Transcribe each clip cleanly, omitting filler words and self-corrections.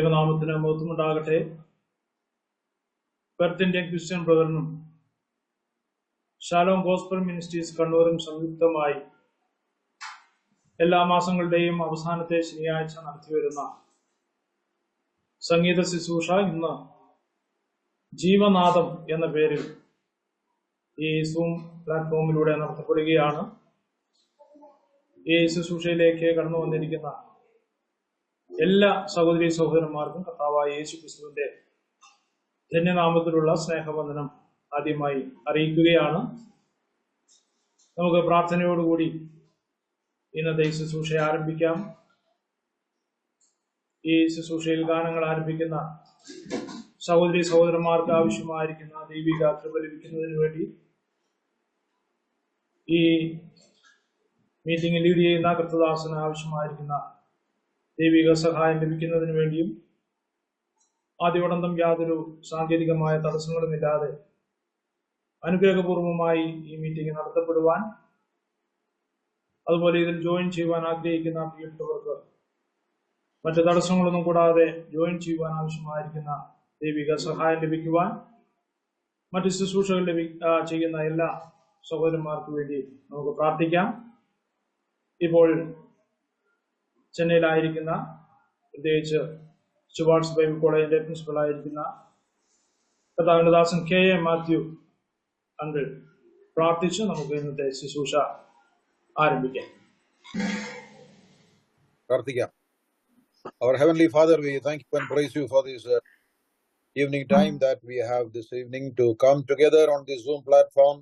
ദൈവനാമത്തിന് മഹത്വമുണ്ടാകട്ടെ. Perth Indian Christian ബ്രദറിനും ഷാലോം ഗോസ്പൽ മിനിസ്ട്രീസ് കണ്ണൂരും സംയുക്തമായി എല്ലാ മാസങ്ങളുടെയും അവസാനത്തെ ശനിയാഴ്ച നടത്തിവരുന്ന സംഗീത ശുശ്രൂഷ ഇന്ന് ജീവനാദം എന്ന പേരിൽ ഈ സൂം പ്ലാറ്റ്ഫോമിലൂടെ നടത്തപ്പെടുകയാണ്. ഈ ശുശ്രൂഷയിലേക്ക് കടന്നു വന്നിരിക്കുന്ന എല്ലാ സഹോദരി സഹോദരന്മാർക്കും കർത്താവായ യേശു ക്രിസ്തുവിന്റെ ധന്യനാമത്തിലുള്ള സ്നേഹവന്ദനം ആദ്യമായി അറിയിക്കുകയാണ്. നമുക്ക് പ്രാർത്ഥനയോടുകൂടി ഇന്നത്തെ ഈ ശുശ്രൂഷ ആരംഭിക്കാം. ഈ ശുശ്രൂഷയിൽ ഗാനങ്ങൾ ആരംഭിക്കുന്ന സഹോദരി സഹോദരന്മാർക്ക് ആവശ്യമായിരിക്കുന്ന ദൈവിക കൃപ ലഭിക്കുന്നതിന് വേണ്ടി ഈ മീറ്റിംഗ് ലീഡ് ചെയ്യുന്ന കർത്തദാസന് ആവശ്യമായിരിക്കുന്ന ദൈവിക സഹായം ലഭിക്കുന്നതിന് വേണ്ടിയും ആദ്യോടന്തം യാതൊരു സാങ്കേതികമായ തടസ്സങ്ങളുമില്ലാതെ അനുഗ്രഹപൂർവമായി ഈ മീറ്റിംഗ് നടത്തപ്പെടുവാൻ, അതുപോലെ ഇതിൽ ജോയിൻ ചെയ്യുവാൻ ആഗ്രഹിക്കുന്ന പ്രിയപ്പെട്ടവർക്ക് മറ്റു തടസ്സങ്ങളൊന്നും കൂടാതെ ജോയിൻ ചെയ്യുവാൻ ആവശ്യമായിരിക്കുന്ന ദൈവിക സഹായം ലഭിക്കുവാൻ, മറ്റ് ശുശ്രൂഷകൾ ചെയ്യുന്ന എല്ലാ സഹോദരന്മാർക്ക് വേണ്ടി നമുക്ക് പ്രാർത്ഥിക്കാം. ഇപ്പോൾ ചെന്നൈയിലായിരിക്കുന്ന, പ്രത്യേകിച്ച് സ്റ്റുവാർട്സ് ബൈബിൾ കോളേജിന്റെ പ്രിൻസിപ്പലായിരിക്കുന്ന കർത്താവിന്റെ ദാസൻ KA മാത്യു അങ്കിൾ പ്രാർത്ഥിച്ച് നമുക്ക് ഇന്നത്തെ ശുശ്രൂഷ ആരംഭിക്കാം. പ്രാർത്ഥിക്കാം. Our Heavenly Father, we thank you and praise you for this evening time that we have this evening to come together on this Zoom platform.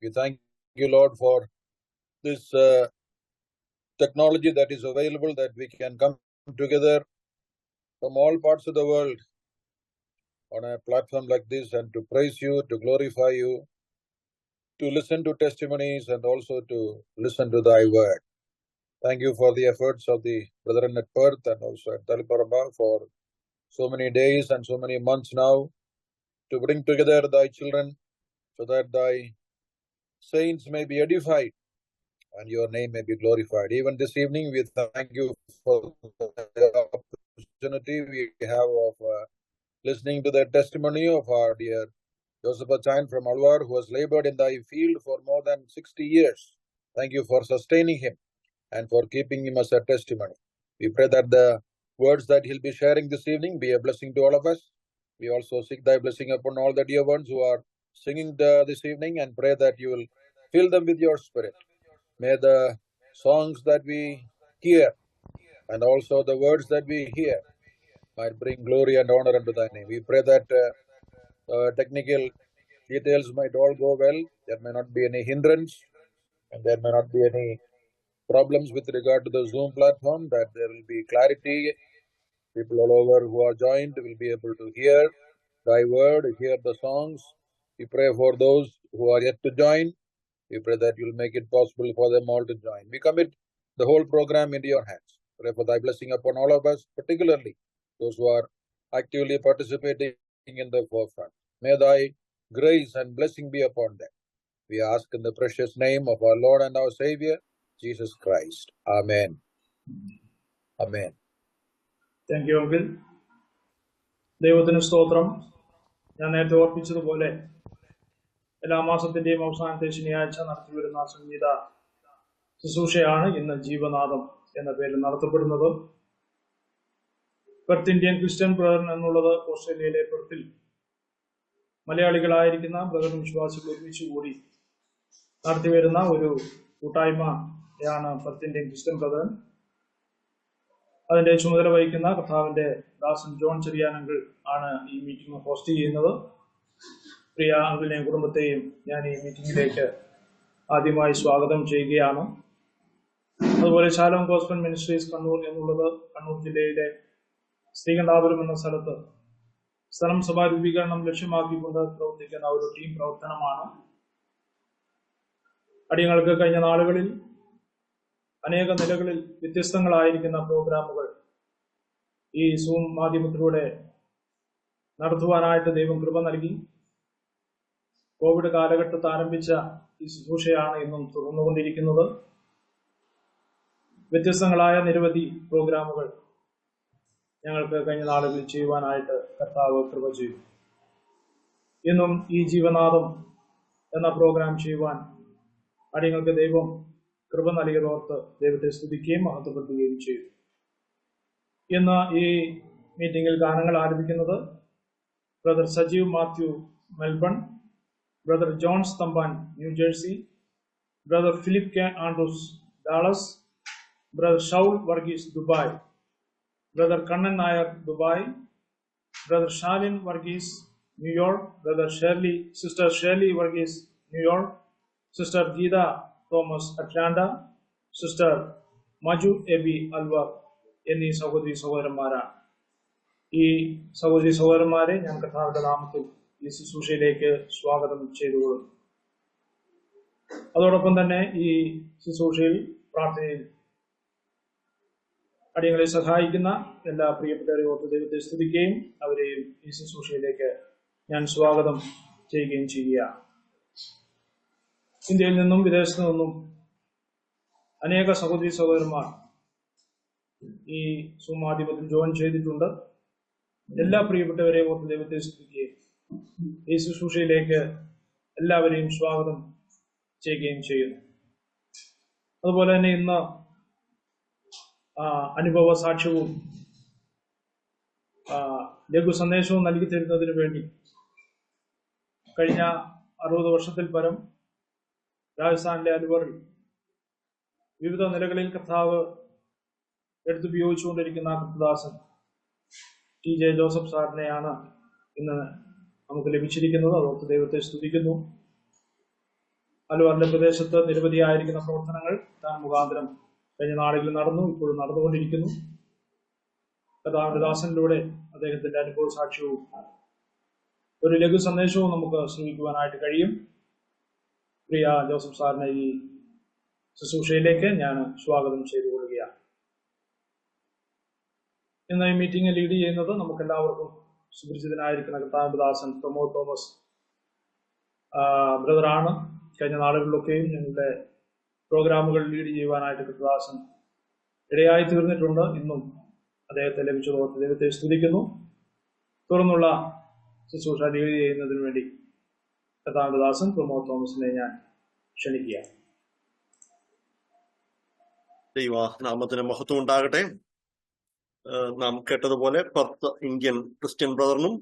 We thank you, Lord, for this technology that is available, that we can come together from all parts of the world on a platform like this and to praise you, to glorify you, to listen to testimonies and also to listen to thy word. Thank you for the efforts of the brethren at Perth and also at Taliparamba for so many days and so many months now to bring together thy children so that thy saints may be edified and your name may be glorified. Even this evening, we thank you for the opportunity we have of listening to the testimony of our dear Joseph Achain from Alwar, who has labored in thy field for more than 60 years. Thank you for sustaining him and for keeping him as a testimony. We pray that the words that he'll be sharing this evening be a blessing to all of us. We also seek thy blessing upon all the dear ones who are singing this evening and pray that you will fill them with your spirit. May the songs that we hear and also the words that we hear might bring glory and honor unto thy name. We pray that technical details might all go well. There may not be any hindrance and there may not be any problems with regard to the Zoom platform, that there will be clarity. People all over who are joined will be able to hear thy word, hear the songs. We pray for those who are yet to join. We pray that you will make it possible for them all to join. We commit the whole program into your hands. Pray for thy blessing upon all of us, particularly those who are actively participating in the forefront. May thy grace and blessing be upon them. We ask in the precious name of our Lord and our Savior, Jesus Christ. Amen. Amen. Thank you uncle. ദൈവത്തിന് സ്തോത്രം. ഞാൻ നേരത്തെ ഓർപ്പിച്ചതുപോലെ എല്ലാ മാസത്തിന്റെയും അവസാനത്തെ ശനിയാഴ്ച നടത്തിവരുന്ന സംഗീത ശുശ്രൂഷയാണ് ഇന്ന് ജീവനാദം എന്ന പേരിൽ നടത്തപ്പെടുന്നത്. പെർത്ത് ഇന്ത്യൻ ക്രിസ്ത്യൻ ബ്രദർ എന്നുള്ളത് ഓസ്ട്രേലിയയിലെ പെർത്തിൽ മലയാളികളായിരിക്കുന്ന ബ്രദറും വിശ്വാസികൾ ഒരുമിച്ച് കൂടി നടത്തിവരുന്ന ഒരു കൂട്ടായ്മയാണ് പെർത്ത് ഇന്ത്യൻ ക്രിസ്ത്യൻ ബ്രദർ. അതിന്റെ ചുമതല വഹിക്കുന്ന കർത്താവിന്റെ ദാസൻ ജോൺ ചെറിയാൻ അങ്കിൾ ആണ് ഈ മീറ്റിംഗ് ഹോസ്റ്റ് ചെയ്യുന്നത്. പ്രിയ അങ്കിളിനെയും കുടുംബത്തെയും ഞാൻ ഈ മീറ്റിംഗിലേക്ക് ആദ്യമായി സ്വാഗതം ചെയ്യുകയാണ്. അതുപോലെ ഷാലോം ഗോസ്പൽ മിനിസ്ട്രീസ് കണ്ണൂർ എന്നുള്ളത് കണ്ണൂർ ജില്ലയിലെ ശ്രീകണ്ഠാപുരം എന്ന സ്ഥലത്ത് സ്ഥലം സഭാ രൂപീകരണം ലക്ഷ്യമാക്കിക്കൊണ്ട് പ്രവർത്തിക്കുന്ന ഒരു ടീം പ്രവർത്തനമാണ്. അടിയങ്ങൾക്ക് കഴിഞ്ഞ നാളുകളിൽ അനേക നിലകളിൽ വ്യത്യസ്തങ്ങളായിരിക്കുന്ന പ്രോഗ്രാമുകൾ ഈ സൂം മാധ്യമത്തിലൂടെ നടത്തുവാനായിട്ട് ദൈവം കൃപ നൽകി. കോവിഡ് കാലഘട്ടത്ത് ആരംഭിച്ച ഈ ശുശ്രൂഷയാണ് ഇന്നും തുടർന്നുകൊണ്ടിരിക്കുന്നത്. വ്യത്യസ്തങ്ങളായ നിരവധി പ്രോഗ്രാമുകൾ ഞങ്ങൾക്ക് കഴിഞ്ഞ നാളുകളിൽ ചെയ്യുവാനായിട്ട് കർത്താവ് കൃപ ചെയ്തു. ഇന്നും ഈ ജീവനാദം എന്ന പ്രോഗ്രാം ചെയ്യുവാൻ അടിയങ്ങൾക്ക് ദൈവം കൃപ നൽകിയതോർത്ത് ദൈവത്തെ സ്തുതിക്കുകയും മഹത്വപ്പെടുത്തുകയും ചെയ്തു. ഇന്ന് ഈ മീറ്റിംഗിൽ ഗാനങ്ങൾ ആലപിക്കുന്നത് brother Sajeev Mathew, Melbourne, brother John സ്തംബാൻ, New Jersey, brother Philip K Andrews, Dallas, brother Shaul Varghese, Dubai, brother Kannan Nair, Dubai, brother Shalin Varghese, New York, sister Shirley Varghese, New York, sister Geetha Thomas, Atlanta, sister Maju Aby Alwar എന്നീ സഹോദരി സഹോദരന്മാരാണ്. ഈ സഹോദരി സഹോദരന്മാരെ ഞാൻ കർത്താവിന്റെ നാമത്തിൽ ഈ ശുശ്രൂഷയിലേക്ക് സ്വാഗതം ചെയ്തുകൊള്ളുന്നു. അതോടൊപ്പം തന്നെ ഈ ശുശ്രൂഷയിൽ പ്രാർത്ഥനയിൽ അടിയങ്ങളെ സഹായിക്കുന്ന എല്ലാ പ്രിയപ്പെട്ടവരെ ഓർത്ത് ദൈവത്തെ സ്തുതിക്കുകയും അവരെയും ഈ ശുശ്രൂഷയിലേക്ക് ഞാൻ സ്വാഗതം ചെയ്യുകയും ചെയ്യുകയാണ്. ഇന്ത്യയിൽ നിന്നും വിദേശത്തു നിന്നും അനേക സഹോദരി സഹോദരന്മാർ ഈ സുമാധ്യമത്തിൽ ജോയിൻ ചെയ്തിട്ടുണ്ട്. എല്ലാ പ്രിയപ്പെട്ടവരെയും ഓർത്ത് ദൈവത്തെ സ്തുതിക്കുകയും ഈ ശുശ്രൂഷയിലേക്ക് എല്ലാവരെയും സ്വാഗതം ചെയ്യുകയും ചെയ്യുന്നു. അതുപോലെ തന്നെ ഇന്ന് അനുഭവ സാക്ഷ്യവും ലഘു സന്ദേശവും നൽകി തരുന്നതിന് വേണ്ടി കഴിഞ്ഞ 60 വർഷത്തിൽ പരം രാജസ്ഥാനിലെ അൽവറിൽ വിവിധ നിലകളിൽ കർത്താവ് എടുത്തുപയോഗിച്ചുകൊണ്ടിരിക്കുന്ന കർത്തദാസൻ TJ ജോസഫ് സാറിനെയാണ് ഇന്ന് നമുക്ക് ലഭിച്ചിരിക്കുന്നത്. അതോർത്ത് ദൈവത്തെ സ്തുതിക്കുന്നു. അൽവറിന്റെ പ്രദേശത്ത് നിരവധിയായിരിക്കുന്ന പ്രവർത്തനങ്ങൾ താൻ മുഖാന്തരം കഴിഞ്ഞ നാളുകളിൽ നടന്നു, ഇപ്പോഴും നടന്നുകൊണ്ടിരിക്കുന്നു. കർത്താവിന്റെ ദാസനിലൂടെ അദ്ദേഹത്തിന്റെ അനുഭവ സാക്ഷ്യവും ഒരു ലഘു സന്ദേശവും നമുക്ക് ശ്രമിക്കുവാനായിട്ട് കഴിയും. പ്രിയ ജോസഫ് സാറിനെ ഈ ശുശ്രൂഷയിലേക്ക് ഞാൻ സ്വാഗതം ചെയ്തുകൊള്ളുകയാണ്. ഇന്ന് ഈ മീറ്റിംഗ് ലീഡ് ചെയ്യുന്നത് നമുക്കെല്ലാവർക്കും സുപരിചിതനായിരിക്കുന്ന കർത്താവിന്റെ ദാസൻ പ്രമോദ് തോമസ് ബ്രദറാണ്. കഴിഞ്ഞ നാളുകളിലൊക്കെയും ഞങ്ങളുടെ പ്രോഗ്രാമുകൾ ലീഡ് ചെയ്യുവാനായിട്ട് കർത്തദാസൻ ഇടയായി തീർന്നിട്ടുണ്ട്. ഇന്നും അദ്ദേഹത്തെ ലഭിച്ചതോർത്ത് ദൈവത്തെ സ്തുതിക്കുന്നു. തുടർന്നുള്ള ശുശ്രൂഷ ലീഡ് ചെയ്യുന്നതിന് വേണ്ടി കർത്താവിന്റെ ദാസൻ പ്രമോദ് തോമസിനെ ഞാൻ ക്ഷണിക്കുക. ദൈവ നാമത്തിന് മഹത്വം ഉണ്ടാകട്ടെ. നാം കേട്ടതുപോലെ 10 ഇന്ത്യൻ ക്രിസ്ത്യൻ ബ്രദറിനും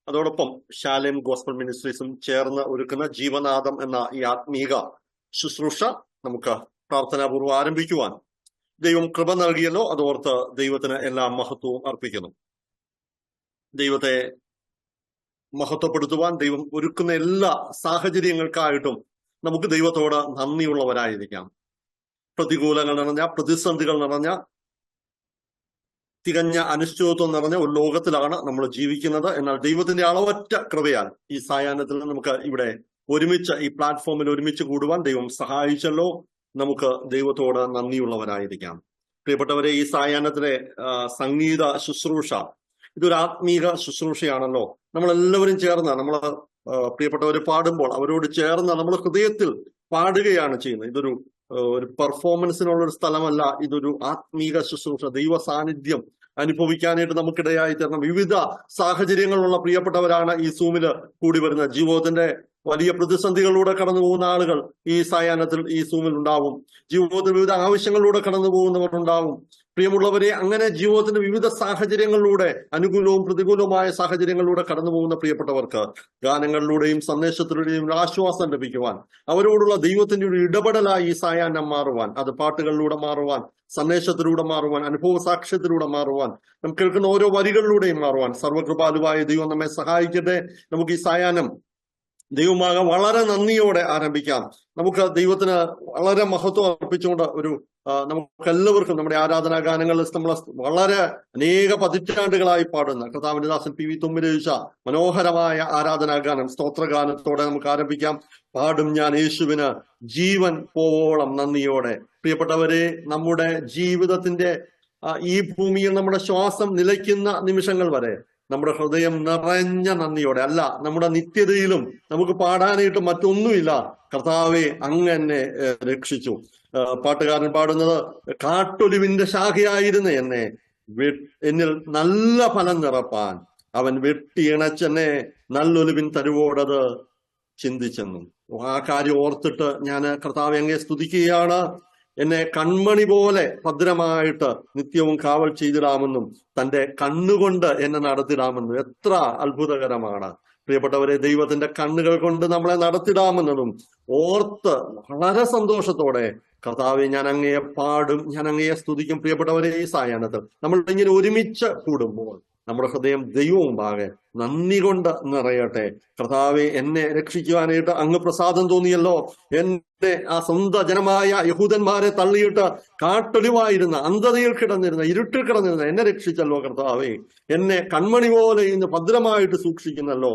അതോടൊപ്പം ശാലേം ഗോസ്ബൽ മിനിസ്ട്രീസും ചേർന്ന് ഒരുക്കുന്ന ജീവനാദം എന്ന ഈ ആത്മീക ശുശ്രൂഷ നമുക്ക് പ്രാർത്ഥനാപൂർവ്വം ആരംഭിക്കുവാൻ ദൈവം കൃപ നൽകിയല്ലോ. അതോർത്ത് ദൈവത്തിന് എല്ലാ മഹത്വവും അർപ്പിക്കുന്നു. ദൈവത്തെ മഹത്വപ്പെടുത്തുവാൻ ദൈവം ഒരുക്കുന്ന എല്ലാ സാഹചര്യങ്ങൾക്കായിട്ടും നമുക്ക് ദൈവത്തോട് നന്ദിയുള്ളവരായിരിക്കാം. പ്രതികൂലങ്ങൾ നിറഞ്ഞ, പ്രതിസന്ധികൾ നിറഞ്ഞ, തികഞ്ഞ അനിശ്ചിതത്വം നിറഞ്ഞ ഒരു ലോകത്തിലാണ് നമ്മൾ ജീവിക്കുന്നത്. എന്നാൽ ദൈവത്തിന്റെ അളവറ്റ കൃപയാൽ ഈ സായാഹ്നത്തിൽ നമുക്ക് ഇവിടെ ഒരുമിച്ച് ഈ പ്ലാറ്റ്ഫോമിൽ ഒരുമിച്ച് കൂടുവാൻ ദൈവം സഹായിച്ചല്ലോ. നമുക്ക് ദൈവത്തോട് നന്ദിയുള്ളവരായിരിക്കാം. പ്രിയപ്പെട്ടവരെ, ഈ സായാഹ്നത്തിലെ സംഗീത ശുശ്രൂഷ ഇതൊരു ആത്മീക ശുശ്രൂഷയാണല്ലോ. നമ്മളെല്ലാവരും ചേർന്ന് പ്രിയപ്പെട്ടവർ പാടുമ്പോൾ അവരോട് ചേർന്ന് നമ്മൾ ഹൃദയത്തിൽ പാടുകയാണ് ചെയ്യുന്നത്. ഇതൊരു പെർഫോമൻസിനുള്ള ഒരു സ്ഥലമല്ല, ഇതൊരു ആത്മീക ശുശ്രൂഷ. ദൈവ സാന്നിധ്യം അനുഭവിക്കാനായിട്ട് നമുക്കിടയായി തരണം. വിവിധ സാഹചര്യങ്ങളുള്ള പ്രിയപ്പെട്ടവരാണ് ഈ സൂമില് കൂടി വരുന്നത്. ജീവിതത്തിന്റെ വലിയ പ്രതിസന്ധികളിലൂടെ കടന്നു പോകുന്ന ആളുകൾ ഈ സായാഹ്നത്തിൽ ഈ സൂമിൽ ഉണ്ടാവും. ജീവിതത്തിൽ വിവിധ ആവശ്യങ്ങളിലൂടെ കടന്നു പോകുന്നവർ ഉണ്ടാവും. പ്രിയമുള്ളവരെ, അങ്ങനെ ജീവിതത്തിന്റെ വിവിധ സാഹചര്യങ്ങളിലൂടെ, അനുകൂലവും പ്രതികൂലവുമായ സാഹചര്യങ്ങളിലൂടെ കടന്നു പോകുന്ന പ്രിയപ്പെട്ടവർക്ക് ഗാനങ്ങളിലൂടെയും സന്ദേശത്തിലൂടെയും ആശ്വാസം ലഭിക്കുവാൻ, അവരോടുള്ള ദൈവത്തിന്റെ ഒരു ഇടപെടലായി ഈ സായാഹ്നം മാറുവാൻ, അത് പാട്ടുകളിലൂടെ മാറുവാൻ, സന്ദേശത്തിലൂടെ മാറുവാൻ, അനുഭവ സാക്ഷ്യത്തിലൂടെ മാറുവാൻ, നമുക്ക് കേൾക്കുന്ന ഓരോ വരികളിലൂടെയും മാറുവാൻ സർവ്വകൃപാലുവായ ദൈവം നമ്മെ സഹായിക്കട്ടെ. നമുക്ക് ഈ സായാഹ്നം ദൈവമാകെ വളരെ നന്ദിയോടെ ആരംഭിക്കാം. നമുക്ക് ദൈവത്തിന് വളരെ മഹത്വം അർപ്പിച്ചുകൊണ്ട് നമുക്കെല്ലാവർക്കും നമ്മുടെ ആരാധനാ ഗാനങ്ങളിൽ നമ്മൾ വളരെ അനേക പതിറ്റാണ്ടുകളായി പാടുന്ന കർത്താവിന്റെ ദാസൻ PV തുമ്മിൽ രചിച്ച മനോഹരമായ ആരാധനാ ഗാനം സ്തോത്രഗാനത്തോടെ നമുക്ക് ആരംഭിക്കാം. പാടും ഞാൻ യേശുവിന് ജീവൻ പോവോളം നന്ദിയോടെ. പ്രിയപ്പെട്ടവരെ, നമ്മുടെ ജീവിതത്തിന്റെ ഈ ഭൂമിയിൽ നമ്മുടെ ശ്വാസം നിലയ്ക്കുന്ന നിമിഷങ്ങൾ വരെ നമ്മുടെ ഹൃദയം നിറഞ്ഞ നന്ദിയോടെ, അല്ല, നമ്മുടെ നിത്യതയിലും നമുക്ക് പാടാനായിട്ട് മറ്റൊന്നുമില്ല, കർത്താവെ അങ്ങ് എന്നെ രക്ഷിച്ചു. പാട്ടുകാരൻ പാടുന്നത്, കാട്ടൊലിവിന്റെ ശാഖയായിരുന്ന എന്നെ എന്നിൽ നല്ല ഫലം നിറപ്പാൻ അവൻ വെട്ടിയിണച്ചെന്നെ നല്ലൊലിവിൻ തരുവോടത് ചിന്തിച്ചെന്നും. ആ കാര്യം ഓർത്തിട്ട് ഞാൻ കർത്താവെ അങ്ങയെ സ്തുതിക്കുകയാണ്. എന്നെ കൺമണി പോലെ ഭദ്രമായിട്ട് നിത്യവും കാവൽ ചെയ്തിടാമെന്നും തന്റെ കണ്ണുകൊണ്ട് എന്നെ നടത്തിടാമെന്നും. എത്ര അത്ഭുതകരമാണ് പ്രിയപ്പെട്ടവരെ! ദൈവത്തിന്റെ കണ്ണുകൾ കൊണ്ട് നമ്മളെ നടത്തിടാമെന്നതും ഓർത്ത് വളരെ സന്തോഷത്തോടെ കർത്താവെ ഞാൻ അങ്ങയെ പാടും, ഞാൻ അങ്ങയെ സ്തുതിക്കും. പ്രിയപ്പെട്ടവരെ, ഈ സായാഹ്നത്തിൽ നമ്മൾ ഇങ്ങനെ ഒരുമിച്ച് കൂടുമ്പോൾ നമ്മുടെ ഹൃദയം ദൈവമുമ്പാകെ നന്ദി കൊണ്ട് നിറയട്ടെ. കർത്താവെ, എന്നെ രക്ഷിക്കുവാനായിട്ട് അങ്ങ് പ്രസാദം തോന്നിയല്ലോ. എന്നെ ആ സ്വന്തം ജനമായ യഹൂദന്മാരെ തള്ളിയിട്ട് കാട്ടൊലിവായിരുന്ന, അന്ധതയിൽ കിടന്നിരുന്ന, ഇരുട്ടിൽ കിടന്നിരുന്ന എന്നെ രക്ഷിച്ചല്ലോ കർത്താവെ. എന്നെ കൺമണി പോലെ ഇന്ന് ഭദ്രമായിട്ട് സൂക്ഷിക്കുന്നല്ലോ.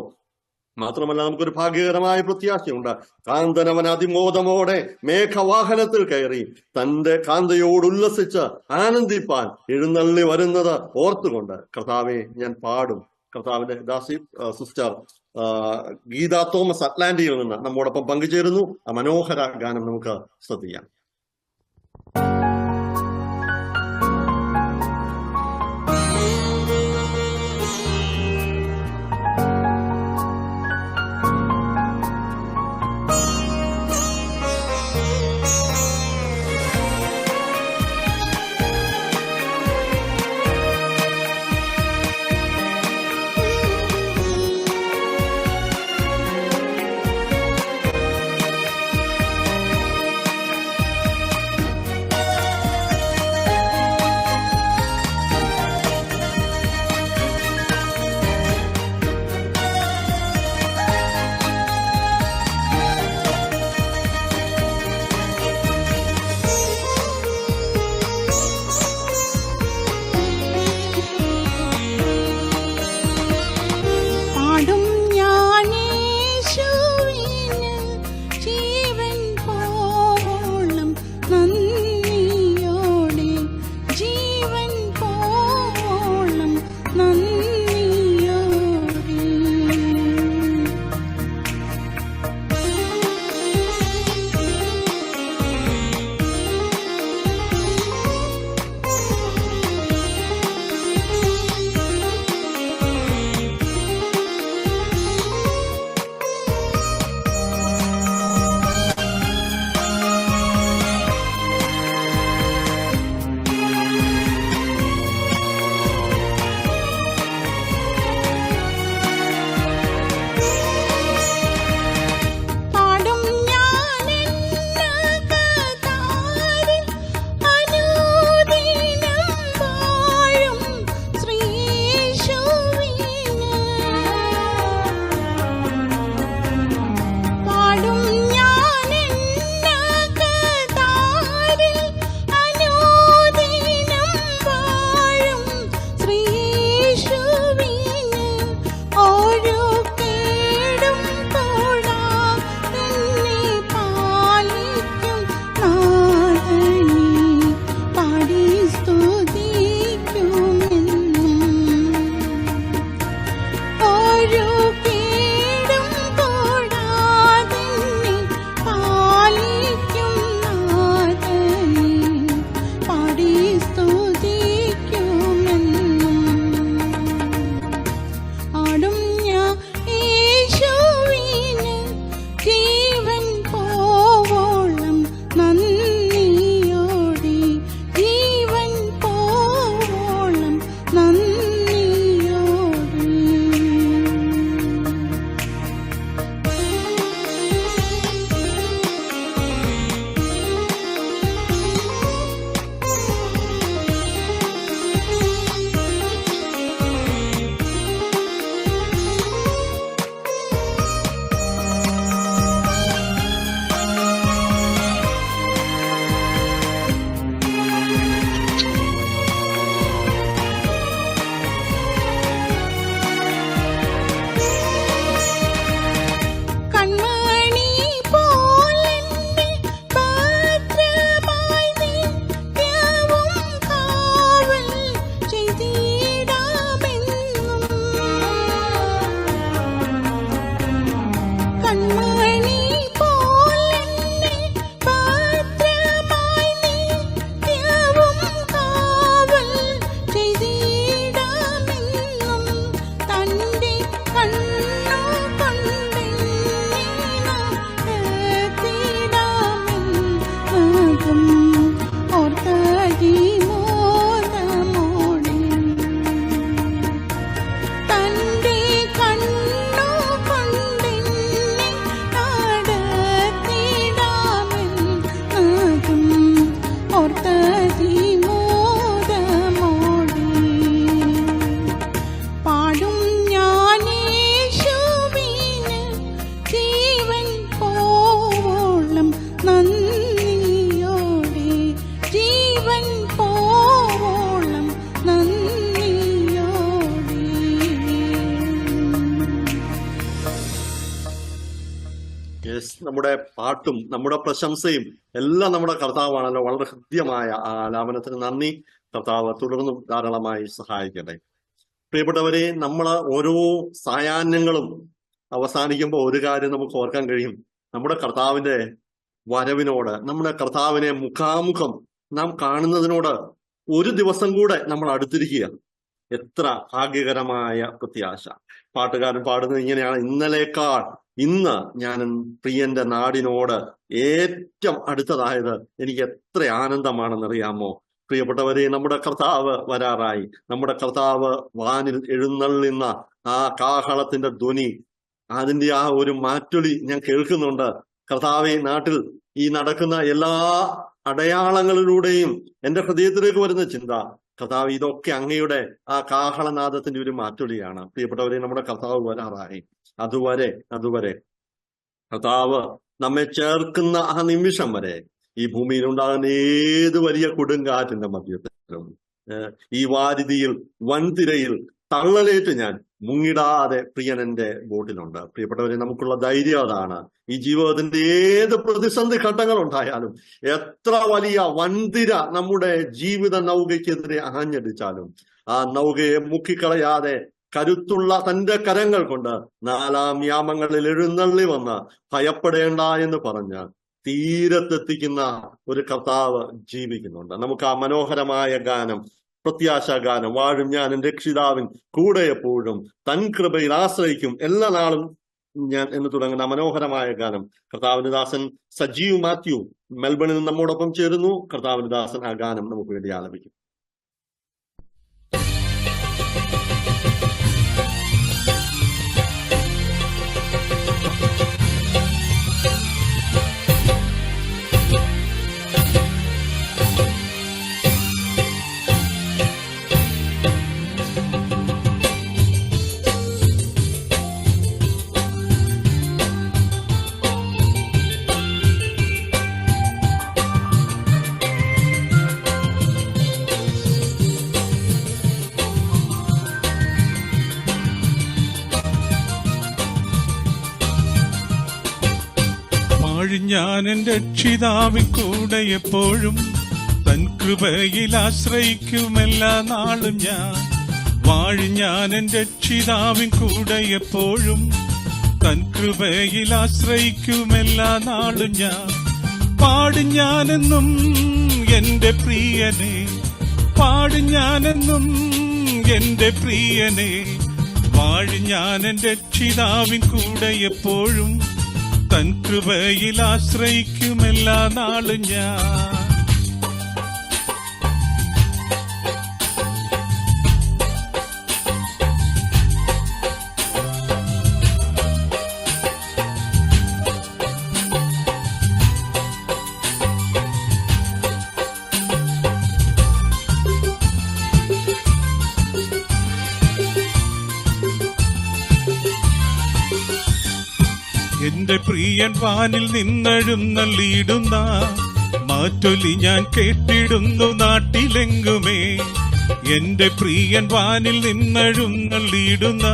മാത്രമല്ല, നമുക്കൊരു ഭാഗ്യകരമായ പ്രത്യാശയുണ്ട്. കാന്തനവൻ അതിമോദമോടെ മേഘവാഹനത്തിൽ കയറി തന്റെ കാന്തയോട് ഉല്ലസിച്ച് ആനന്ദിപ്പാൻ എഴുന്നള്ളി വരുന്നത് ഓർത്തുകൊണ്ട് കർത്താവെ ഞാൻ പാടും. കർത്താവിന്റെ ദാസി സിസ്റ്റർ ഗീത തോമസ് അറ്റ്ലാന്റയിൽ നിന്ന് നമ്മോടൊപ്പം പങ്കുചേരുന്നു. ആ മനോഹര ഗാനം നമുക്ക് ശ്രദ്ധിക്കാം. നമ്മുടെ പാട്ടും നമ്മുടെ പ്രശംസയും എല്ലാം നമ്മുടെ കർത്താവാണല്ലോ. വളരെ ഹൃദ്യമായ ആ ആലാപനത്തിന് നന്ദി. കർത്താവ് തുടർന്നും ധാരാളമായി സഹായിക്കട്ടെ. പ്രിയപ്പെട്ടവരെ, ഓരോ സായാഹ്നങ്ങളും അവസാനിക്കുമ്പോൾ ഒരു കാര്യം നമുക്ക് ഓർക്കാൻ കഴിയും. നമ്മുടെ കർത്താവിന്റെ വരവിനോട്, നമ്മുടെ കർത്താവിനെ മുഖാമുഖം നാം കാണുന്നതിനോട് ഒരു ദിവസം കൂടെ നമ്മൾ അടുത്തിരിക്കുക. എത്ര ഭാഗ്യകരമായ പ്രത്യാശ. പാട്ടുകാരൻ പാടുന്നത് ഇങ്ങനെയാണ്: ഇന്നലേക്കാൾ ഇന്ന് ഞാൻ പ്രിയന്റെ നാടിനോട് ഏറ്റവും അടുത്തതായത് എനിക്ക് എത്ര ആനന്ദമാണെന്നറിയാമോ? പ്രിയപ്പെട്ടവരെ, നമ്മുടെ കർത്താവ് വരാറായി. നമ്മുടെ കർത്താവ് വാനിൽ എഴുന്നള്ളുന്ന ആ കാഹളത്തിന്റെ ധ്വനി, അതിന്റെ ആ ഒരു മാറ്റൊലി ഞാൻ കേൾക്കുന്നുണ്ട്. കർത്താവെ, നാട്ടിൽ ഈ നടക്കുന്ന എല്ലാ അടയാളങ്ങളിലൂടെയും എന്റെ ഹൃദയത്തിലേക്ക് വരുന്ന ചിന്ത, കർത്താവ്, ഇതൊക്കെ അങ്ങയുടെ ആ കാഹളനാദത്തിന്റെ ഒരു മാറ്റൊലിയാണ്. പ്രിയപ്പെട്ടവരെ, നമ്മുടെ കർത്താവ് വരാറായി. അതുവരെ കർത്താവ് നമ്മെ ചേർക്കുന്ന ആ നിമിഷം വരെ ഈ ഭൂമിയിൽ ഉണ്ടാകുന്ന ഏത് വലിയ കൊടുങ്കാറ്റിന്റെ മധ്യത്തിലും ഈ വാരിധിയിൽ വൻതിരയിൽ തള്ളലേറ്റ് ഞാൻ മുങ്ങിടാതെ പ്രിയൻ എന്റെ ബോട്ടിലുണ്ട്. പ്രിയപ്പെട്ടവരെ, നമുക്കുള്ള ധൈര്യം അതാണ്. ഈ ജീവിതത്തിന്റെ ഏത് പ്രതിസന്ധി ഘട്ടങ്ങൾ ഉണ്ടായാലും, എത്ര വലിയ വൻതിര നമ്മുടെ ജീവിത നൗകയ്ക്കെതിരെ ആഞ്ഞടിച്ചാലും, ആ നൗകയെ മുക്കിക്കളയാതെ കരുത്തുള്ള തന്റെ കരങ്ങൾ കൊണ്ട് 4 യാമങ്ങളിൽ എഴുന്നള്ളി വന്ന് ഭയപ്പെടേണ്ട എന്ന് പറഞ്ഞ് തീരത്തെത്തിക്കുന്ന ഒരു കർത്താവ് ജീവിക്കുന്നുണ്ട്. നമുക്ക് ആ മനോഹരമായ ഗാനം, പ്രത്യാശാഗാനം, വാഴും ഞാൻ എൻ്റെ രക്ഷിതാവിൻ കൂടെ എപ്പോഴും, തൻ കൃപയിൽ ആശ്രയിക്കും എല്ലാ നാളും ഞാൻ എന്ന് തുടങ്ങുന്ന മനോഹരമായ ഗാനം കർത്താവിന്റെ ദാസൻ സജീവ് മാത്യു മെൽബണിൽ നിന്ന് നമ്മോടൊപ്പം ചേരുന്നു. കർത്താവിന്റെ ദാസൻ ആ ഗാനം നമുക്ക് വേണ്ടി ആലപിക്കും. ഞാൻ എൻ്റെ രക്ഷിതാവിൻ കൂടെ എപ്പോഴും, തൻ കൃപയിൽ ആശ്രയിക്കും എല്ലാ നാളും ഞാൻ. വാഴും ഞാൻ എൻ്റെ രക്ഷിതാവിൻ കൂടെ എപ്പോഴും, തൻ കൃപയിൽ ആശ്രയിക്കും എല്ലാ നാളും ഞാൻ. പാടും ഞാനെന്നും എൻ്റെ പ്രിയനെ, പാടും ഞാനെന്നും എൻ്റെ പ്രിയനെ. വാഴും ഞാൻ എൻ്റെ രക്ഷിതാവിൻ കൂടെ എപ്പോഴും, തൻ കൃപയിൽ ആശ്രയിക്കും എല്ലാ നാളും ഞാൻ. എന്റെ പ്രിയൻ വാനിൽ നിന്നെഴുന്നള്ളിയിടുന്ന മാറ്റൊലി ഞാൻ കേട്ടിടുന്നു നാട്ടിലെങ്ങുമേ. എന്റെ പ്രിയൻ വാനിൽ നിന്നെഴുന്നള്ളിയിടുന്ന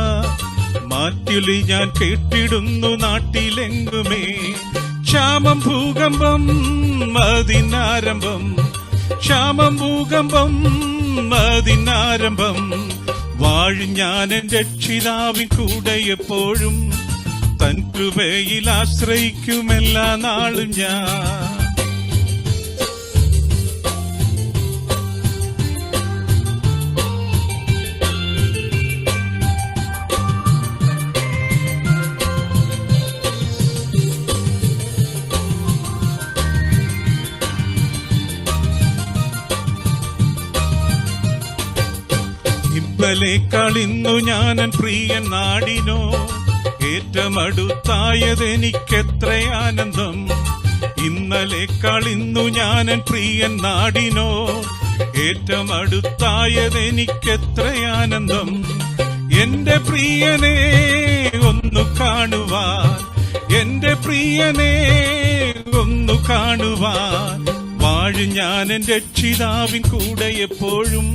മാറ്റൊലി ഞാൻ കേട്ടിടുന്നു നാട്ടിലെങ്ങുമേ. ക്ഷാമം ഭൂകമ്പം അതിനാരംഭം, ക്ഷാമം ഭൂകമ്പം അതിനാരംഭം. വാഴും ഞാൻ എൻ്റെ രക്ഷിതാവിൻ കൂടെ എപ്പോഴും, തൻ കൃപയിൽ ആശ്രയിക്കും എല്ലാ നാളും ഞാൻ. ഇന്നലേക്കാൾ ഇന്നു ഞാനൻ പ്രിയൻ നാടിനോ ഏറ്റവും അടുത്തായതെനിക്കെത്ര ആനന്ദം. ഇന്നലേക്കാൾ ഇന്നു ഞാനൻ പ്രിയൻ നാടിനോ ഏറ്റവും അടുത്തായതെനിക്കെത്ര ആനന്ദം. എന്റെ പ്രിയനെ ഒന്നു കാണുവാൻ, എന്റെ പ്രിയനെ ഒന്നു കാണുവാൻ. വാഴും ഞാൻ എൻ്റെ രക്ഷിതാവിൻ കൂടെ എപ്പോഴും,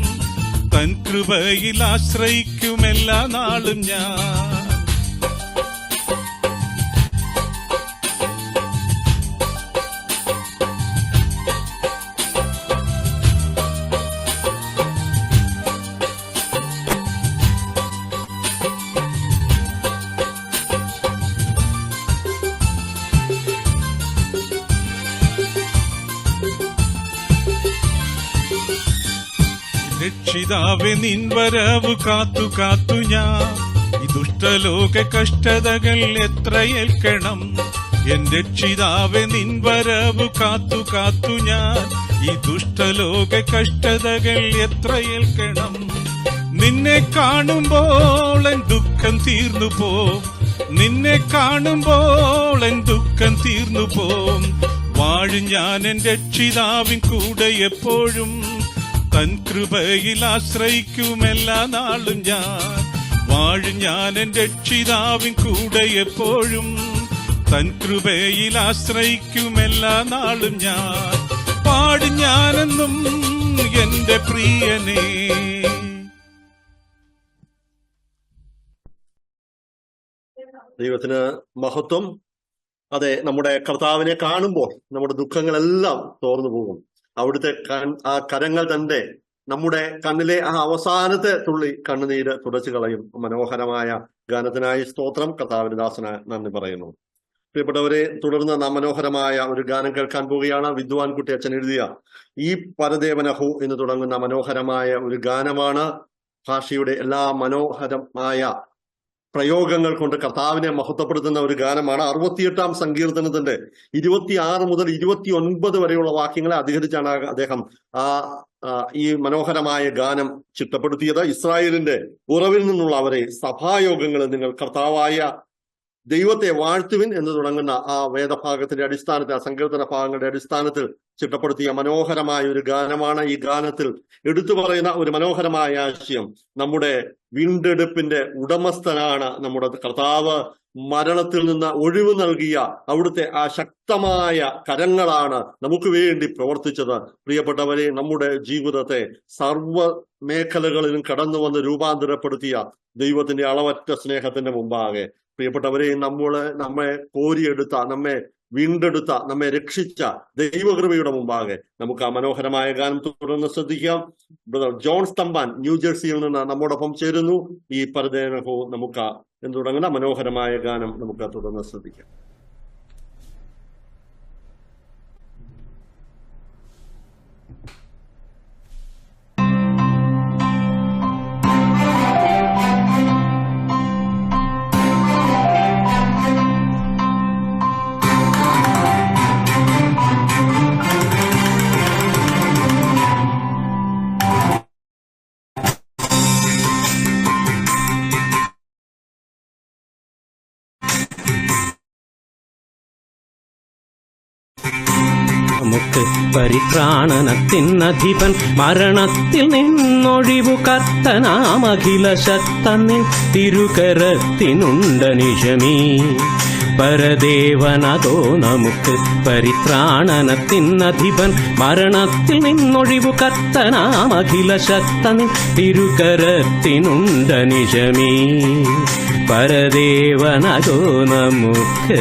തൻ കൃപയിൽ ആശ്രയിക്കും എല്ലാ നാളും ഞാൻ. രക്ഷിതാവെ നിൻ വരവ് കാത്തു കാത്തു ഞാൻ ഈ ദുഷ്ടലോക കഷ്ടതകൾ എത്ര ഏൽക്കണം. എൻ രക്ഷിതാവെ നിൻ വരവ് കാത്തു കാത്തു ഞാൻ ഈ ദുഷ്ടലോക കഷ്ടതകൾ എത്ര ഏൽക്കണം. നിന്നെ കാണുമ്പോൾ എൻ ദുഃഖം തീർന്നു പോം, നിന്നെ കാണുമ്പോൾ എൻ ദുഃഖം തീർന്നു പോം. വാഴും ഞാൻ എൻ രക്ഷിതാവിൻ കൂടെ എപ്പോഴും, തൻ കൃപയിൽ ആശ്രയിക്കും എല്ലാ നാളും ഞാൻ. വാഴും ഞാൻ എൻ രക്ഷിതാവിൻ കൂടെ എപ്പോഴും, തൻ കൃപയിൽ ആശ്രയിക്കും എല്ലാ നാളും ഞാൻ. പാടും ഞാനെന്നും എന്റെ പ്രിയനേ. ദൈവത്തിന് മഹത്വം. അതെ, നമ്മുടെ കർത്താവിനെ കാണുമ്പോൾ നമ്മുടെ ദുഃഖങ്ങളെല്ലാം തോർന്നു പോകും. അവിടുത്തെ ആ കരങ്ങൾ തന്റെ നമ്മുടെ കണ്ണിലെ ആ അവസാനത്തെ തുള്ളി കണ്ണുനീര് തുടച്ചു കളയും. മനോഹരമായ ഗാനത്തിനായി സ്തോത്രം. കർത്താവിന്റെ ദാസന് നന്ദി പറയുന്നു. പ്രിയപ്പെട്ടവരെ, തുടർന്ന് നാം മനോഹരമായ ഒരു ഗാനം കേൾക്കാൻ പോവുകയാണ്. വിദ്വാൻ കുട്ടി അച്ഛൻ എഴുതിയ ഈ പരദേവനഹു എന്ന് തുടങ്ങുന്ന മനോഹരമായ ഒരു ഗാനമാണ്. ഭാഷയുടെ എല്ലാ മനോഹരമായ പ്രയോഗങ്ങൾ കൊണ്ട് കർത്താവിനെ മഹത്വപ്പെടുത്തുന്ന ഒരു ഗാനമാണ്. 68-ാം സങ്കീർത്തനത്തിന്റെ 26 മുതൽ 29 വരെയുള്ള വാക്യങ്ങളെ അധികരിച്ചാണ് അദ്ദേഹം ഈ മനോഹരമായ ഗാനം ചിട്ടപ്പെടുത്തിയത്. ഇസ്രായേലിന്റെ ഉറവിൽ നിന്നുള്ള അവരെ സഭായോഗങ്ങളിൽ നിങ്ങൾ കർത്താവായ ദൈവത്തെ വാഴ്ത്തുവിൻ എന്ന് തുടങ്ങുന്ന ആ വേദഭാഗത്തിന്റെ അടിസ്ഥാനത്തിൽ, ആ സങ്കീർത്തന ഭാഗങ്ങളുടെ അടിസ്ഥാനത്തിൽ ചിട്ടപ്പെടുത്തിയ മനോഹരമായ ഒരു ഗാനമാണ്. ഈ ഗാനത്തിൽ എടുത്തു പറയുന്ന ഒരു മനോഹരമായ ആശയം, നമ്മുടെ വീണ്ടെടുപ്പിന്റെ ഉടമസ്ഥനാണ് നമ്മുടെ കർത്താവ്. മരണത്തിൽ നിന്ന് ഒഴിവ് നൽകിയ അവിടുത്തെ ആ ശക്തമായ കരങ്ങളാണ് നമുക്ക് വേണ്ടി പ്രവർത്തിച്ചത്. പ്രിയപ്പെട്ടവരെ, നമ്മുടെ ജീവിതത്തെ സർവ്വ മേഖലകളിലും കടന്നു വന്ന് രൂപാന്തരപ്പെടുത്തിയ ദൈവത്തിന്റെ അളവറ്റ സ്നേഹത്തിന്റെ മുമ്പാകെ, പ്രിയപ്പെട്ടവരെ, നമ്മെ കോരിയെടുത്ത, നമ്മെ വീണ്ടെടുത്ത, നമ്മെ രക്ഷിച്ച ദൈവകൃപയുടെ മുമ്പാകെ നമുക്ക് ആ മനോഹരമായ ഗാനം തുടർന്ന് ശ്രദ്ധിക്കാം. ബ്രദർ ജോൺ സ്തംബാൻ ന്യൂജേഴ്സിയിൽ നിന്ന് നമ്മോടൊപ്പം ചേരുന്നു. ഈ പരദേനഹോ നമുക്ക് എന്ന് തുടങ്ങുന്ന മനോഹരമായ ഗാനം നമുക്ക് തുടർന്ന് ശ്രദ്ധിക്കാം. നമുക്ക് പരിത്രാണനത്തിനധിപൻ, മരണത്തിൽ നിന്നൊഴിവു കർത്തനാമഖില ശക്തനിൽ തിരുകരത്തിനുണ്ടനിഷമീ. പരദേവനതോ നമുക്ക് പരിത്രാണനത്തിനധിപൻ, മരണത്തിൽ നിന്നൊഴിവു കർത്തനാമഖില ശക്തനിൽ തിരുകരത്തിനുണ്ടനിഷമീ. പരദേവനതോ നമുക്ക്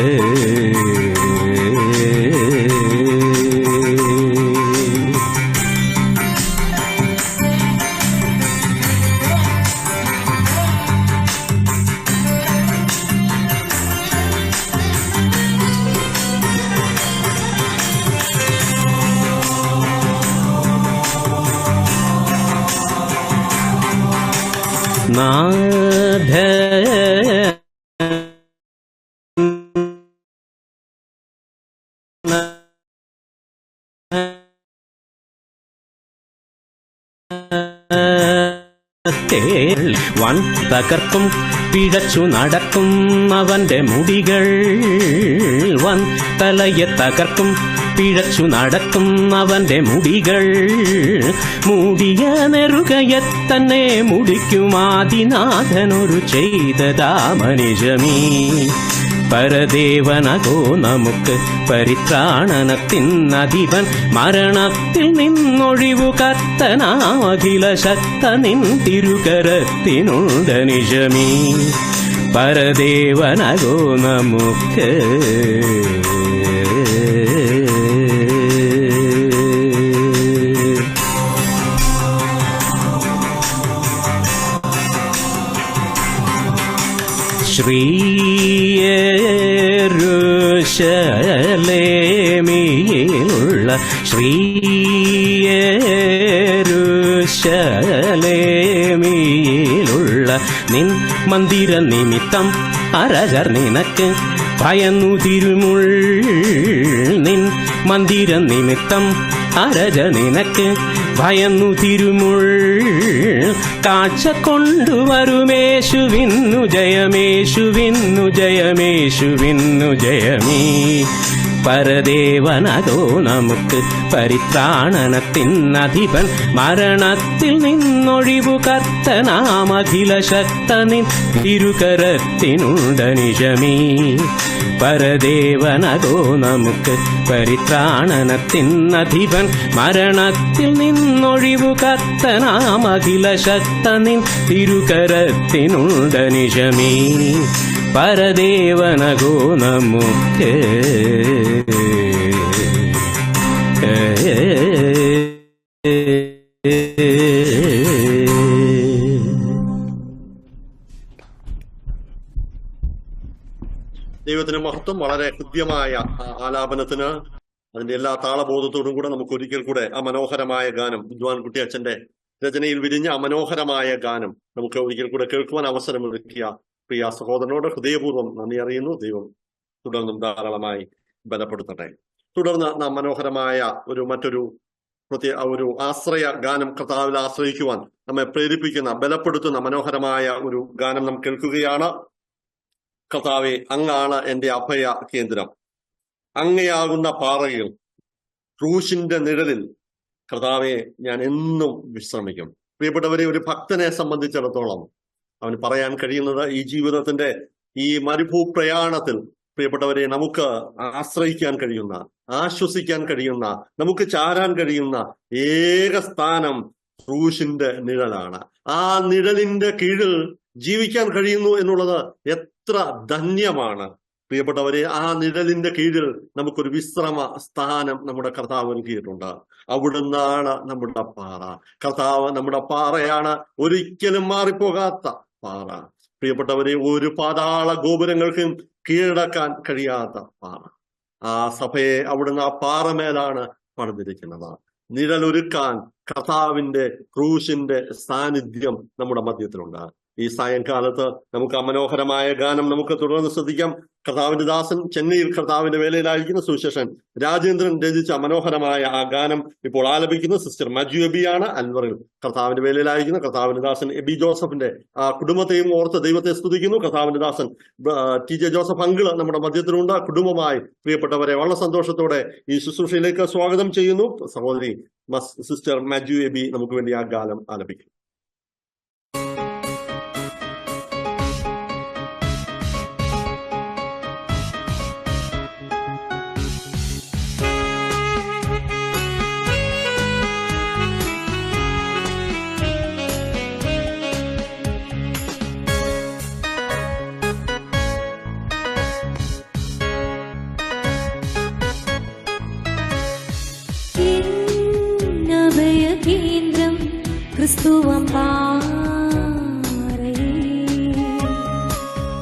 നാഥ വൻ തകർക്കും പിഴച്ചു നടക്കും അവന്റെ മുടികൾ, വൻ തലയെ തകർക്കും പിഴച്ചു നടക്കും അവന്റെ മുടികൾ. മൂടിയ നെറുകയെ തന്നെ മുടിക്കുമാദിനാഥനൊരു ചെയ്തതാ മനുഷ്യമീ. പരദേവനകോ നമുക്ക് പരിത്രാണനത്തിനധിപൻ, മരണത്തിൽ നിന്നൊഴിവു കർത്തനാമഖില ശക്തനിൻ തിരുകരത്തിനുണ്ടനിഷമീ. പരദേവനകോ നമുക്ക് ശ്രീയേരുശലേമിലുള്ള ശ്രീയേരുശ യെരൂശലേമിലുള്ള നിൻ മന്ദിര നിമിത്തം അരജർ നിനക്ക് ഭയന്നു തിരുമുൾ. നിൻ മന്ദിര നിമിത്തം അരജ നിനക്ക് ഭയന്നു തിരുമുൾ. കാഴ്ച കൊണ്ടുവരുമേശുവിന്നു ജയമേശുവിന്നു ജയമേശുവിന്നു ജയമേ. പരദേവനതോ നമുക്ക് പരിത്രാണനത്തിനധിപൻ. മരണത്തിൽ നിന്നൊഴിവു കർത്തനാമഖില ശക്തനിൻ തിരുകരത്തിനുണ്ടനിജമീ. പരദേവനതോ നമുക്ക് പരിത്രാണനത്തിനധിപൻ. മരണത്തിൽ നിന്നൊഴിവു കർത്തനാമഖില ശക്തനിൻ തിരുകരത്തിനുണ്ടനിജമീ. പരദേവനഗോ നമുക്ക് ദൈവത്തിന് മഹത്വം. വളരെ ഹൃദ്യമായ ആലാപനത്തിന് അതിന്റെ എല്ലാ താളബോധത്തോടും കൂടെ നമുക്ക് ഒരിക്കൽ കൂടെ ആ മനോഹരമായ ഗാനം, വിദ്വാൻ കുട്ടിയച്ഛന്റെ രചനയിൽ വിരിഞ്ഞ ആ മനോഹരമായ ഗാനം നമുക്ക് ഒരിക്കൽ കൂടെ കേൾക്കുവാൻ അവസരമൊരുക്കിയ പ്രിയ സഹോദരനോട് ഹൃദയപൂർവ്വം നന്ദി അറിയുന്നു. ദൈവം തുടർന്നും ധാരാളമായി ബലപ്പെടുത്തട്ടെ. തുടർന്ന് നാം മനോഹരമായ മറ്റൊരു ഒരു ആശ്രയ ഗാനം, കർത്താവിൽ ആശ്രയിക്കുവാൻ നമ്മെ പ്രേരിപ്പിക്കുന്ന, ബലപ്പെടുത്തുന്ന മനോഹരമായ ഒരു ഗാനം നാം കേൾക്കുകയാണ്. കർത്താവെ, അങ്ങാണ് എന്റെ അഭയ കേന്ദ്രം, അങ്ങയാകുന്ന പാറയിൽ ക്രൂശിന്റെ നിഴലിൽ കർത്താവെ ഞാൻ എന്നും വിശ്രമിക്കും. പ്രിയപ്പെട്ടവരെ, ഒരു ഭക്തനെ സംബന്ധിച്ചിടത്തോളം അവന് പറയാൻ കഴിയുന്നത്, ഈ ജീവിതത്തിന്റെ ഈ മരുഭൂപ്രയാണത്തിൽ പ്രിയപ്പെട്ടവരെ നമുക്ക് ആശ്രയിക്കാൻ കഴിയുന്ന, ആശ്വസിക്കാൻ കഴിയുന്ന, നമുക്ക് ചാരാൻ കഴിയുന്ന ഏക സ്ഥാനം ക്രൂശിന്റെ നിഴലാണ്. ആ നിഴലിന്റെ കീഴിൽ ജീവിക്കാൻ കഴിയുന്നു എന്നുള്ളത് എത്ര ധന്യമാണ് പ്രിയപ്പെട്ടവരെ. ആ നിഴലിന്റെ കീഴിൽ നമുക്കൊരു വിശ്രമ സ്ഥാനം നമ്മുടെ കർത്താവ് നൽകിയിട്ടുണ്ട്. അവിടുന്നാണ് നമ്മുടെ പാറ. കർത്താവ് നമ്മുടെ പാറയാണ്, ഒരിക്കലും മാറിപ്പോകാത്ത പാറ. പ്രിയപ്പെട്ടവരെ, ഒരു പാതാള ഗോപുരങ്ങൾക്കും കീഴടക്കാൻ കഴിയാത്ത പാറ. ആ സഭയെ അവിടുന്ന് ആ പാറമേലാണ് പണിതിരിക്കുന്നത്. നിഴലൊരുക്കാൻ കർത്താവിന്റെ ക്രൂശിന്റെ സാന്നിധ്യം നമ്മുടെ മധ്യത്തിലുണ്ട്. ഈ സായംകാലത്ത് നമുക്ക് ആ മനോഹരമായ ഗാനം നമുക്ക് തുടർന്ന് ശ്രദ്ധിക്കാം. കർത്താവിന്റെ ദാസൻ ചെന്നൈയിൽ കർത്താവിന്റെ വേലയിലായിരിക്കുന്ന സുശേഷൻ രാജേന്ദ്രൻ രചിച്ച മനോഹരമായ ആ ഗാനം ഇപ്പോൾ ആലപിക്കുന്ന സിസ്റ്റർ മജു എബിയാണ്. അൻവറിൽ കർത്താവിന്റെ വേലയിലായിരിക്കുന്ന കർത്താവിന്റെ ദാസൻ എബി ജോസഫിന്റെ ആ കുടുംബത്തെയും ഓർത്ത് ദൈവത്തെ സ്തുതിക്കുന്നു. കർത്താവിന്റെ ദാസൻ ടി ജെ ജോസഫ് അങ്കിള് നമ്മുടെ മധ്യത്തിലുണ്ട്. കുടുംബമായി പ്രിയപ്പെട്ടവരെ വളരെ സന്തോഷത്തോടെ ഈ ശുശ്രൂഷയിലേക്ക് സ്വാഗതം ചെയ്യുന്നു. സഹോദരി സിസ്റ്റർ മജു എബി നമുക്ക് വേണ്ടി ആ ഗാനം ആലപിക്കും. കേന്ദ്രം ക്രിസ്തുവം പാറയേ,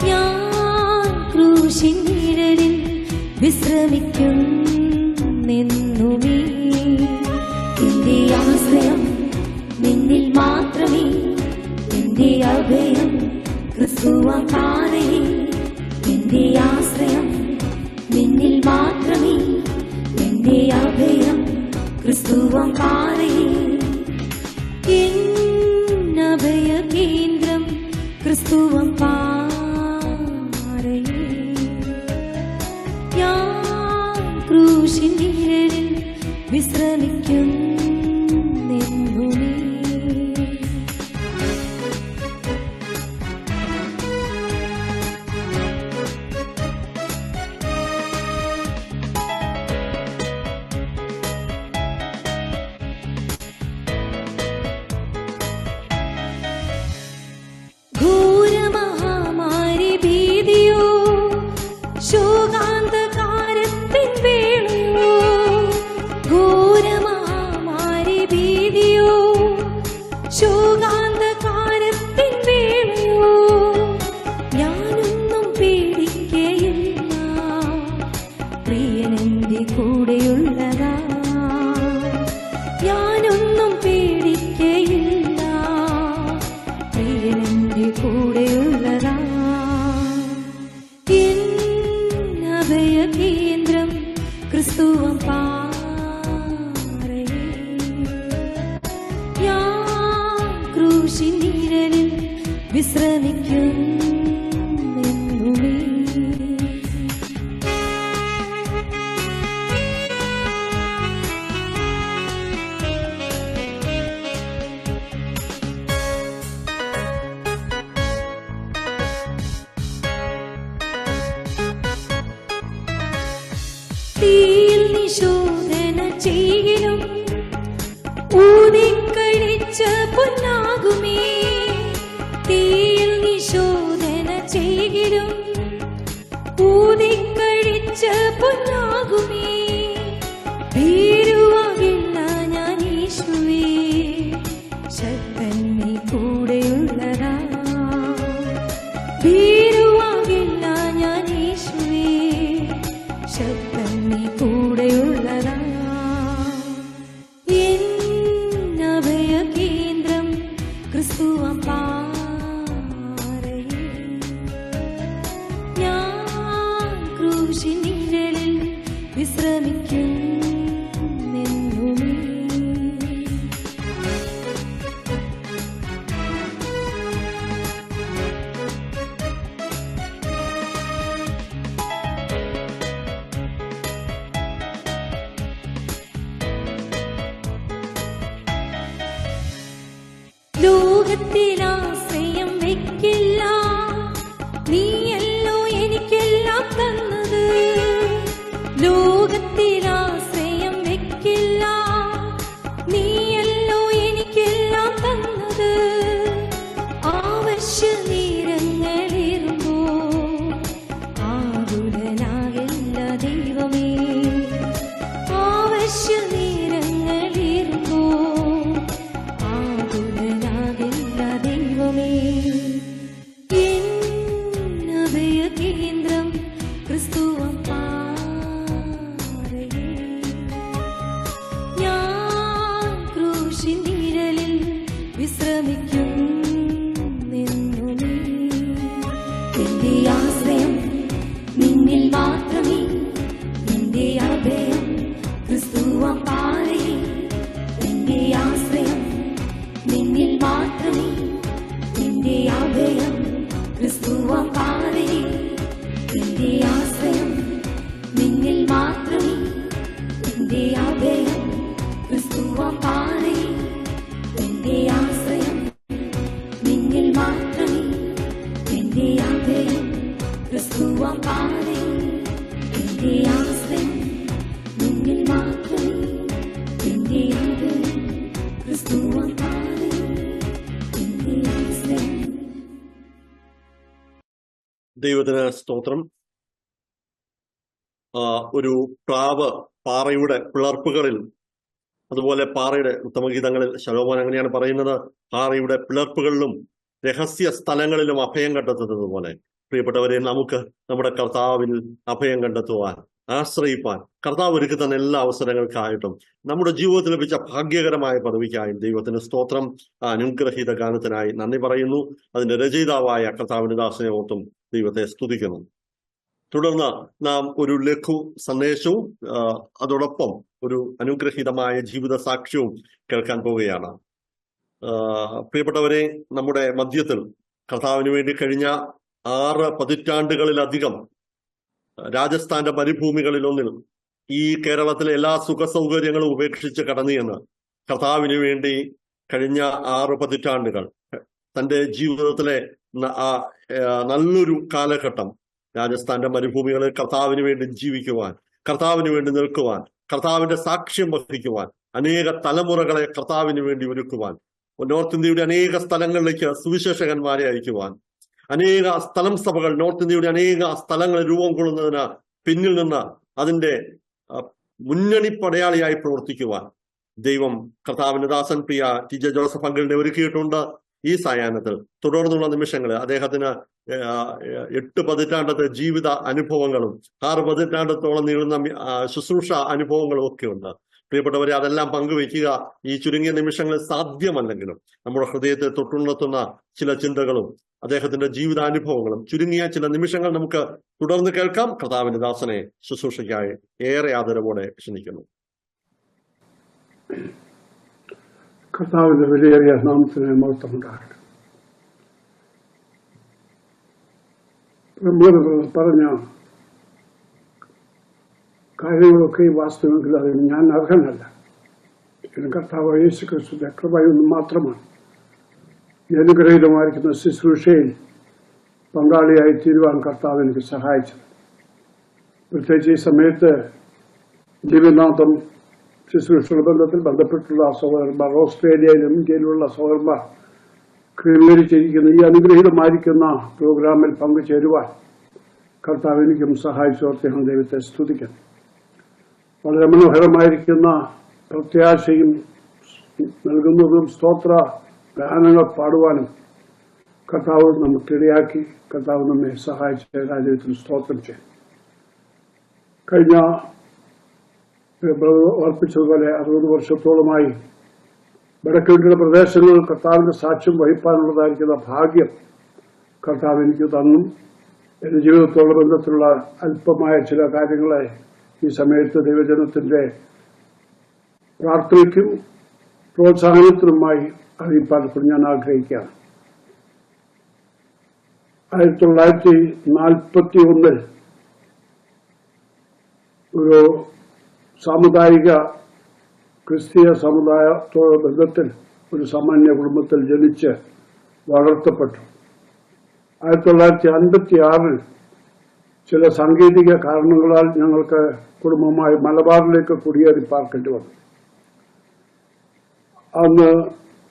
ഞാൻ ക്രൂശിൻ നിഴലിൽ വിശ്രമിക്കുന്നെന്നുമേ. എന്റെ ആശ്രയം നിന്നിൽ മാത്രമേ, എന്റെ അഭയം ക്രിസ്തുവം പാറയേ. എന്റെ ആശ്രയം നിന്നിൽ മാത്രമേ, എന്റെ അഭയം ക്രിസ്തുവം പാറയേ. അഭയ കേന്ദ്രം ക്രിസ്തുവം പാറയേ, ഞാൻ ക്രൂശിൻ നിഴലിൽ വിശ്രമിക്കുന്നെന്നുമേ. ശോകാന്തകാരത്തിൻ വേളയോ, ഘോരമഹാമാരി ഭീതിയോ, ക്രൂശിൻ നിഴലിൽ വിശ്രമിക്കുന്നെന്നുമേ. തീയിൽ നിശോധന ചെയ്യലും ഊതിക്കഴിച്ച പൊന്നാകുമേ. തീയിൽ നിശോധന ചെയ്യലും ഊതിക്കഴിച്ച പൊന്നാകുമേ. ഭീരുവാകില്ല ഞാൻ യേശുവേ, ശക്തൻ നീ കൂടെയുള്ളതാ. ഭീരുവാകില്ല ഞാൻ യേശുവേ, ശക്തൻ നീ കൂടെയുള്ളതാ. എന്നഭയകേന്ദ്രം ക്രിസ്തുവാം പാറയിൽ. ഞാൻ ക്രൂശിൻ നിഴലിൽ വിശ്രമിക്കുന്നെന്നുമേ. ലോകത്തിലാശ്രയം വെക്കില്ല, നീയല്ലോ എനിക്കെല്ലാം തന്നത്. ലോകത്തിലാശ്രയം വെക്കില്ല, നീയല്ലോ എനിക്കെല്ലാം തന്നത്. ആവശ്യ നേരങ്ങളിരുമ്പോ ആകുലനാകില്ല ദൈവമേ. ആവശ്യ നേരങ്ങളിരുമ്പോ ആകുലനാകില്ല ദൈവമേ. എന്നഭയകേന്ദ്രം ക്രിസ്തുവാം പാറയിൽ. ഞാൻ ക്രൂശിൻ നിഴലിൽ വിശ്രമിക്കുന്നെന്നുമേ. എന്റെ ആശ്രയം നിന്നിൽ മാത്രമേ, എന്റെ അഭയം ക്രിസ്തുവാം പാറയിൽ. എന്റെ ആശ്രയം നിന്നിൽ മാത്രമേ, എന്റെ അഭയം ക്രിസ്തുവാം പാറയിൽ. എന്റെ ആശ്രയം നിന്നിൽ മാത്രമേ, എന്റെ അഭയം ക്രിസ്തുവാം പാറയിൽ. എന്റെ ആശ്രയം നിന്നിൽ മാത്രമേ, എന്റെ അഭയം ക്രിസ്തുവാം പാറയിൽ. എന്റെ ആശ്രയം നിന്നിൽ മാത്രമേ, എന്റെ അഭയം ക്രിസ്തുവാം പാറയിൽ. എന്റെ ആശ്രയം. ദൈവത്തിന് സ്തോത്രം. ഒരു പ്രാവ് പാറയുടെ പിളർപ്പുകളിൽ, അതുപോലെ പാറയുടെ ഉത്തമഗീതങ്ങളിൽ ശലോമോൻ അങ്ങനെയാണ് പറയുന്നത്, പാറയുടെ പിളർപ്പുകളിലും രഹസ്യ സ്ഥലങ്ങളിലും അഭയം കണ്ടെത്തുന്നത് പോലെ പ്രിയപ്പെട്ടവരെ നമുക്ക് നമ്മുടെ കർത്താവിൽ അഭയം കണ്ടെത്തുവാൻ, ആശ്രയിപ്പാൻ കർത്താവ് ഒരുക്കി തന്ന എല്ലാ അവസരങ്ങൾക്കായിട്ടും നമ്മുടെ ജീവിതത്തിൽ ലഭിച്ച ഭാഗ്യകരമായ പദവിക്കായും ദൈവത്തിന് സ്തോത്രം. ആ അനുഗ്രഹീത ഗാനത്തിനായി നന്ദി പറയുന്നു. അതിന്റെ രചയിതാവായ കർത്താവിന്റെ ദാസനെ ഓർത്തും ദൈവത്തെ സ്തുതിക്കുന്നു. തുടർന്ന് നാം ഒരു ലഘു സന്ദേശവും അതോടൊപ്പം ഒരു അനുഗ്രഹീതമായ ജീവിത സാക്ഷ്യവും കേൾക്കാൻ പോവുകയാണ്. പ്രിയപ്പെട്ടവരെ, നമ്മുടെ മധ്യത്തിൽ കർത്താവിന് വേണ്ടി കഴിഞ്ഞ 6 പതിറ്റാണ്ടുകളിലധികം രാജസ്ഥാന്റെ മരുഭൂമികളിലൊന്നിൽ ഈ കേരളത്തിലെ എല്ലാ സുഖ സൗകര്യങ്ങളും ഉപേക്ഷിച്ച് കടന്നു എന്ന് കർത്താവിന് വേണ്ടി കഴിഞ്ഞ 6 പതിറ്റാണ്ടുകൾ തന്റെ ജീവിതത്തിലെ നല്ലൊരു കാലഘട്ടം രാജസ്ഥാന്റെ മരുഭൂമികളിൽ കർത്താവിന് വേണ്ടി ജീവിക്കുവാൻ, കർത്താവിന് വേണ്ടി നിൽക്കുവാൻ, കർത്താവിന്റെ സാക്ഷ്യം വഹിക്കുവാൻ, അനേക തലമുറകളെ കർത്താവിന് വേണ്ടി ഒരുക്കുവാൻ, നോർത്ത് ഇന്ത്യയുടെ അനേക സ്ഥലങ്ങളിലേക്ക് സുവിശേഷകന്മാരെ അയക്കുവാൻ, അനേക സ്ഥലം സഭകൾ നോർത്ത് ഇന്ത്യയുടെ അനേക സ്ഥലങ്ങളിൽ രൂപം കൊള്ളുന്നതിന് പിന്നിൽ നിന്ന് അതിന്റെ മുന്നണി പടയാളിയായി പ്രവർത്തിക്കുവാൻ ദൈവം കർത്താവിന്റെ ദാസൻ പ്രിയ TJ ജോസഫ് അങ്കിളിനെ ഒരുക്കിയിട്ടുണ്ട്. ഈ സായാഹ്നത്തിൽ തുടർന്നുള്ള നിമിഷങ്ങളിൽ അദ്ദേഹത്തിന് 8 പതിറ്റാണ്ടത്തെ ജീവിത അനുഭവങ്ങളും 6 പതിറ്റാണ്ടത്തോളം നീളുന്ന ശുശ്രൂഷ അനുഭവങ്ങളും ഒക്കെ ഉണ്ട്. പ്രിയപ്പെട്ടവരെ, അതെല്ലാം പങ്കുവയ്ക്കുക ഈ ചുരുങ്ങിയ നിമിഷങ്ങളിൽ സാധ്യമല്ലെങ്കിലും നമ്മുടെ ഹൃദയത്തെ തൊട്ടുണർത്തുന്ന ചില ചിന്തകളും അദ്ദേഹത്തിന്റെ ജീവിതാനുഭവങ്ങളും ചുരുങ്ങിയ ചില നിമിഷങ്ങൾ നമുക്ക് തുടർന്ന് കേൾക്കാം. കർത്താവിന്റെ ദാസനെ ശുശ്രൂഷയ്ക്കായി ഏറെ ആദരവോടെ ക്ഷണിക്കുന്നു. കർത്താവിന്റെ വിലയേറിയ നാമത്തിന് മഹത്വം ഉണ്ടാകട്ടെ. പറഞ്ഞ കാര്യങ്ങളൊക്കെ വാസ്തവമെങ്കിൽ അതിന് ഞാൻ അർഹനല്ല. കർത്താവ് യേശു ക്രിസ്തുവിന്റെ കൃപയൊന്നും മാത്രമാണ് ഈ അനുഗ്രഹീതമായിരിക്കുന്ന ശുശ്രൂഷയിൽ പങ്കാളിയായി തീരുവാൻ കർത്താവ് എനിക്ക് സഹായിച്ചത്. പ്രത്യേകിച്ച് ഈ സമയത്ത് ദിവ്യനാഥം ശുശ്രൂഷയുടെ ബന്ധപ്പെട്ടുള്ള സഹോദരന്മാർ, ഓസ്ട്രേലിയയിലും ഇന്ത്യയിലുള്ള സഹോദരന്മാർ ക്രമീകരിച്ചിരിക്കുന്ന ഈ അനുഗ്രഹീതമായിരിക്കുന്ന പ്രോഗ്രാമിൽ പങ്കുചേരുവാൻ കർത്താവ് എനിക്കും സഹായിച്ചോർത്ത് ഞാൻ ദൈവത്തെ സ്തുതിക്കുന്നു. വളരെ മനോഹരമായിരിക്കുന്ന പ്രത്യാശയും നൽകുന്നതും സ്തോത്ര ഗാനങ്ങൾ പാടുവാനും കർത്താവ് നമുക്കിടയാക്കി. കർത്താവ് നമ്മെ സഹായിച്ച രാജ്യത്തിന് സ്തോത്രം ചെയ്യും. കഴിഞ്ഞ ഓർപ്പിച്ചതുപോലെ 60 വർഷത്തോളമായി വടക്കിഴക്കിന്റെ പ്രദേശങ്ങളിൽ കർത്താവിന്റെ സാക്ഷ്യം വഹിപ്പാനുള്ളതായിരിക്കുന്ന ഭാഗ്യം കർത്താവ് എനിക്ക് തന്നു. എന്റെ ജീവിതത്തോടുള്ള ബന്ധത്തിലുള്ള അല്പമായ ചില കാര്യങ്ങളെ ഈ സമയത്ത് ദൈവജനത്തിന്റെ പ്രാർത്ഥനയ്ക്കും പ്രോത്സാഹനത്തിനുമായി അറിയിപ്പാൻ ഞാൻ ആഗ്രഹിക്കുകയാണ്. 1941 ഒരു സാമുദായിക ക്രിസ്തീയ സമുദായത്തോട് ബന്ധത്തിൽ ഒരു സാമാന്യ കുടുംബത്തിൽ ജനിച്ച് വളർത്തപ്പെട്ടു. 1956 ചില സാങ്കേതിക കാരണങ്ങളാൽ ഞങ്ങൾക്ക് കുടുംബമായി മലബാറിലേക്ക് കുടിയേറി പാർക്കേണ്ടി വന്നു. അന്ന്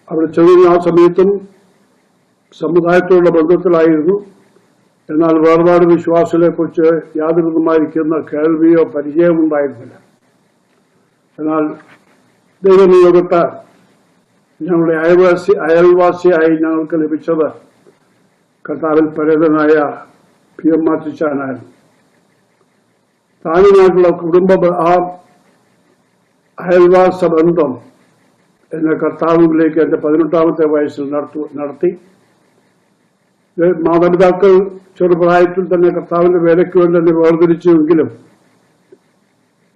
അവിടെ ചെറിയ ആ സമയത്തും സമുദായത്തോടുള്ള ബന്ധത്തിലായിരുന്നു. എന്നാൽ വേർപാട് വിശ്വാസത്തെക്കുറിച്ച് യാതൊരു വിധമായിരിക്കുന്ന കേൾവിയോ പരിചയമോ ഉണ്ടായിരുന്നില്ല. എന്നാൽ ദൈവനിയോഗത്താൽ ഞങ്ങളുടെ അയൽവാസിയായി ഞങ്ങൾക്ക് ലഭിച്ചത് കർത്താവിൽ പരേതനായ PM മാറ്റിച്ചാനായിരുന്നു. താനുമായിട്ടുള്ള കുടുംബ ആ അയൽവാസ ബന്ധം എന്നെ കർത്താവിലേക്ക് എന്റെ 18ാമത്തെ വയസ്സിൽ നടത്തി. മാതാപിതാക്കൾ ചെറുപ്രായത്തിൽ തന്നെ കർത്താവിന്റെ വേലയ്ക്ക് വേണ്ടി എന്നെ വേർതിരിച്ചുവെങ്കിലും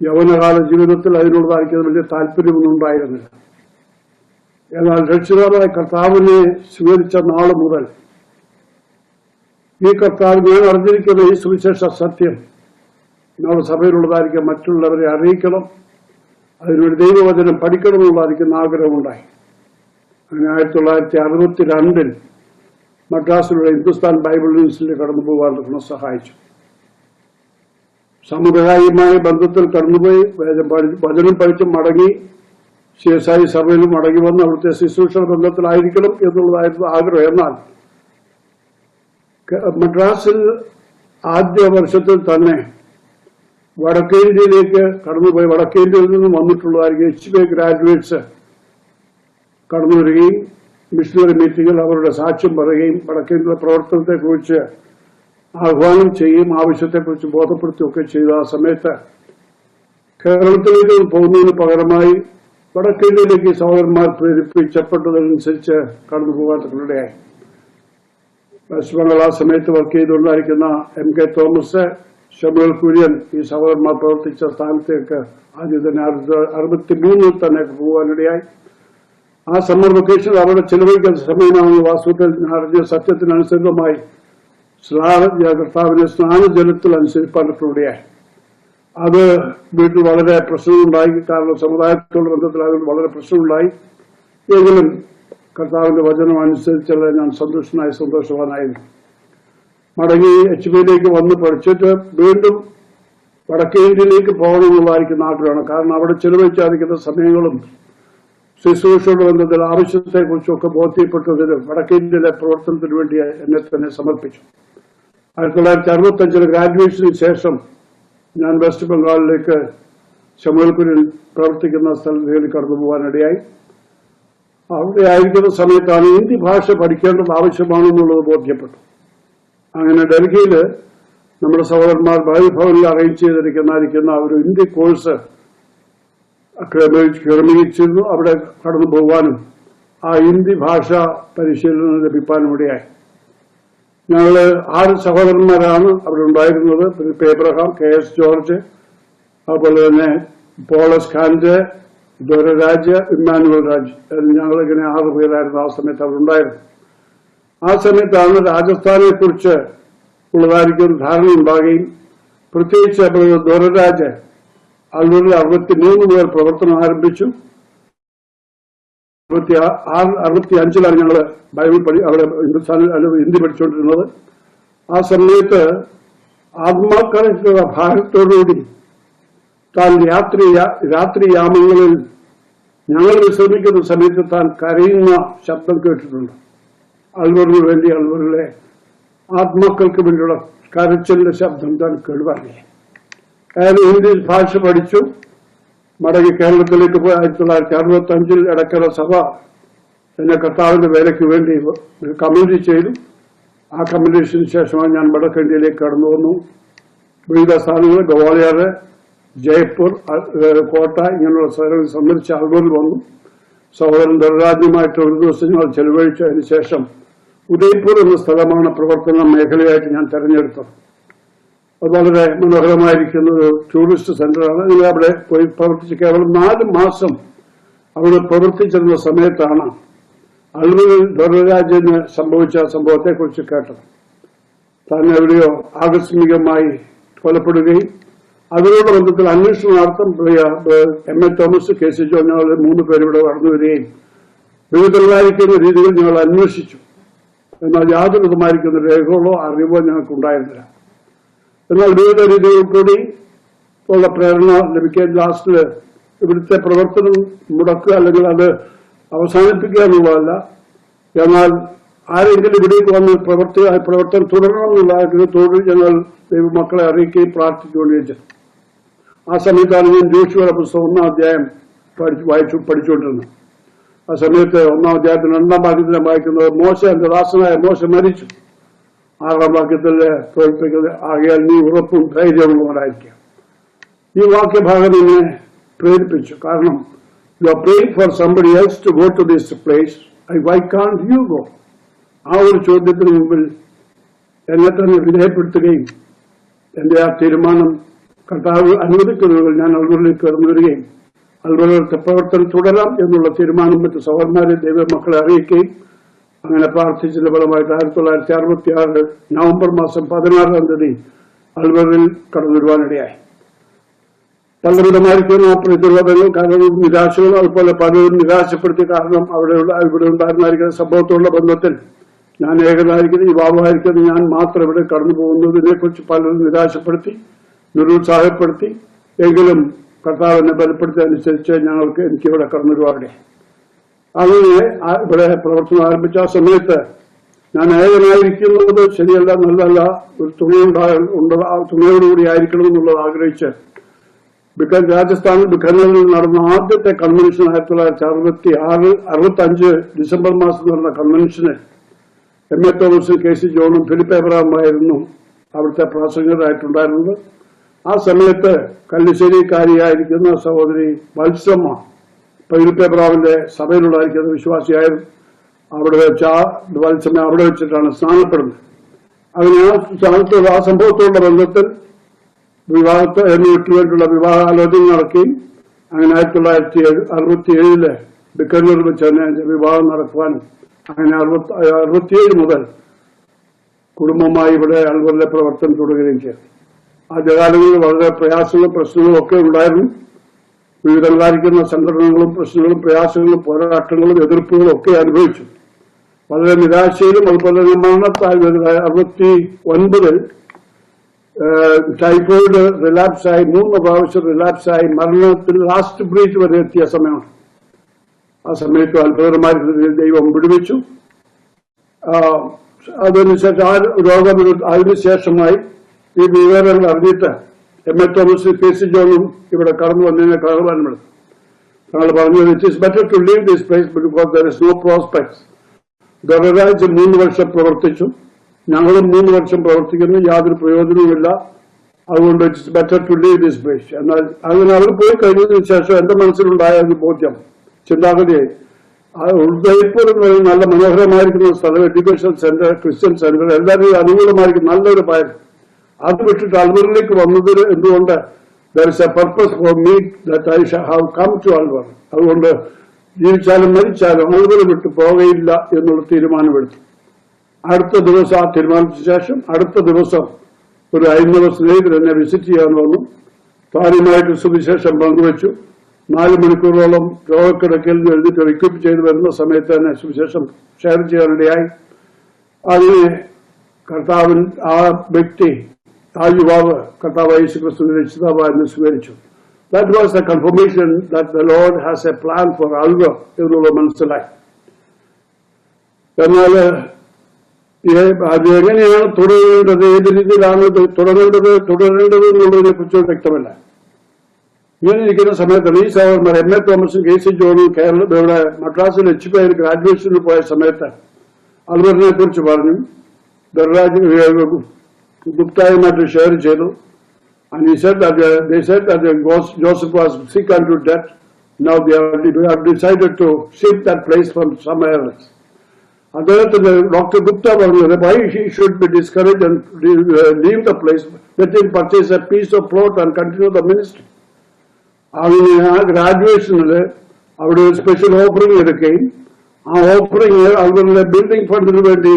യൗവനകാല ജീവിതത്തിൽ അതിനുള്ളതായിരിക്കുന്ന വലിയ താല്പര്യമൊന്നും ഉണ്ടായിരുന്നില്ല. എന്നാൽ രക്ഷിതാവായ കർത്താവിനെ സ്വീകരിച്ച നാൾ മുതൽ ഈ കർത്താവ് ഞാൻ അറിഞ്ഞിരിക്കുന്ന ഈ സുവിശേഷ സത്യം നമ്മുടെ സഭയിലുള്ളതായിരിക്കും മറ്റുള്ളവരെ അറിയിക്കണം, അതിനൊരു ദൈവവചനം പഠിക്കണമെന്നുള്ളതായിരിക്കുന്ന ആഗ്രഹമുണ്ടായി. അങ്ങനെ 1962 മദ്രാസിലുള്ള ഹിന്ദുസ്ഥാൻ ബൈബിൾ യൂണിവേഴ്സിറ്റിയിൽ കടന്നു പോകാൻ സഹായിച്ചു. സമുദായവുമായ ബന്ധത്തിൽ കടന്നുപോയി വചനം പഠിച്ച് മടങ്ങി CSI സഭയിലും മടങ്ങി വന്ന് അവിടുത്തെ ശുശ്രൂഷ ബന്ധത്തിലായിരിക്കണം എന്നുള്ളതായിരുന്നു ആഗ്രഹം. എന്നാൽ മദ്രാസിൽ ആദ്യ വർഷത്തിൽ തന്നെ വടക്കേന്ത്യയിലേക്ക് കടന്നുപോയി വടക്കേന്ത്യയിൽ നിന്നും വന്നിട്ടുള്ളതായിരിക്കും HBA ഗ്രാജുവേറ്റ്സ് കടന്നു വരികയും മിഷണറി മീറ്റിംഗിൽ അവരുടെ സാക്ഷ്യം പറയുകയും വടക്കേന്ത്യ പ്രവർത്തനത്തെക്കുറിച്ച് ആഹ്വാനം ചെയ്യുകയും ആവശ്യത്തെക്കുറിച്ച് ബോധപ്പെടുത്തുകയൊക്കെ ചെയ്ത ആ സമയത്ത് കേരളത്തിലേക്ക് പോകുന്നതിന് പകരമായി വടക്കേന്ത്യയിലേക്ക് സഹോദരന്മാർ പ്രേരിപ്പിച്ചപ്പെട്ടതനുസരിച്ച് കടന്നു പോകാത്തവരുടെയായി. പശ്ചിമബംഗാൾ ആ സമയത്ത് work ചെയ്തുകൊണ്ടായിരിക്കുന്ന MK Thomas, Shamuel Kurian ഈ സഹോദരന്മാർ പ്രവർത്തിച്ച സ്ഥാനത്തേക്ക് ആദ്യം തന്നെ 1963 തന്നെ പോകാനിടയായി. ആ സമ്മർ വെക്കേഷൻ അവിടെ ചെലവഴിക്കുന്ന സമയമാണെന്ന് വാസ്തവത്തിൽ അറിഞ്ഞ സത്യത്തിനനുസൃതമായി കർത്താവിനെ സ്നാനജലത്തിൽ അനുസരിപ്പാനിടയായി. അത് വീട്ടിൽ വളരെ പ്രശ്നമുണ്ടായി. കാരണം സമുദായത്തോട് ബന്ധത്തിലായതുകൊണ്ട് വളരെ പ്രശ്നമുണ്ടായി. എങ്കിലും കർത്താവിന്റെ വചനം അനുസരിച്ചുള്ള ഞാൻ സന്തോഷവാനായിരുന്നു. മടങ്ങി HBയിലേക്ക് വന്ന് പഠിച്ചിട്ട് വീണ്ടും വടക്കേ ഇന്ത്യയിലേക്ക് പോകണമെന്നുള്ളതായിരിക്കുന്ന ആഗ്രഹമാണ്. കാരണം അവിടെ ചെലവഴിച്ചായിരിക്കുന്ന സമയങ്ങളും ശുശ്രൂഷയുടെ ബന്ധത്തിൽ ആവശ്യത്തെക്കുറിച്ചൊക്കെ ബോധ്യപ്പെട്ടതിന് വടക്കേ ഇന്ത്യയിലെ പ്രവർത്തനത്തിന് വേണ്ടി എന്നെ തന്നെ സമർപ്പിച്ചു. 1965 ഗ്രാജുവേഷന് ശേഷം ഞാൻ വെസ്റ്റ് ബംഗാളിലേക്ക് ഷമുവേൽ പ്രവർത്തിക്കുന്ന സ്ഥലത്തേക്ക് കടന്നു പോകാനിടയായി. അവിടെ ആയിരിക്കുന്ന സമയത്താണ് ഹിന്ദി ഭാഷ പഠിക്കേണ്ടത് ആവശ്യമാണെന്നുള്ളത് ബോധ്യപ്പെട്ടു. അങ്ങനെ ഡൽഹിയിൽ നമ്മുടെ സഹോദരന്മാർ ബൈബിൾ ഭവനിൽ അറേഞ്ച് ചെയ്തിരിക്കുന്ന ഒരു ഹിന്ദി കോഴ്സ് ക്രമീകരിച്ചിരുന്നു. അവിടെ കടന്നു പോകാനും ആ ഹിന്ദി ഭാഷ പരിശീലനം ലഭിക്കാനും ഇടയായി. ഞങ്ങള് 6 സഹോദരന്മാരാണ് അവിടെ ഉണ്ടായിരുന്നത്. എബ്രഹാം, KS ജോർജ്, അതുപോലെ തന്നെ പോളസ് ഖാൻജ്, ദൊരരാജ്, ഇമ്മാനുവൽ രാജ്, ഞങ്ങളിങ്ങനെ 6 പേരായിരുന്നു ആ സമയത്ത് അവിടെ ഉണ്ടായിരുന്നു. ആ സമയത്താണ് രാജസ്ഥാനെ കുറിച്ച് ഉള്ളതായിരിക്കും ധാരണ ഉണ്ടാകുകയും പ്രത്യേകിച്ച് ദോരരാജ് അൽവറിൽ 63 മുതൽ പ്രവർത്തനം ആരംഭിച്ചു. 65 ഞങ്ങൾ ബൈബിൾ അവിടെ ഹിന്ദി പഠിച്ചുകൊണ്ടിരുന്നത്. ആ സമയത്ത് ആത്മാക്കളുടെ ഭാരത്തോടുകൂടി താൻ രാത്രിയാമങ്ങളിൽ ഞങ്ങൾ വിശ്രമിക്കുന്ന സമയത്ത് താൻ കരയുന്ന ശബ്ദം കേട്ടിട്ടുണ്ട്. അൽവറിന് വേണ്ടി അൽവറിലെ ആത്മാക്കൾക്ക് വേണ്ടിയുള്ള കരച്ചിലിന്റെ ശബ്ദം താൻ കേൾവാറില്ല. അയാൾ ഹിന്ദി ഭാഷ പഠിച്ചു. മടങ്ങി കേരളത്തിലേക്ക് പോയി 1965 ഇടക്കര സഭ എന്നെ കർത്താവിന്റെ വേലയ്ക്ക് വേണ്ടി കമ്മിറ്റി ചെയ്തു. ആ കമ്മിറ്റേഷന് ശേഷമാണ് ഞാൻ വടക്കേന്ത്യയിലേക്ക് കടന്നു വന്നു. വിവിധ സ്ഥലങ്ങൾ ഗ്വാളിയർ, ജയ്പൂർ, കോട്ട ഇങ്ങനെയുള്ള സ്ഥലങ്ങൾ സന്ദർശിച്ച് അൽവറിൽ വന്നു. സഹോദരൻ ദർരാജ്യമായിട്ട് ഒരു ദിവസം ഞങ്ങൾ ചെലവഴിച്ചതിന് ശേഷം ഉദയ്പൂർ എന്ന സ്ഥലമാണ് പ്രവർത്തന മേഖലയായിട്ട് ഞാൻ തെരഞ്ഞെടുത്തത്. അത് വളരെ മനോഹരമായിരിക്കുന്ന ഒരു ടൂറിസ്റ്റ് സെന്ററാണ്. നിങ്ങൾ അവിടെ പോയി പ്രവർത്തിച്ച് കേവലം 4 മാസം അവിടെ പ്രവർത്തിച്ചിരുന്ന സമയത്താണ് അൽവറിൽ ദർരാജ്യന് സംഭവിച്ച സംഭവത്തെക്കുറിച്ച് കേട്ടത്. താൻ എവിടെയോ ആകസ്മികമായി കൊലപ്പെടുകയും അതിനോട് ബന്ധത്തിൽ അന്വേഷണാർത്ഥം M.A. തോമസ്, KC ജോൺ ഞങ്ങൾ 3 പേരിവിടെ കടന്നു വരികയും വിവിധങ്ങളായിരിക്കുന്ന രീതിയിൽ ഞങ്ങൾ അന്വേഷിച്ചു. എന്നാൽ യാതൊരു വിധമായിരിക്കുന്ന രേഖകളോ അറിവോ ഞങ്ങൾക്കുണ്ടായിരുന്നില്ല. എന്നാൽ വിവിധ രീതിയിൽ കൂടി ഉള്ള പ്രേരണ ലഭിക്കാൻ ലാസ്റ്റിൽ ഇവിടുത്തെ പ്രവർത്തനം മുടക്കുക അല്ലെങ്കിൽ അത് അവസാനിപ്പിക്കുക എന്നുള്ളതല്ല, എന്നാൽ ആരെങ്കിലും ഇവിടേക്ക് വന്ന് പ്രവർത്തനം തുടരണമെന്നുള്ള ആഗ്രഹത്തോട് ഞങ്ങൾ ദൈവമക്കളെ അറിയിക്കുകയും പ്രാർത്ഥിക്കുകയും ചെയ്തു. ആ സമയത്താണ് ഞാൻ ജോഷുവയുടെ പുസ്തകം 1-ാം അധ്യായം പഠിച്ചുകൊണ്ടിരുന്നത്. ആ സമയത്ത് 1-ാം അധ്യായത്തിന് 2-ാം വാക്യത്തിലും വായിക്കുന്നത് മോശ, എന്റെ ദാസനായ മോശ മരിച്ചു. 6-ാം വാക്യത്തിൽ പ്രവർത്തിക്കുന്നത് ആകയാൽ നീ ഉറപ്പും ധൈര്യമുള്ളവരായിരിക്കുക. ഈ വാക്യഭാഗം എന്നെ പ്രേരിപ്പിച്ചു. കാരണം you are praying for somebody else to go to this place, why can't you go? ആ ഒരു ചോദ്യത്തിന് മുമ്പിൽ എന്നെ തന്നെ വിധേയപ്പെടുത്തുകയും എന്റെ ആ തീരുമാനം കർത്താവ് അനുവദിക്കുന്നതിൽ ഞാൻ അൽവറിലേക്ക് കടന്നു വരികയും അൽവറിലത്തെ പ്രവർത്തനം തുടരാം എന്നുള്ള തീരുമാനം മറ്റ് സഹോദരന്മാരെ ദൈവമക്കളെ അറിയിക്കുകയും അങ്ങനെ പ്രാർത്ഥിച്ചതിന്റെ ഫലമായിട്ട് 1966 നവംബർ മാസം 16-ാം തീയതി അൽവറിൽ കടന്നു വരുവാനിടയായി. പലവിധമായിരിക്കുന്ന പ്രതിരോധങ്ങൾ, കാരണം നിരാശകൾ, അതുപോലെ പലരും നിരാശപ്പെടുത്തി. കാരണം ഇവിടെ ഉണ്ടായിരുന്നായിരിക്കുന്ന സംഭവത്തോടുള്ള ബന്ധത്തിൽ ഞാൻ ഏകനായിരിക്കുന്നു, യുവാവായിരിക്കുന്നു, ഞാൻ മാത്രം ഇവിടെ കടന്നു പോകുന്നതിനെക്കുറിച്ച് പലരും നിരാശപ്പെടുത്തി, നിരുത്സാഹപ്പെടുത്തി. എങ്കിലും കർത്താവിനെ ബലപ്പെടുത്തിയതനുസരിച്ച് എനിക്കിവിടെ കടന്നു വരുവാനിടയായി. അങ്ങനെ ഇവിടെ പ്രവർത്തനം ആരംഭിച്ച ആ സമയത്ത് ഞാൻ ഏകനായിരിക്കുന്നത് ശരിയല്ല, നല്ലതല്ല, ഒരു തുണയോടുകൂടി ആയിരിക്കണം എന്നുള്ളത് ആഗ്രഹിച്ച് രാജസ്ഥാനിൽ ബിക്കനറിൽ നടന്ന ആദ്യത്തെ കൺവെൻഷൻ 1965 ഡിസംബർ മാസം നടന്ന കൺവെൻഷന് M.A. തോമസും KC ജോണും ഫിലിപ്പ് എബ്രഹാമായിരുന്നു അവിടുത്തെ പ്രാസംഗികരായിട്ടുണ്ടായിരുന്നത്. ആ സമയത്ത് കല്ലിശ്ശേരിക്കാരിയായിരിക്കുന്ന സഹോദരി വത്സമ്മ ഫിലിപ്പ് എബ്രഹാമിന്റെ സഭയിലുണ്ടായിരിക്കുന്ന വിശ്വാസിയായിരുന്നു. അവിടെ വെച്ച് വത്സമ്മ അവിടെ വെച്ചിട്ടാണ് സ്നാനപ്പെടുന്നത്. അങ്ങനെ ആ സംഭവത്തോടുള്ള ബന്ധത്തിൽ വീട്ടിൽ വേണ്ടിയുള്ള വിവാഹാലോചന നടക്കുകയും അങ്ങനെ 1967 ബിക്കന്നൂരിൽ വെച്ച് തന്നെ വിവാഹം നടക്കുവാനും അങ്ങനെ 67 മുതൽ കുടുംബമായി ഇവിടെ അൽവറിലെ പ്രവർത്തനം തുടരുകയും ചെയ്തു. ആദ്യകാലങ്ങളിൽ വളരെ പ്രയാസങ്ങളും പ്രശ്നങ്ങളും ഒക്കെ ഉണ്ടായിരുന്നു. വിവിധങ്ങളായിരിക്കുന്ന സംഘടനകളും പ്രശ്നങ്ങളും പ്രയാസങ്ങളും പോരാട്ടങ്ങളും എതിർപ്പുകളും ഒക്കെ അനുഭവിച്ചു. വളരെ നിരാശയിലും അതുപോലെ തന്നെ മരണത്തായി 69 ടൈഫോയിഡ് റിലാപ്സായി 3 പ്രാവശ്യം റിലാപ്സായി മരണത്തിൽ ലാസ്റ്റ് ബ്രീച്ച് വരെ എത്തിയ സമയമാണ്. ആ സമയത്ത് അത്ഭുതകരമായ ദൈവം വിടുവിച്ചു. അതിനുശേഷം അതിനുശേഷമായി ഈ വിവരങ്ങൾ അറിഞ്ഞിട്ട് M.A. തോമസ് KC ജോണും ഇവിടെ കടന്നു വന്നതിനെ കാണുവാനുള്ളത്. ഞങ്ങൾ പറഞ്ഞത് it is better to leave this place because there is no prospects. ദർരാജ് 3 വർഷം പ്രവർത്തിച്ചു, ഞങ്ങളും 3 വർഷം പ്രവർത്തിക്കുന്നു, യാതൊരു പ്രയോജനവുമില്ല. അതുകൊണ്ട് it's better to leave this place. എന്നാൽ അങ്ങനെ അവർ പോയി കഴിഞ്ഞതിന് ശേഷം എന്റെ മനസ്സിലുണ്ടായ ഒരു ബോധ്യം, ചിന്താഗതിയായി ഉദയ്പൂർ നല്ല മനോഹരമായിരിക്കുന്ന സ്ഥലം, എഡ്യൂക്കേഷൻ സെന്റർ, ക്രിസ്ത്യൻ സെന്റർ, എല്ലാവരും അനുകൂലമായിരിക്കും നല്ലൊരു കാര്യം. അത് വിട്ടിട്ട് അൽവറിലേക്ക് വന്നതിൽ എന്തുകൊണ്ട് there is a purpose for me that I have come to Alvar. അതുകൊണ്ട് ജീവിച്ചാലും മരിച്ചാലും അൽവർ വിട്ടു പോവുകയില്ല എന്നുള്ള തീരുമാനമെടുത്തു. അടുത്ത ദിവസം ആ തീരുമാനിച്ച ശേഷം അടുത്ത ദിവസം ഒരു ഹൈന്ദവ സ്നേഹിതർ എന്നെ വിസിറ്റ് ചെയ്യാൻ വന്നു. ഭാര്യയുമായിട്ട് സുവിശേഷം പങ്കുവച്ചു. 4 മണിക്കൂറോളം രോഗക്കിടക്കയിൽ നിന്ന് എഴുതിട്ട് റിക്വപ്പ് ചെയ്ത് വരുന്ന സമയത്ത് തന്നെ സുവിശേഷം ഷെയർ ചെയ്യാനിടയായി. അതിന് കർത്താവിൻ ആ വ്യക്തി, ആ യുവാവ് കർത്താവ് യേശുക്രിസ്തുവിനെ രക്ഷിതാവായി സ്വീകരിച്ചു. That was the confirmation that the Lord has a plan for Alva എന്നുള്ളത് മനസ്സിലായി. എന്നാൽ അത് എങ്ങനെയാണ് തുടരേണ്ടത്, ഏത് രീതിയിലാണ് തുടരേണ്ടത് എന്നുള്ളതിനെ കുറിച്ച് വ്യക്തമല്ല. ഇങ്ങനെ ഇരിക്കുന്ന സമയത്താണ് ഈ സഹോദരന്മാർ M.A. തോമസും KC ജോണും ഇവിടെ മദ്രാസിൽ HPI ഗ്രാജുവേഷനിൽ പോയ സമയത്ത് അൽവറിനെ കുറിച്ച് പറഞ്ഞു. ഗുപ്തായുമായിട്ട് ഷെയർ ചെയ്തു. And they said that Joseph was sick unto death. Now they have decided to shift that place from somewhere else. അദ്ദേഹത്തിന് ഡോക്ടർ ഗുപ്ത പറഞ്ഞത് why he should be discouraged and leave the place. Let him purchase a piece of plot and continue the ministry. അങ്ങനെ ആ ഗ്രാജുവേഷനില് അവിടെ ഒരു special offering എടുക്കുകയും ആ offering അവരുടെ building ഫണ്ടിന് വേണ്ടി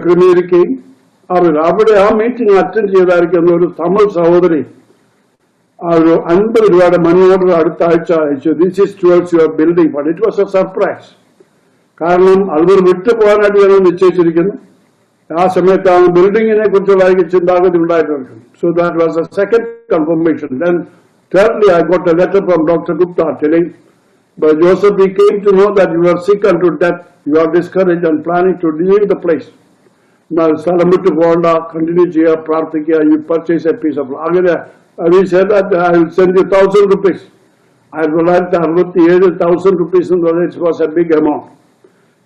ക്രമീകരിക്കുകയും അവിടെ ആ മീറ്റിംഗ് അറ്റൻഡ് ചെയ്തായിരിക്കുന്ന ഒരു തമിഴ് സഹോദരി ഒരു 50 രൂപയുടെ മണി ഓർഡർ അടുത്ത ആഴ്ച അയച്ചു. This is towards your building fund. It was A surprise. കാരണം അവർ വിട്ടു പോകാനായിട്ട് ഞങ്ങൾ നിശ്ചയിച്ചിരിക്കുന്നു. ആ സമയത്ത് ആ ബിൽഡിങ്ങിനെ കുറിച്ചുള്ള ചിന്താഗതി ഉണ്ടായിട്ടുണ്ട്. So that was A second confirmation. Then thirdly, I got a letter from Dr. Gupta telling, but Joseph, we came to know that you are sick unto death. You are discouraged and planning to leave the place. സ്ഥലം വിട്ട് പോകണ്ട, continue ചെയ്യുക, പ്രാർത്ഥിക്കുക. You purchase a piece of land. We said that I will send you 1,000 rupees. 1967,000 rupees എന്ന് പറഞ്ഞാൽ it was a big amount.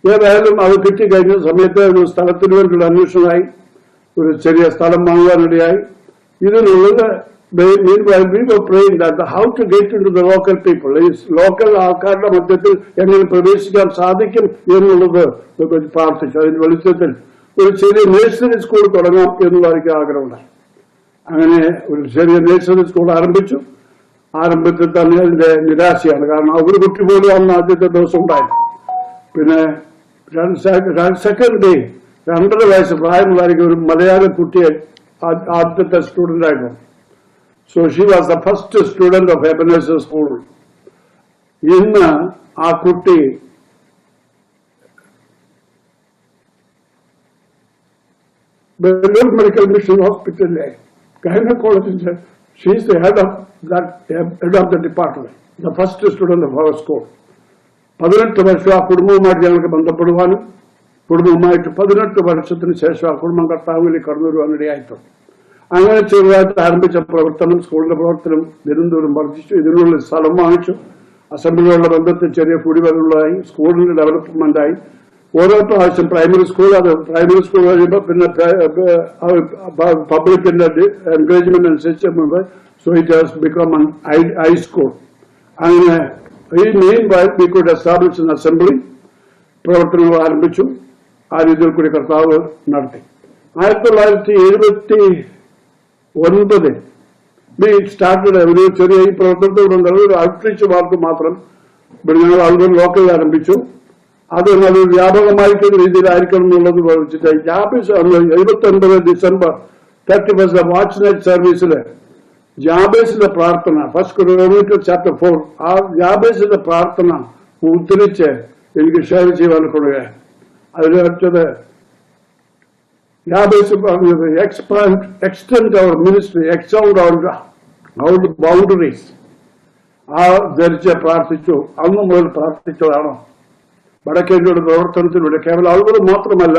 ഏതായാലും അത് കിട്ടിക്കഴിഞ്ഞ സമയത്ത് ഒരു സ്ഥലത്തിന് വേണ്ടിയുള്ള അന്വേഷണമായി. ഒരു ചെറിയ സ്ഥലം വാങ്ങുവാനിടയായി. ഇതിനുള്ളത് meanwhile we were praying that how to get into the local people, local ആൾക്കാരുടെ മധ്യത്തിൽ എങ്ങനെ പ്രവേശിക്കാൻ സാധിക്കും എന്നുള്ളത് പ്രാർത്ഥിച്ചു. അതിന് വെളിച്ചത്തിൽ ഒരു ചെറിയ നഴ്സറി സ്കൂൾ തുടങ്ങാം എന്നുള്ളതായിരിക്കും ആഗ്രഹമുണ്ടായി. അങ്ങനെ ഒരു ചെറിയ നഴ്സറി സ്കൂൾ ആരംഭിച്ചു. ആരംഭത്തിൽ തന്നെ അതിന്റെ നിരാശയാണ്. കാരണം ഒരു കുട്ടി പോലും അന്ന് ആദ്യത്തെ ദിവസം ഉണ്ടായിരുന്നു. പിന്നെ സെക്കൻഡ് ഡേ 2.5 വയസ്സ് പ്രായമുള്ളതായിരിക്കും ഒരു മലയാള കുട്ടിയെ ആദ്യത്തെ സ്റ്റുഡന്റ് ആയിരുന്നു. So she was the first student of Ebenezer School. ഇന്ന് ആ കുട്ടി Bangalore Medical Mission Hospital gynecologist. She is the head of the department, the first student of our school. 18 വർഷം ആ കുടുംബവുമായിട്ട് ഞങ്ങൾക്ക് ബന്ധപ്പെടുവാനും കുടുംബവുമായിട്ട് 18 വർഷത്തിന് ശേഷം ആ കുടുംബം കർത്താവിലേക്ക് കടന്നു വരുവാനിടയായിട്ടുണ്ട്. അങ്ങനെ ചെറുതായിട്ട് ആരംഭിച്ച പ്രവർത്തനം, സ്കൂളിന്റെ പ്രവർത്തനം ദിനംതോറും വർദ്ധിച്ചു. ഇതിനുള്ള സ്ഥലം വാങ്ങിച്ചു. അസംബ്ലികളുടെ ബന്ധത്തിൽ ചെറിയ കുടിവെള്ളമായി. സ്കൂളിന്റെ ഡെവലപ്മെന്റായി. ഓരോ പ്രാവശ്യം പ്രൈമറി സ്കൂൾ കഴിയുമ്പോൾ പിന്നെ പബ്ലിക്കിന്റെ എൻകറേജ്മെന്റ് അനുസരിച്ച് so it has become high school. അങ്ങനെ ഈ main we could establish N assembly. പ്രവർത്തനങ്ങൾ ആരംഭിച്ചു. ആ രീതിയിൽ കൂടി കർത്താവ് നടത്തി. 1979 we started ഒരു ചെറിയ ഈ പ്രവർത്തനത്തോടുണ്ട് ഒരു ഔട്ട്റീച്ച് വർക്ക് മാത്രം ഇവിടെ ഞങ്ങൾ ആളുകൾ ലോക്കൽ ആരംഭിച്ചു. അത് നല്ല വ്യാപകമായിരിക്കുന്ന രീതിയിലായിരിക്കണം എന്നുള്ളത് വെച്ചിട്ട് 79 ഡിസംബർ 31 വാച്ച് നൈറ്റ് സർവീസില് ജാബേസിന്റെ പ്രാർത്ഥന, ഫസ്റ്റ് കിലോമീറ്റർ ചാപ്റ്റർ 4, ആ ജാബേസിന്റെ പ്രാർത്ഥന ഉദ്ധരിച്ച് എനിക്ക് ഷെയർ ചെയ്യാൻ കൊടുക്കുകയാണ്. അതിൽ വെച്ചത് Jabez പറഞ്ഞത് extend our ministry, extend our boundaries. ആ ധരിച്ച് പ്രാർത്ഥിച്ചു. അന്ന് മുതൽ പ്രാർത്ഥിച്ചതാണോ വടക്കേന്ത്യയുടെ പ്രവർത്തനത്തിലൂടെ കേവലം ആളുകൾ മാത്രമല്ല,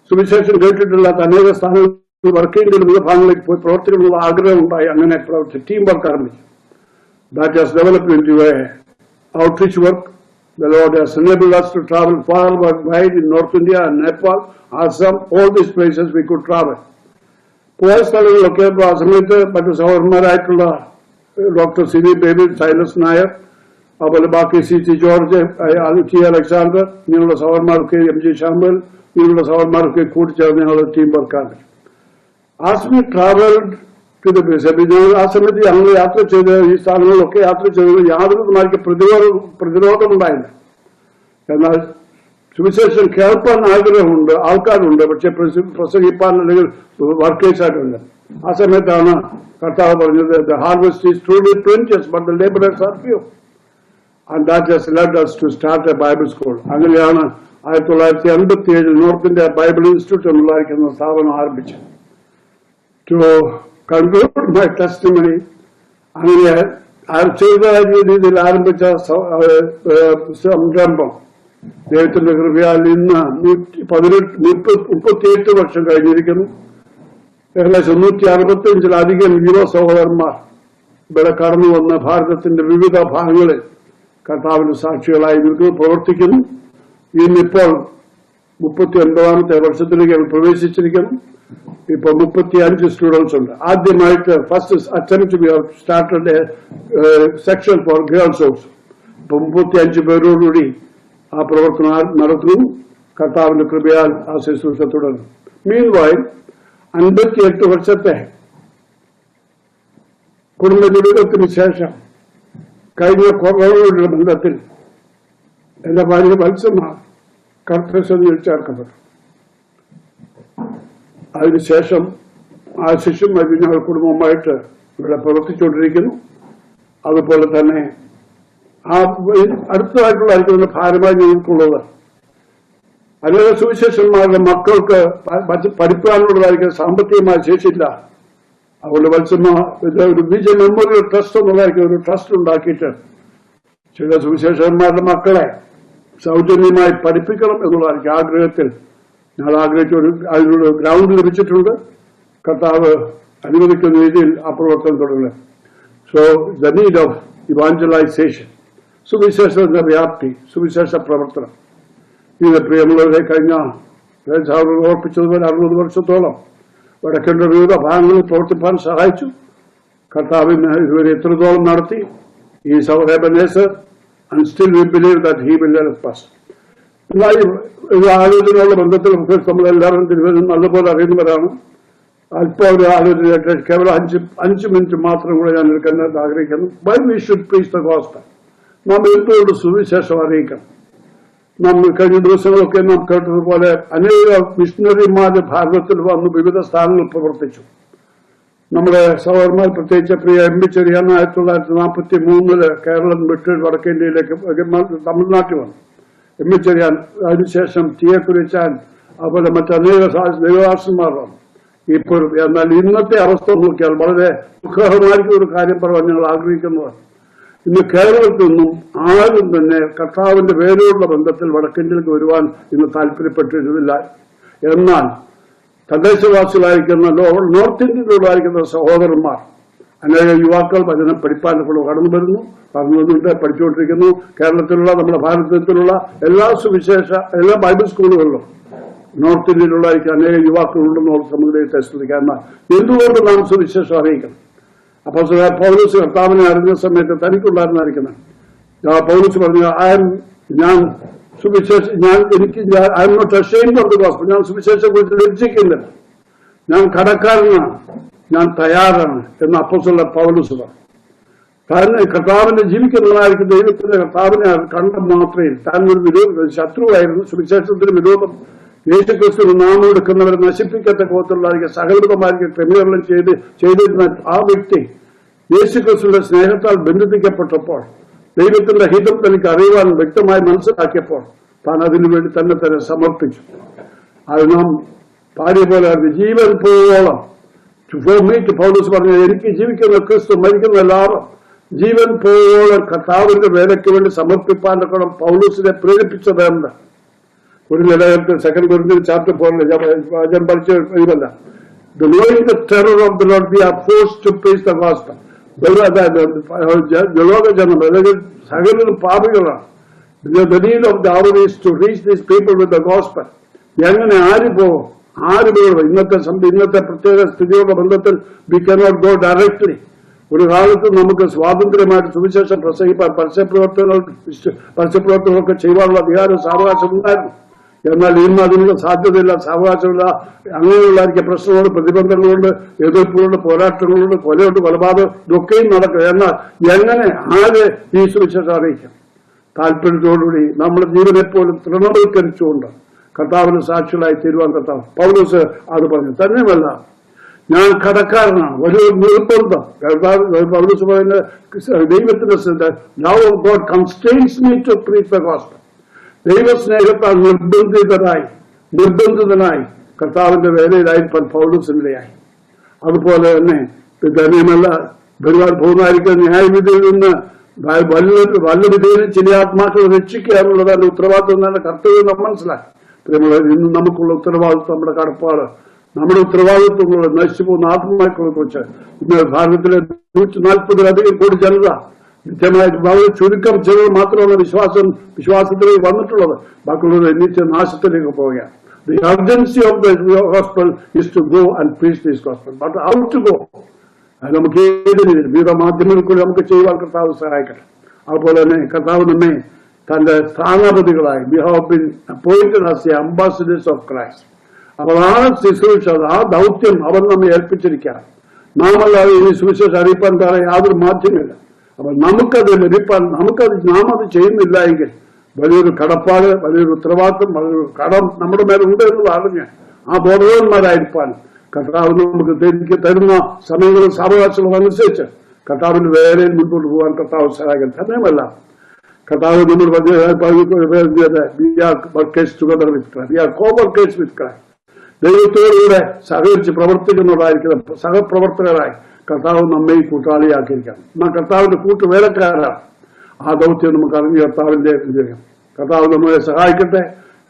സുവിശേഷം കേട്ടിട്ടില്ലാത്ത അനേക സ്ഥാനങ്ങളിൽ വടക്കേന്ത്യയുടെ വിവിധ ഭാഗങ്ങളിലേക്ക് പോയി പ്രവർത്തിക്കണമെന്നുള്ള ആഗ്രഹം ഉണ്ടായി. അങ്ങനെ പ്രവർത്തിച്ചു. ടീം വർക്ക് ആരംഭിച്ചു. That has developed into A outreach work. The Lord has enabled us to travel far and wide in North India and Nepal, Assam, all these places we could travel. പോയ സ്ഥലങ്ങളിലൊക്കെ ആ സമയത്ത് മറ്റു സഹോദരന്മാരായിട്ടുള്ള doctor Sini Baby, Silas Nair, അതുപോലെ ബാക്കി CT George, T. Alexander, ഇങ്ങനെയുള്ള സഹോദരന്മാർക്ക് MG ശാമ്പൽ, ഇങ്ങനെയുള്ള സഹോദരന്മാർക്ക് കൂട്ടിച്ചേർന്ന് ഞങ്ങൾ ടീം വർക്കാണ്. As we traveled to the place, ആ സമയത്ത് ഞങ്ങൾ യാത്ര ചെയ്ത് ഈ സ്ഥലങ്ങളിലൊക്കെ യാത്ര ചെയ്ത് യാതൊരു പ്രതിരോധമുണ്ടായില്ല. എന്നാൽ സുവിശേഷം കേൾപ്പാൻ ആഗ്രഹമുണ്ട്, ആൾക്കാരുണ്ട്, പക്ഷെ പ്രസംഗിപ്പാൻ അല്ലെങ്കിൽ വർക്കേഴ്സായിട്ടുണ്ട്. ആ സമയത്താണ് കർത്താവ് പറഞ്ഞത്, the harvest is truly plenteous but the labourers are few. And that has led us to start a Bible school. അങ്ങനെയാണ് 1957 നോർത്ത് ഇന്ത്യ ബൈബിൾ ഇൻസ്റ്റിറ്റ്യൂട്ട് എന്നുള്ളതായിരിക്കുന്ന സ്ഥാപനം ആരംഭിച്ചത്. ടു കൺക്ലൂഡ് മൈ ടെസ്റ്റിമണി, അങ്ങനെ ചെറുതായ രീതിയിൽ ആരംഭിച്ച സംരംഭം ദൈവത്തിന്റെ കൃപയാൽ ഇന്ന് 38 വർഷം കഴിഞ്ഞിരിക്കുന്നു. ഏകദേശം 165-ലധികം യുവ സഹോദരന്മാർ ഇവിടെ കടന്നു വന്ന് ഭാരതത്തിന്റെ വിവിധ ഭാഗങ്ങളിൽ കർത്താവിന്റെ സാക്ഷികളായി പ്രവർത്തിക്കുന്നു. ഇന്നിപ്പോൾ 39ാമത്തെ വർഷത്തിലേക്ക് പ്രവേശിച്ചിരിക്കുന്നു. ഇപ്പൊ 35 സ്റ്റുഡൻസ് ഉണ്ട്. ആദ്യമായിട്ട് first attempt we have started A section for girls also. ഇപ്പൊ 35 പേരോടുകൂടി ആ പ്രവർത്തനം നടത്തുന്നു. കർത്താവിന്റെ കൃപയാൽ ആ ശുശ്രൂഷ തുടരുന്നു. മീൻവൈൽ 58 വർഷത്തെ കുടുംബ ജീവിതത്തിന് ശേഷം കഴിഞ്ഞ കൊറോണയുടെ ബന്ധത്തിൽ എന്റെ ഭാര്യ വത്സമ്മ കർത്തൃസഭയിൽ ചേർക്കപ്പെട്ടു. അതിനുശേഷം ആ ശിശുമായി ഞങ്ങൾ കുടുംബമായിട്ട് ഇവിടെ പ്രവർത്തിച്ചുകൊണ്ടിരിക്കുന്നു. അതുപോലെ തന്നെ ആ അടുത്തതായിട്ടുള്ള ഭാരമായി ഞങ്ങൾക്കുള്ളത് അനേക സുവിശേഷന്മാരുടെ മക്കൾക്ക് പഠിക്കാനുള്ളതായിരിക്കും സാമ്പത്തികമായ ശേഷിയില്ല. അതുകൊണ്ട് വത്സമ്മ ഒരു വിജയ മെമ്മോറിയൽ ട്രസ്റ്റ് എന്നുള്ളതായിരിക്കും ഒരു ട്രസ്റ്റ് ഉണ്ടാക്കിയിട്ട് ചില സുവിശേഷന്മാരുടെ മക്കളെ സൗജന്യമായി പഠിപ്പിക്കണം എന്നുള്ളതായിരിക്കും ആഗ്രഹത്തിൽ. ഞങ്ങൾ ആഗ്രഹിച്ച അതിനുള്ള ഗ്രൗണ്ട് ലഭിച്ചിട്ടുണ്ട്. കർത്താവ് അനുവദിക്കുന്ന രീതിയിൽ ആ പ്രവർത്തനം തുടങ്ങുന്നത്. So the need of evangelisation, സുവിശേഷത്തിന്റെ വ്യാപ്തി, സുവിശേഷ പ്രവർത്തനം. ഇത് പ്രിയമുള്ളവരെ കഴിഞ്ഞ ഓർപ്പിച്ചതുപോലെ 60 വർഷത്തോളം വടക്കേണ്ട വിവിധ ഭാഗങ്ങളിൽ പ്രവർത്തിപ്പാൻ സഹായിച്ചു. കർത്താവിന് ഇതുവരെ എത്രത്തോളം നടത്തി. ഈ സൗരേബനേസർ and still we believe that he will help us. എന്നാൽ ഒരു ആലോചനയുള്ള ബന്ധത്തിൽ നമ്മളെല്ലാവരും തിരുവനന്തപുരം നല്ലപോലെ അറിയുന്നവരാണ്. അല്പം ഒരു ആലോചനയായിട്ട് കേവലം 5 മിനിറ്റ് മാത്രം കൂടെ ഞാൻ എടുക്കാൻ ആഗ്രഹിക്കുന്നു. Why we should preach the gospel. നാം എന്തുകൊണ്ട് സുവിശേഷം അറിയിക്കണം. നമ്മൾ കഴിഞ്ഞ ദിവസങ്ങളൊക്കെ നാം കേട്ടതുപോലെ അനേക മിഷണറിമാര് ഭാരതത്തിൽ വന്ന് വിവിധ സ്ഥാനങ്ങളിൽ പ്രവർത്തിച്ചു. നമ്മുടെ സഹോദരന്മാർ പ്രത്യേകിച്ച് പ്രിയ എം പി ചെറിയാൻ 1943 കേരളം വിട്ട് വടക്കേന്ത്യയിലേക്ക് തമിഴ്നാട്ടിൽ വന്നു. എം പി ചെറിയാൻ, അതിനുശേഷം ടി എ കുരിച്ചാൻ, അതുപോലെ മറ്റനേക ദൈവദാസന്മാർ വന്നു. ഇപ്പോൾ എന്നാൽ ഇന്നത്തെ അവസ്ഥ നോക്കിയാൽ വളരെ ദുഃഖകരമായിരിക്കും ഒരു കാര്യം പറയാൻ ഞങ്ങൾ ആഗ്രഹിക്കുന്നതാണ്. ഇന്ന് കേരളത്തിൽ നിന്നും ആരും തന്നെ കർത്താവിന്റെ വേരോടുള്ള ബന്ധത്തിൽ വടക്കേന്ത്യയിലേക്ക് വരുവാൻ ഇന്ന് താല്പര്യപ്പെട്ടിരുന്നില്ല. എന്നാൽ തദ്ദേശവാസികളായിരിക്കുന്ന നോർത്ത് ഇന്ത്യയിലുള്ളതായിരിക്കുന്ന സഹോദരന്മാർ അനേക യുവാക്കൾ വചനം പഠിപ്പാനുള്ള കടന്നു വരുന്നു, വന്നിട്ട് പഠിച്ചുകൊണ്ടിരിക്കുന്നു. കേരളത്തിലുള്ള നമ്മുടെ ഭാരതത്തിലുള്ള എല്ലാ ബൈബിൾ സ്കൂളുകളിലും നോർത്ത് ഇന്ത്യയിലുള്ളതായിരിക്കും അനേക യുവാക്കളുണ്ടെന്ന് നമുക്ക് ശ്രദ്ധിക്കാം. എന്തുകൊണ്ട് നാം സുവിശേഷം അറിയിക്കണം? അപ്പോൾ പൗലോസ് കർത്താവിനെ അറിഞ്ഞ സമയത്ത് തനിക്കുണ്ടായിരുന്നായിരിക്കുന്നത് പൗലോസ് പറഞ്ഞു, ഞാൻ not ashamed of the gospel. ഞാൻ സുവിശേഷത്തെ കുറിച്ച് ലജ്ജിക്കുന്നില്ല, ഞാൻ കടക്കാരനാണ്, ഞാൻ തയ്യാറാണ് എന്ന് അപ്പോസ്തലൻ പൗലോസ് പറഞ്ഞു. കാരണം കർത്താവിനെ ജീവിക്കുന്നതായിരിക്കും ദൈവത്തിന്റെ കർത്താവിനെ കണ്ട മാത്രയിൽ താൻ ഒരു ശത്രുവായിരുന്നു. സുവിശേഷത്തിന് വിരോധം യേശുക്രിസ്തു നാമം എടുക്കുന്നവരെ നശിപ്പിക്കത്തക്ക പോലത്തുള്ളതായിരിക്കും സകലവിധമായിരിക്കും ക്രമീകരണം ചെയ്തിരുന്ന ആ വ്യക്തി യേശുക്രിസ്തുവിന്റെ സ്നേഹത്താൽ ബന്ധിപ്പിക്കപ്പെട്ടപ്പോൾ, ദൈവത്തിന്റെ ഹിതം തനിക്ക് അറിയുവാൻ വ്യക്തമായി മനസ്സിലാക്കിയപ്പോൾ താൻ അതിനുവേണ്ടി തന്നെ സമർപ്പിച്ചു. അത് നാം ഭാര്യ പോലെ ജീവൻ പോവോളം പൗലോസ് പറഞ്ഞു, എനിക്ക് ജീവിക്കുന്ന ക്രിസ്തു, മരിക്കുന്ന എല്ലാവരും ജീവൻ പോവോളം കർത്താവിന്റെ വേലയ്ക്ക് വേണ്ടി സമർപ്പിപ്പാൻ പൗലോസിനെ പ്രേരിപ്പിച്ചതെന്ന് ഒരു നിലയത്തിൽ 2 Corinthians chapter 4 ഞാൻ പഠിച്ച ഇതല്ല. Knowing the terror of the Lord, we are forced to preach the gospel. ജലോകജനം അല്ലെങ്കിൽ സകല പാപികളാണ്. The need of the hour is to reach these people with the gospel. എങ്ങനെ ആര് പോകും? ഇന്നത്തെ പ്രത്യേക സ്ഥിതിയുടെ ബന്ധത്തിൽ we cannot go directly. ഒരു കാലത്ത് നമുക്ക് സ്വാതന്ത്ര്യമായിട്ട് സുവിശേഷം പ്രസംഗിപ്പാൻ പരസ്യപ്രവർത്തനങ്ങളൊക്കെ ചെയ്യുവാനുള്ള അധികാരം സാവകാശം ഉണ്ടായിരുന്നു. എന്നാൽ ഇന്ന് അതിനുള്ള സാധ്യതയില്ല, സാവകാശമില്ല. അങ്ങനെയുള്ളതായിരിക്കും പ്രശ്നങ്ങളുണ്ട്, പ്രതിബന്ധങ്ങളുണ്ട്, എതിർപ്പുകളുണ്ട്, പോരാട്ടങ്ങളുണ്ട്, കൊലയുണ്ട്, കൊലപാതകം ഇതൊക്കെയും നടക്കും. എന്നാൽ എങ്ങനെ ആര് ഈ സുവിശേഷം അറിയിക്കും? താല്പര്യത്തോടുകൂടി നമ്മുടെ ജീവനെപ്പോലും തൃണവൽക്കരിച്ചുകൊണ്ട് കർത്താവിന് സാക്ഷികളായി തീരുവാൻ കർത്താവ് പൗലോസ് അത് പറഞ്ഞു. തന്നെയുമല്ല, ഞാൻ കടക്കാരനാണ്, വലിയൊരു നിർബന്ധം. പൗലോസ് പറയുന്ന ദൈവത്തിന്റെ love of God constrains me to preach the gospel. ദൈവസ്നേഹത്താൽ നിർബന്ധിതനായി കർത്താവിന്റെ വേലയിലായിരിക്കാൻ പൗലോസിനിടയായി. അതുപോലെ തന്നെ തന്നെയുമല്ല, ഒരുപാട് പോകുന്നതായിരിക്കും ന്യായവിധിയിൽ നിന്ന് വല്ല വിധയിൽ ചില ആത്മാക്കളെ രക്ഷിക്കുക എന്നുള്ളത് അതിന്റെ ഉത്തരവാദിത്വം തന്നെ കർത്തവ്യം നാം മനസ്സിലാക്കി. ഇന്ന് നമുക്കുള്ള ഉത്തരവാദിത്വം, നമ്മുടെ കടപ്പാട്, നമ്മുടെ ഉത്തരവാദിത്വങ്ങൾ നശിച്ചു പോകുന്ന ആത്മാക്കളെ കുറിച്ച് ഇന്ന് ഭാരതത്തിലെ 140-ലധികം കോടി ജനത നിത്യമായി വളരെ ചുരുക്കം ചിലർ മാത്രമാണ് വിശ്വാസത്തിലേക്ക് വന്നിട്ടുള്ളത്. ബാക്കിയുള്ളത് നിത്യനാശത്തിലേക്ക് പോവുകയാണ്. The urgency of the gospel is to go and preach this gospel. But how to go? അത് നമുക്ക് ഏത് രീതിയിൽ വിവിധ മാധ്യമങ്ങളിൽ നമുക്ക് ചെയ്യുവാൻ കർത്താവ് സഹായിക്കട്ടെ. അതുപോലെ തന്നെ കർത്താവ് നമ്മെ തന്റെ സ്ഥാനാപതികളായി we have been appointed as the ambassadors of Christ. അപ്പോൾ ആ ശുശ്രൂഷ, ആ ദൗത്യം അവൻ നമ്മെ ഏൽപ്പിച്ചിരിക്കുകയാണ്. നാമല്ലാതെ ഈ സുവിശേഷം അറിയിപ്പാൻ താഴെ യാതൊരു മാധ്യമമില്ല. അപ്പൊ നമുക്കത് ലഭിപ്പാൻ, നാം അത് ചെയ്യുന്നില്ല എങ്കിൽ വലിയൊരു കടപ്പാട്, വലിയൊരു ഉത്തരവാദിത്വം, വലിയൊരു കടം നമ്മുടെ മേലുണ്ട് എന്ന് അറിഞ്ഞ് ആ ബോധവാന്മാരായിരിക്കാൻ കർത്താവ് നമുക്ക് തരുന്ന സമയങ്ങളും സാവകാശങ്ങളും അനുസരിച്ച് കർത്താവിന്റെ വേലയിൽ മുൻപോട്ട് പോകാൻ കർത്താവ് സഹായിക്കും. തന്നെയുമല്ല, കർത്താവ് നമ്മൾ ദൈവത്തോടുകൂടെ സഹകരിച്ച് പ്രവർത്തിക്കുന്നതായിരിക്കണം. സഹപ്രവർത്തകരായി കർത്താവ് നമ്മെ കൂട്ടാളിയാക്കിയിരിക്കണം. എന്നാൽ കർത്താവിന്റെ കൂട്ടുവേലക്കാരാണ്. ആ ദൗത്യം നമുക്ക് അറിഞ്ഞ് കർത്താവിന്റെ വിജയം. കർത്താവ് നമ്മളെ സഹായിക്കട്ടെ.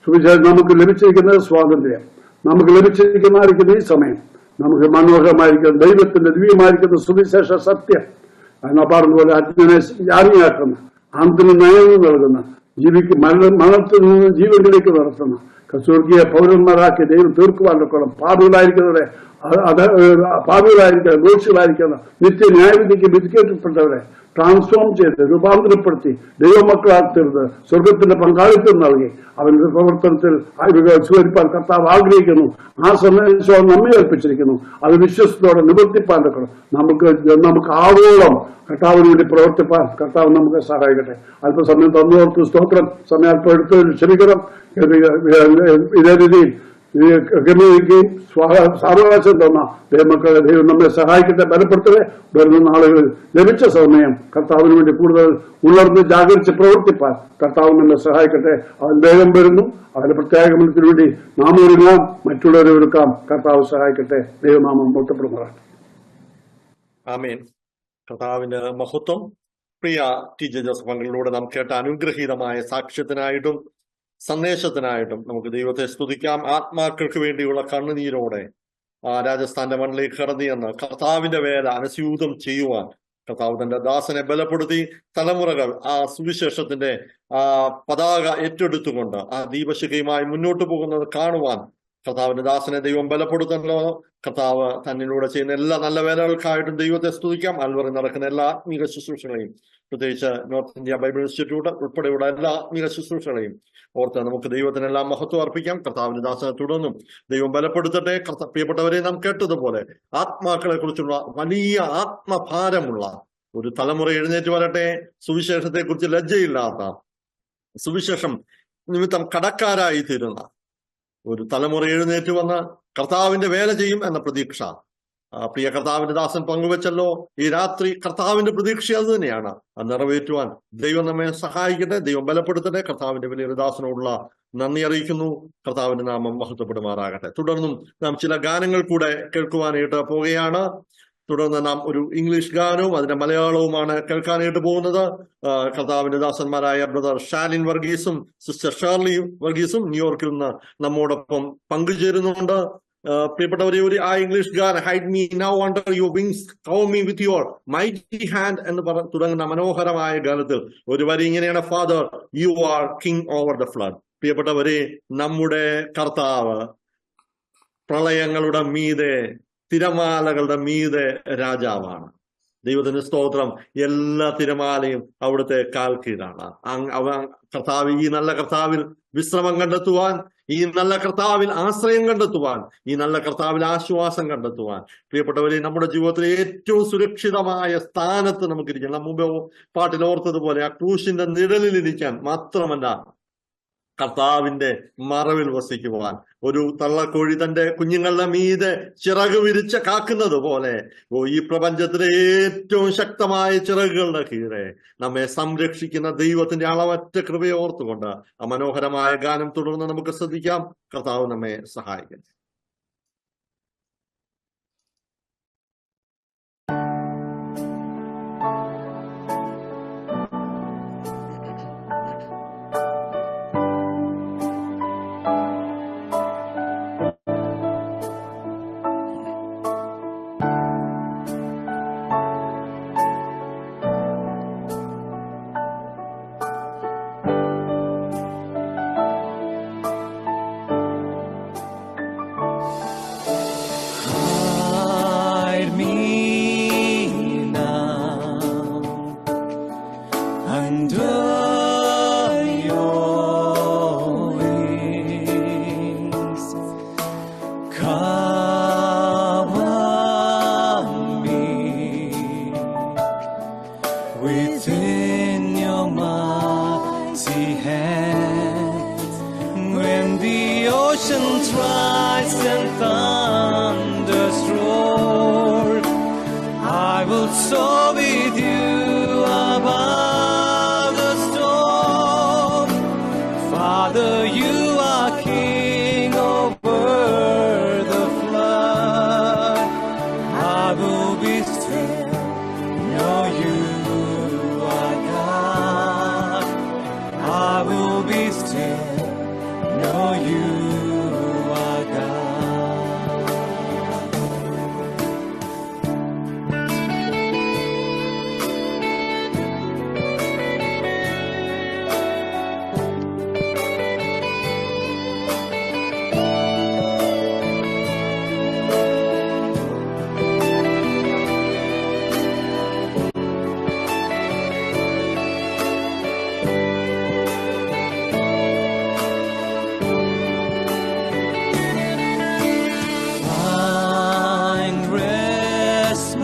സുവിശേഷം നമുക്ക് ലഭിച്ചിരിക്കുന്ന സ്വാതന്ത്ര്യം, നമുക്ക് ലഭിച്ചിരിക്കുന്നതായിരിക്കുന്ന ഈ സമയം നമുക്ക് മനോഹരമായിരിക്കുന്ന ദൈവത്തിന്റെ ദിവ്യമായിരിക്കുന്ന സുവിശേഷ സത്യം, എന്നാ പറഞ്ഞതുപോലെ അജ്ഞനെ ജ്ഞാനിയാക്കുന്ന, അന്തിന് നയങ്ങൾ നൽകുന്ന, മരണത്തിൽ നിന്ന് ജീവനിലേക്ക് നടത്തുന്ന, സ്വർഗീയ പൗരന്മാരാക്കി ദൈവം തീർക്കുവാനൊക്കെ പാപികളായിരിക്കുന്നവരെ, ദോഷികളായിരിക്കുന്ന നിത്യ ന്യായവിധിക്ക് വിധിക്കപ്പെട്ടവരെ ട്രാൻസ്ഫോം ചെയ്ത് രൂപാന്തരപ്പെടുത്തി ദൈവമക്കളാക്കരുത്, സ്വർഗത്തിന്റെ പങ്കാളിത്തം നൽകി അവന്റെ പ്രവർത്തനത്തിൽ സ്വീകരിപ്പാൻ കർത്താവ് ആഗ്രഹിക്കുന്നു. ആ സന്ദേശം നമ്മെ ഏൽപ്പിച്ചിരിക്കുന്നു. അത് വിശ്വസത്തോടെ നിവർത്തിപ്പാൻ നമുക്ക് ആവോളം കർത്താവിന് വേണ്ടി പ്രവർത്തിപ്പാൻ കർത്താവ് നമുക്ക് സഹായിക്കട്ടെ. അല്പസമയം തന്നോർക്ക് സ്തോത്രം. സമയം അല്പം എടുത്തതിൽ ക്ഷമിക്കണം. ഇതേ രീതിയിൽ ഗമനിക്കുകയും സാവകാശം തന്ന ദൈവമക്കളെ ദൈവം നമ്മെ സഹായിക്കട്ടെ, ബലപ്പെടുത്തട്ടെ. വരുന്ന നാളുകളിൽ ലഭിച്ച സമയം കർത്താവിന് വേണ്ടി കൂടുതൽ ഉണർന്ന് ജാഗരിച്ച് പ്രവർത്തിപ്പാൻ കർത്താവ് നമ്മെ സഹായിക്കട്ടെ. അവൻ വേഗം വരുന്നു. അവന്റെ പ്രത്യേകമനത്തിന് വേണ്ടി നാം ഒരുങ്ങാം, മറ്റുള്ളവരെ ഒരുക്കാം. കർത്താവ് സഹായിക്കട്ടെ. ദൈവനാമം മഹത്വപ്പെടുമാറാകട്ടെ. ആമേൻ. കർത്താവിന്റെ മഹത്വം. പ്രിയ ടി ജെ ജോസഫ് അങ്കിളിലൂടെ നാം കേട്ട അനുഗ്രഹീതമായ സാക്ഷ്യത്തിനായിട്ടും സന്ദേശത്തിനായിട്ടും നമുക്ക് ദൈവത്തെ സ്തുതിക്കാം. ആത്മാക്കൾക്ക് വേണ്ടിയുള്ള കണ്ണുനീരോടെ രാജസ്ഥാന്റെ മണ്ണിലേക്ക് കടന്നിയെന്ന് കർത്താവിന്റെ വേല അനുസ്യൂതം ചെയ്യുവാൻ കർത്താവ് തന്റെ ദാസനെ ബലപ്പെടുത്തി തലമുറകൾ ആ സുവിശേഷത്തിന്റെ പതാക ഏറ്റെടുത്തുകൊണ്ട് ആ ദീപശിഖയുമായി മുന്നോട്ട് പോകുന്നത് കാണുവാൻ കർത്താവിന്റെ ദാസനെ ദൈവം ബലപ്പെടുത്തല്ലോ. കർത്താവ് തന്നിലൂടെ ചെയ്യുന്ന എല്ലാ നല്ല വേലകൾക്കായിട്ടും ദൈവത്തെ സ്തുതിക്കാം. അൽവറിൽ നടക്കുന്ന എല്ലാ ആത്മീക ശുശ്രൂഷകളെയും, പ്രത്യേകിച്ച് നോർത്ത് ഇന്ത്യ ബൈബിൾ ഇൻസ്റ്റിറ്റ്യൂട്ട് ഉൾപ്പെടെയുള്ള എല്ലാ ആത്മീക ശുശ്രൂഷകളെയും ഓർത്ത് നമുക്ക് ദൈവത്തിനെല്ലാം മഹത്വം അർപ്പിക്കാം. കർത്താവിന്റെ ദാസനെ തുടർന്നും ദൈവം ബലപ്പെടുത്തട്ടെ. പ്രിയപ്പെട്ടവരെ, നാം കേട്ടതുപോലെ ആത്മാക്കളെ കുറിച്ചുള്ള വലിയ ആത്മഭാരമുള്ള ഒരു തലമുറ എഴുന്നേറ്റ് വരട്ടെ. സുവിശേഷത്തെ കുറിച്ച് ലജ്ജയില്ലാത്ത, സുവിശേഷം നിമിത്തം കടക്കാരായി തീരുന്ന ഒരു തലമുറ എഴുന്നേറ്റ് വന്ന് കർത്താവിന്റെ വേല ചെയ്യും എന്ന പ്രതീക്ഷ പ്രിയ കർത്താവിന്റെ ദാസൻ പങ്കുവെച്ചല്ലോ. ഈ രാത്രി കർത്താവിന്റെ പ്രതീക്ഷ അത് തന്നെയാണ്. അത് നിറവേറ്റുവാൻ ദൈവം നമ്മെ സഹായിക്കട്ടെ, ദൈവം ബലപ്പെടുത്തട്ടെ. കർത്താവിന്റെ വലിയൊരു ദാസനോടുള്ള നന്ദി അറിയിക്കുന്നു. കർത്താവിന്റെ നാമം മഹത്വപ്പെടുമാറാകട്ടെ. തുടർന്നും നാം ചില ഗാനങ്ങൾ കൂടെ കേൾക്കുവാനായിട്ട് പോവുകയാണ്. തുടർന്ന് നാം ഒരു ഇംഗ്ലീഷ് ഗാനവും അതിന്റെ മലയാളവുമാണ് കേൾക്കാനായിട്ട് പോകുന്നത്. കർത്താവിന്റെ ദാസന്മാരായ ബ്രദർ ഷാലിൻ വർഗീസും സിസ്റ്റർ ഷേർലി വർഗീസും ന്യൂയോർക്കിൽ നിന്ന് നമ്മോടൊപ്പം പങ്കുചേരുന്നുണ്ട്. പ്രിയപ്പെട്ടവരെ, ഒരു ആ ഇംഗ്ലീഷ് ഗാൻ hide me now under your wings cover me with your mighty hand എന്ന് തുടങ്ങുന്ന മനോഹരമായ ഗാനത്തിൽ ഒരു വരി ഇങ്ങനെയാണ്: father you are king over the flood. പ്രിയപ്പെട്ടവരെ, നമ്മുടെ കർത്താവ് പ്രളയങ്ങളുടെ മീതെ, തിരമാലകളുടെ മീതെ രാജാവാണ്. ദൈവത്തിന്റെ സ്തോത്രം. എല്ലാ തിരമാലയും അവിടുത്തെ കാൽ കീഴാണ്. കർത്താവ്, ഈ നല്ല കർത്താവിൽ വിശ്രമം കണ്ടെത്തുവാൻ, ഈ നല്ല കർത്താവിൽ ആശ്രയം കണ്ടെത്തുവാൻ, ഈ നല്ല കർത്താവിൽ ആശ്വാസം കണ്ടെത്തുവാൻ, പ്രിയപ്പെട്ടവരെ, നമ്മുടെ ജീവിതത്തിലെ ഏറ്റവും സുരക്ഷിതമായ സ്ഥാനത്ത് നമുക്കിരിക്കണം. മുമ്പ് പാട്ടിൽ ഓർത്തതുപോലെ ആ ക്രൂശിന്റെ നിഴലിലിരിക്കാൻ മാത്രമല്ല, കർത്താവിന്റെ മറവിൽ വസിക്കുവാൻ. ഒരു തള്ളക്കോഴി തന്റെ കുഞ്ഞുങ്ങളുടെ മീതെ ചിറക് വിരിച്ച് കാക്കുന്നത് പോലെ ഈ പ്രപഞ്ചത്തിലെ ഏറ്റവും ശക്തമായ ചിറകുകളുടെ കീഴെ നമ്മെ സംരക്ഷിക്കുന്ന ദൈവത്തിന്റെ അളവറ്റ കൃപയെ ഓർത്തുകൊണ്ട് ആ മനോഹരമായ ഗാനം തുടർന്ന് നമുക്ക് ശ്രദ്ധിക്കാം. കർത്താവ് നമ്മെ സഹായിക്കട്ടെ. Within your mighty hands, when the oceans rise and thunders roar, I will soar with you above the storm. Father, you are King over the flood. I will be still, know you. I will be still, know you are God.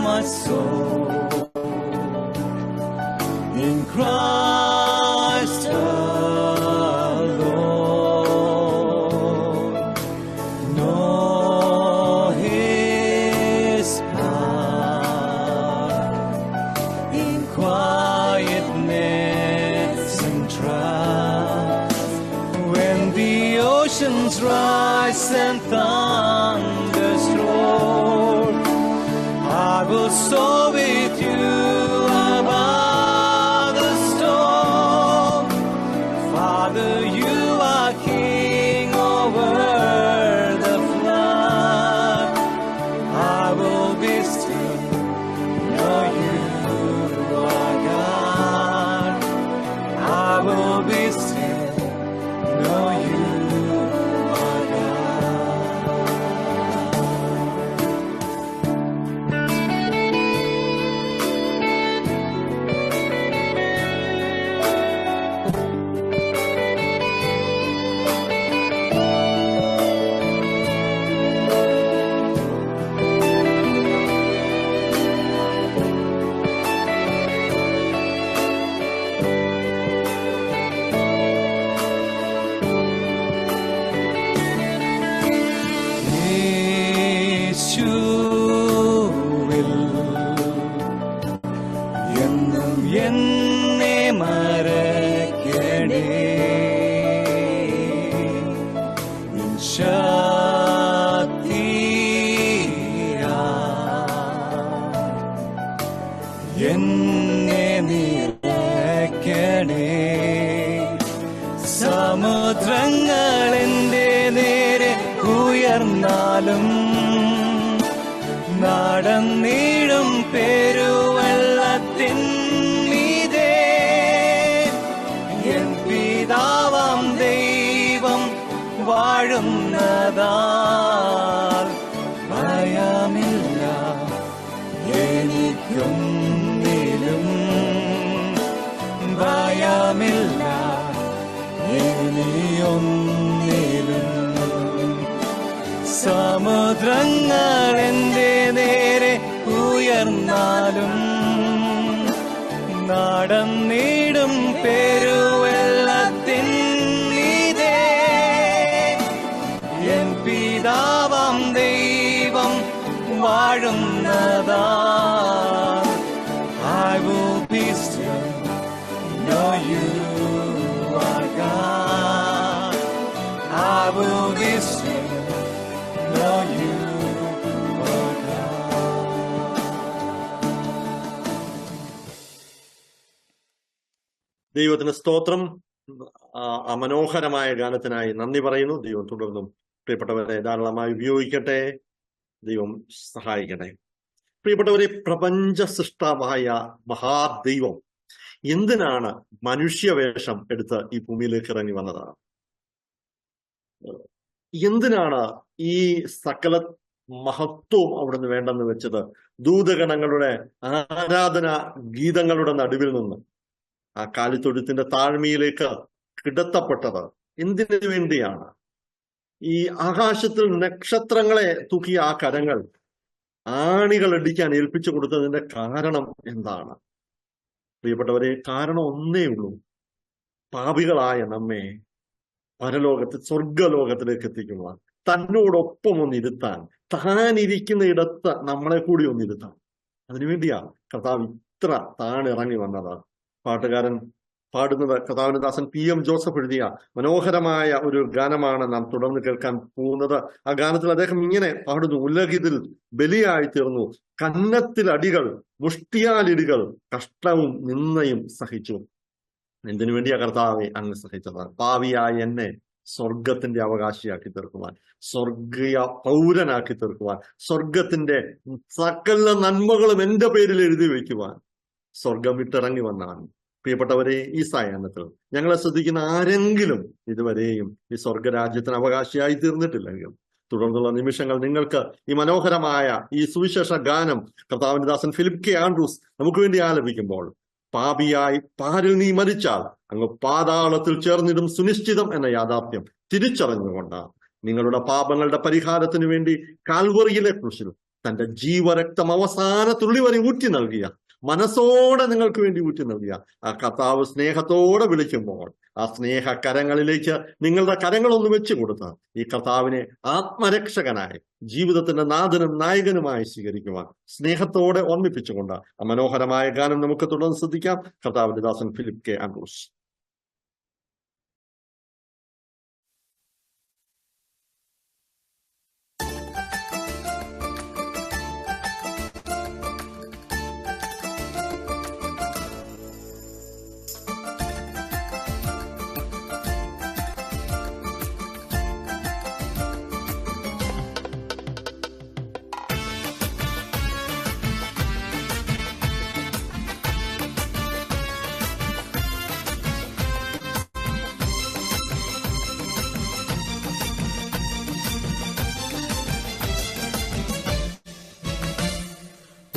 My soul in Christ alone, know His power in quietness and trust. When the oceans rise and thunders roar, I will soar with you above the storm. Father, you are King over the flood. I will be still, know you are God. I will be still, know you are God. യേശുവിൽ എന്നും എന്നെ മറക്കണേ, നിൻ ശക്തിയാൽ എന്നെ നിറയ്ക്കണേ. സമുദ്രങ്ങൾ എന്റെ നേരെ ഉയർന്നാലും നടന്നിടും പെരുവെള്ളത്തിൻ മീതെ എൻ പിതാവാം ദൈവം വാഴുന്നതാൽ ഭയമില്ല എനിക്കൊന്നും. ഇനിയൊന്നിലും. സമുദ്രങ്ങൾ എന്റെ നേരെ ഉയർന്നാലും നടന്നിടും പെരുവെള്ളത്തിൻ മീതെ എൻ പിതാവാം ദൈവം വാഴുന്നതാ. I will be still, know you are God. I will be still, know you are God. ദൈവത്തിന് സ്തോത്രം. ആ മനോഹരമായ ഗാനത്തിനായി നന്ദി പറയുന്നു. ദൈവം തുടർന്നും പ്രിയപ്പെട്ടവരെ ധാരാളമായി ഉപയോഗിക്കട്ടെ. ദൈവം സഹായിക്കട്ടെ. പ്രിയപ്പെട്ടവരെ, പ്രപഞ്ച സൃഷ്ടാവായ മഹാദൈവം എന്തിനാണ് മനുഷ്യവേഷം എടുത്ത് ഈ ഭൂമിയിലേക്ക് ഇറങ്ങി വന്നതാണ്? എന്തിനാണ് ഈ സകല മഹത്വവും അവിടുന്ന് വേണ്ടെന്ന് വെച്ചത്? ദൂതഗണങ്ങളുടെ ആരാധന ഗീതങ്ങളുടെ നടുവിൽ നിന്ന് ആ കാലിത്തൊഴുത്തിന്റെ താഴ്മയിലേക്ക് കിടത്തപ്പെട്ടത് എന്തിനു വേണ്ടിയാണ്? ഈ ആകാശത്തിൽ നക്ഷത്രങ്ങളെ തൂക്കിയ ആ കരങ്ങൾ ആണികൾ അടിക്കാൻ ഏൽപ്പിച്ചു കൊടുത്തതിന്റെ കാരണം എന്താണ്? പ്രിയപ്പെട്ടവരെ, കാരണം ഒന്നേ ഉള്ളൂ. പാപികളായ നമ്മെ പരലോകത്ത് സ്വർഗലോകത്തിലേക്ക് എത്തിക്കുവാൻ, തന്നോടൊപ്പം ഒന്നിരുത്താൻ, താനിരിക്കുന്ന ഇടത്ത് നമ്മളെ കൂടി ഒന്നിരുത്താൻ. അതിനുവേണ്ടിയാ കർത്താവ് ഇത്ര താണിറങ്ങി വന്നത്. പാട്ടുകാരൻ പാടുന്നത് കർത്താവിന്റെ ദാസൻ PM ജോസഫ് എഴുതിയ മനോഹരമായ ഒരു ഗാനമാണ് നാം തുടർന്ന് കേൾക്കാൻ പോകുന്നത്. ആ ഗാനത്തിൽ അദ്ദേഹം ഇങ്ങനെ പാടുന്നു: ഉലകിതിൽ ബലിയായി തീർന്നു, കന്നത്തിൽ അടികൾ, മുഷ്ടിയാലിടികൾ, കഷ്ടവും നിന്നയും സഹിച്ചു. എന്തിനു വേണ്ടിയാ കർത്താവെ അങ്ങ് സഹിച്ചത്? പാവിയായ എന്നെ സ്വർഗത്തിന്റെ അവകാശിയാക്കി തീർക്കുവാൻ, സ്വർഗീയ പൗരനാക്കി തീർക്കുവാൻ, സ്വർഗത്തിന്റെ സകല നന്മകളും എന്റെ പേരിൽ എഴുതി വയ്ക്കുവാൻ സ്വർഗം വിട്ടിറങ്ങി വന്നാണ്. പ്രിയപ്പെട്ടവരെ, ഈ സായാഹ്നത്തിൽ ഞങ്ങളെ ശ്രദ്ധിക്കുന്ന ആരെങ്കിലും ഇതുവരെയും ഈ സ്വർഗരാജ്യത്തിന് അവകാശിയായി തീർന്നിട്ടില്ലെങ്കിൽ, തുടർന്നുള്ള നിമിഷങ്ങൾ നിങ്ങൾക്ക് ഈ മനോഹരമായ ഈ സുവിശേഷ ഗാനം കർത്താവിന്റെ ദാസൻ ഫിലിപ്പ് കെ ആൻഡ്രൂസ് നമുക്ക് വേണ്ടി ആലപിക്കുമ്പോൾ, പാപിയായി പാരിൽ നീ മരിച്ചാൽ അങ്ങ് പാതാളത്തിൽ ചേർന്നിടും സുനിശ്ചിതം എന്ന യാഥാർത്ഥ്യം തിരിച്ചറിഞ്ഞുകൊണ്ട് നിങ്ങളുടെ പാപങ്ങളുടെ പരിഹാരത്തിനു വേണ്ടി കാൽവറിയിലെ ക്രൂശിൽ തന്റെ ജീവരക്തം അവസാന തുള്ളി വരെ ഊറ്റി നൽകിയ, മനസ്സോടെ നിങ്ങൾക്ക് വേണ്ടി ഊറ്റി നൽകിയ ആ കർത്താവ് സ്നേഹത്തോടെ വിളിക്കുമ്പോൾ ആ സ്നേഹ കരങ്ങളിലേക്ക് നിങ്ങളുടെ കരങ്ങളൊന്ന് വെച്ചു കൊടുത്ത് ഈ കർത്താവിനെ ആത്മരക്ഷകനായി ജീവിതത്തിന്റെ നാഥനും നായകനുമായി സ്വീകരിക്കുവാൻ സ്നേഹത്തോടെ ഓർമ്മിപ്പിച്ചുകൊണ്ട് ആ മനോഹരമായ ഗാനം നമുക്ക് തുടർന്ന് ശ്രദ്ധിക്കാം. കർത്താവിന്റെ ദാസൻ ഫിലിപ്പ് കെ ആൻഡ്രൂസ്.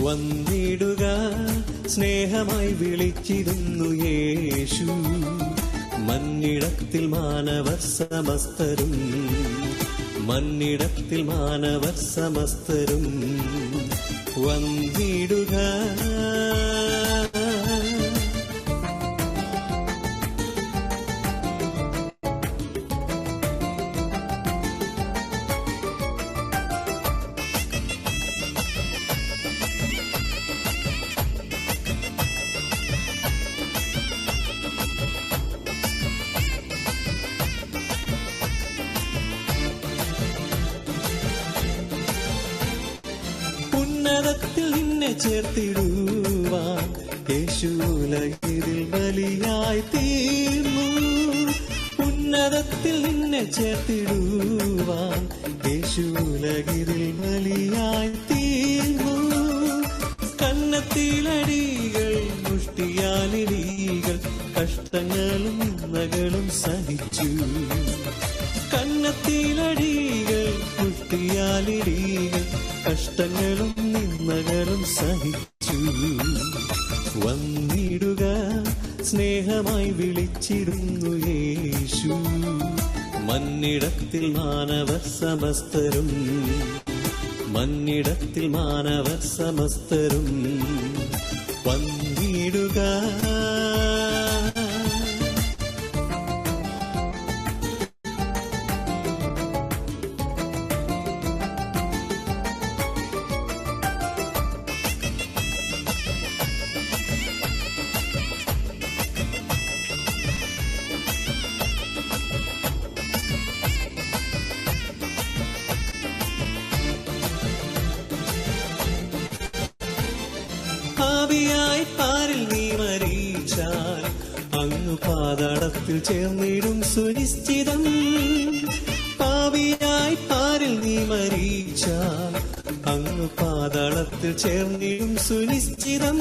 വന്നിടുക സ്നേഹമായി വിളിച്ചിരുന്നു യേശു, മഞ്ഞിടത്തിൽ മാനവർ സമസ്തരും, മഞ്ഞിടത്തിൽ മാനവർ സമസ്തരും വന്നിടുക. ഉന്നതത്തിൽ നിന്നെ ചേർത്തിടുവാൻ യേശു ഉലകിതിൽ ബലിയായി തീർന്നു. ഉന്നതത്തിൽ നിന്നെ ചേർത്തിടുവാൻ യേശു ഉലകിതിൽ ബലിയായി തീർന്നു. കന്നത്തിലടികൾ, മുഷ്ടിയാലിടികൾ, കഷ്ടങ്ങളും നിന്ദകളും സഹിച്ചു. കന്നത്തിലടികൾ, മുഷ്ടിയാലിടികൾ, കഷ്ടങ്ങളും നിന്ദകളും സഹിച്ചു. വന്നിടുക സ്നേഹമായി വിളിച്ചിരുന്നു യേശു. മന്നിടത്തിൽ മാനവർ സമസ്തരും, മന്നിടത്തിൽ മാനവർ സമസ്തരും വന്നിടുക. പാപിയായി പാരിൽ നീ മരിച്ചാൽ അങ്ങ് പാതാളത്തിൽ ചേർന്നിടും സുനിശ്ചിതം. പാപിയായി പാരിൽ നീ മരിച്ചാൽ അങ്ങ് പാതാളത്തിൽ ചേർന്നിടും സുനിശ്ചിതം.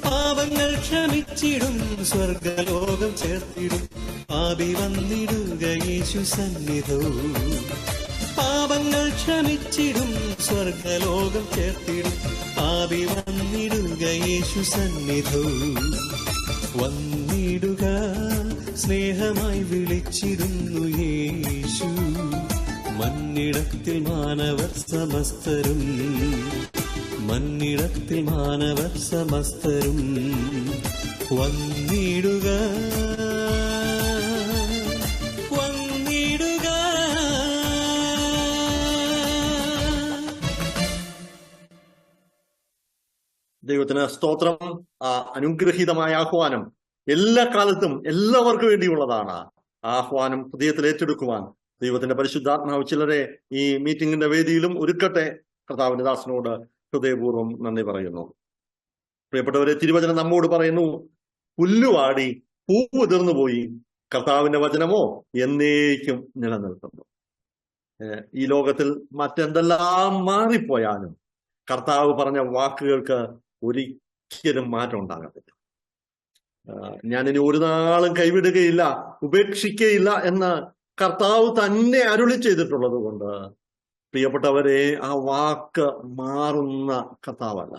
പാപങ്ങൾ ക്ഷമിച്ചിടും സ്വർഗലോകം ചേർത്തിടും പാപി വന്നിടുക യേശു സന്നിധവും. പാപങ്ങൾ ക്ഷമിച്ചിടും സ്വർഗലോകം ചേർത്തിടും പാപി വന്നിടുക യേശു സന്നിധവും. വന്നിടുക സ്നേഹമായി വിളിച്ചിരുന്നു യേശു. മന്നിടത്തിൽ മാനവർ സമസ്തരും, മന്നിടത്തിൽ മാനവർ സമസ്തരും വന്നിടുക. ദൈവത്തിന് സ്തോത്രം. ആ അനുഗ്രഹീതമായ ആഹ്വാനം എല്ലാ കാലത്തും എല്ലാവർക്കും വേണ്ടിയുള്ളതാണ്. ആഹ്വാനം ഹൃദയത്തിൽ ഏറ്റെടുക്കുവാൻ ദൈവത്തിന്റെ പരിശുദ്ധാത്മാവ് ചിലരെ ഈ മീറ്റിംഗിന്റെ വേദിയിലും ഒരുക്കട്ടെ. കർത്താവിന്റെ ദാസനോട് ഹൃദയപൂർവ്വം നന്ദി പറയുന്നു. പ്രിയപ്പെട്ടവരെ, തിരുവചനം നമ്മോട് പറയുന്നു, പുല്ലുവാടി പൂവ് തീർന്നു പോയി, കർത്താവിന്റെ വചനമോ എന്നേക്കും നിലനിൽക്കുന്നു. ഈ ലോകത്തിൽ മറ്റെന്തെല്ലാം മാറിപ്പോയാലും കർത്താവ് പറഞ്ഞ വാക്കുകൾക്ക് ഒരിക്കലും മാറ്റം ഉണ്ടാകത്തില്ല. ഞാനിനി ഒരു നാളും കൈവിടുകയില്ല, ഉപേക്ഷിക്കുകയില്ല എന്ന് കർത്താവ് തന്നെ അരുളി ചെയ്തിട്ടുള്ളത് കൊണ്ട് പ്രിയപ്പെട്ടവരെ, ആ വാക്ക് മാറുന്ന കർത്താവല്ല.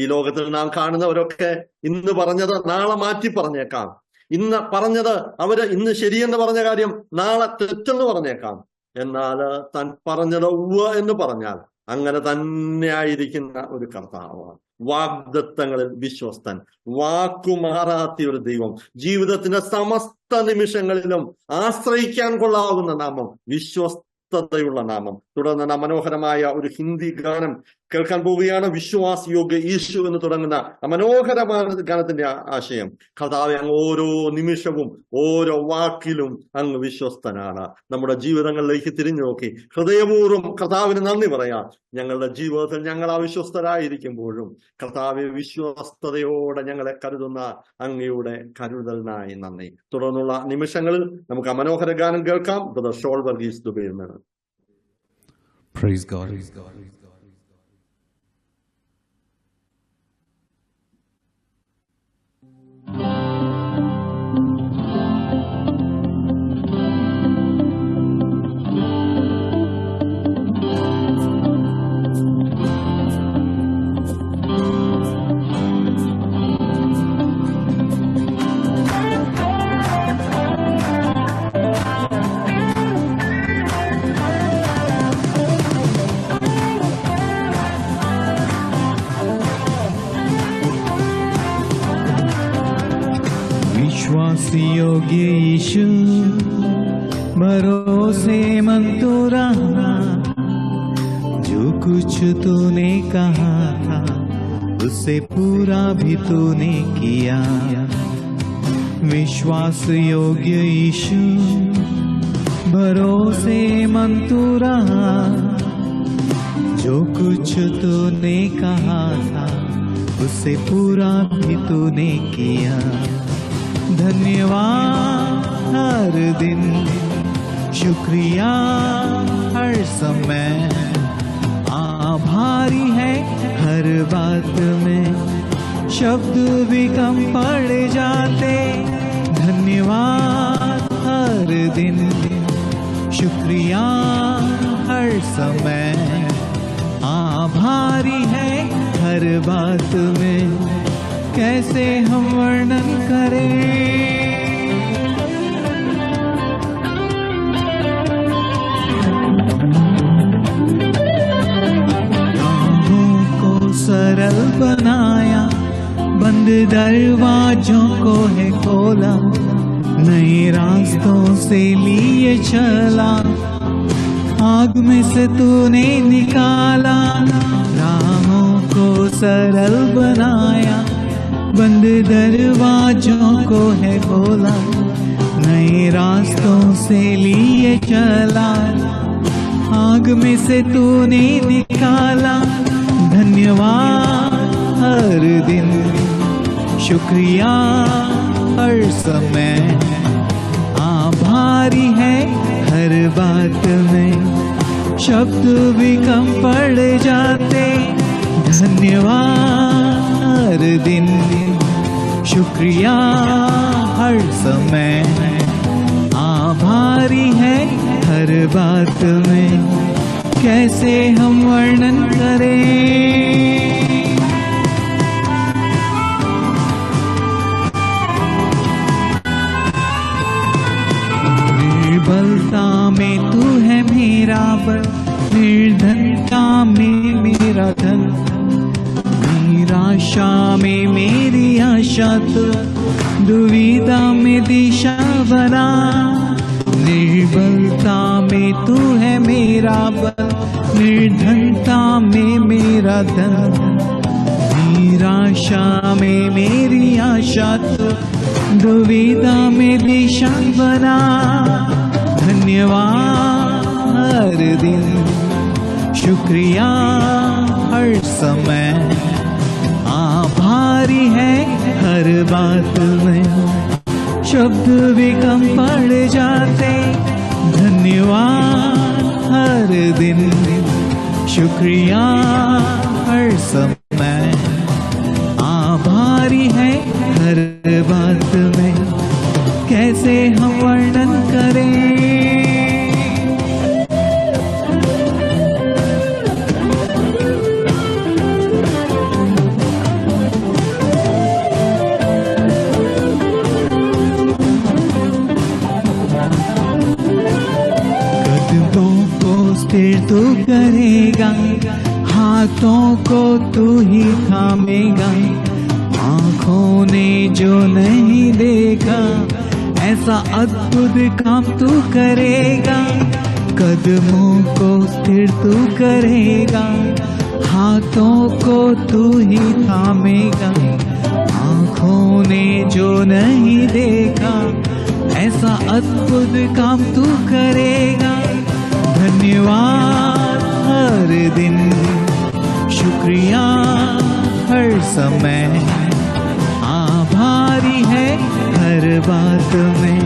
ഈ ലോകത്തിൽ നാം കാണുന്നവരൊക്കെ ഇന്ന് പറഞ്ഞത് നാളെ മാറ്റി പറഞ്ഞേക്കാം. ഇന്ന് പറഞ്ഞത് അവര് ഇന്ന് ശരിയെന്ന് പറഞ്ഞ കാര്യം നാളെ തെറ്റെന്ന് പറഞ്ഞേക്കാം. എന്നാൽ താൻ പറഞ്ഞത് ഉവ്വ് എന്ന് പറഞ്ഞാൽ അങ്ങനെ തന്നെ ആയിരിക്കുന്ന ഒരു കർത്താവ്, വാഗ്ദത്തങ്ങളിൽ വിശ്വസ്തൻ, വാക്കുമാറാത്ത ഒരു ദൈവം, ജീവിതത്തിന്റെ സമസ്ത നിമിഷങ്ങളിലും ആശ്രയിക്കാൻ കൊള്ളാവുന്ന നാമം, വിശ്വസ്തതയുള്ള നാമം. തുടർന്ന് നാം മനോഹരമായ ഒരു ഹിന്ദി ഗാനം കേൾക്കാൻ പോവുകയാണ്. വിശ്വാസ് യോഗ്യ ഈശു എന്ന് തുടങ്ങുന്ന മനോഹരമായ ഗാനത്തിന്റെ ആശയം, കർത്താവെ അങ്ങ് ഓരോ നിമിഷവും ഓരോ വാക്കിലും അങ്ങ് വിശ്വസ്തനാണ്. നമ്മുടെ ജീവിതങ്ങളിലേക്ക് തിരിഞ്ഞു നോക്കി ഹൃദയപൂർവ്വം കർത്താവിന് നന്ദി പറയാം. ഞങ്ങളുടെ ജീവിതത്തിൽ ഞങ്ങൾ അവിശ്വസ്തരായിരിക്കുമ്പോഴും കർത്താവെ വിശ്വസ്തയോടെ ഞങ്ങളെ കരുതുന്ന അങ്ങയുടെ കരുതലിനായി നന്ദി. തുടർന്നുള്ള നിമിഷങ്ങളിൽ നമുക്ക് ആ മനോഹര ഗാനം കേൾക്കാം. ബ്രദർ ഷോൾ വർഗീസ് ദുബൈയിൽ നിന്ന്. Praise God. योग्य यीशु भरोसेमंद तो रहा, जो कुछ तूने कहा था उसे पूरा भी तूने किया। विश्वास योग्य यीशु भरोसेमंद तो रहा, जो कुछ तूने कहा था उसे पूरा भी तूने किया। धन्यवाद हर दिन, शुक्रिया हर समय, आभारी है हर बात में, शब्द भी कम पड़ जाते। धन्यवाद हर दिन, शुक्रिया हर समय, आभारी है हर बात में, कैसे हम वर्णन करें दरवाजों को है खोला, नए रास्तों से लिए चला, आग में से तूने निकाला, राहों को सरल बनाया, बंद दरवाजों को है खोला, नए रास्तों से लिए चला, आग में से तूने निकाला। धन्यवाद हर दिन, शुक्रिया हर समय, आभारी है हर बात में, शब्द भी कम पड़ जाते। धन्यवाद हर दिन, शुक्रिया हर समय, आभारी है हर बात में, कैसे हम वर्णन करें। निर्बलता में तू है मेरा बल, निर्धनता में मेरा धन, निराशा में मेरी आशा तो, दुविधा में दिशा बना। निर्बलता में तू है मेरा बल, निर्धनता में मेरा धन, निराशा में मेरी आशा तो, दुविधा में दिशा बना। धन्यवाद हर दिन, शुक्रिया हर समय, आभारी है हर बात में, शब्द भी कम पड़ जाते। धन्यवाद हर दिन, शुक्रिया हर समय, आभारी है हर बात में, कैसे हम वर्णन करें। स्थिर तू करेगा, हाथों को तू ही थामेगा, आँखों ने जो नहीं देखा ऐसा अद्भुत काम तू करेगा। कदमों को स्थिर तू करेगा, हाथों को तू ही थामेगा, आँखों ने जो नहीं देखा ऐसा अद्भुत काम तू करेगा। धन्यवाद हर दिन, शुक्रिया हर समय, आभारी है हर बात में,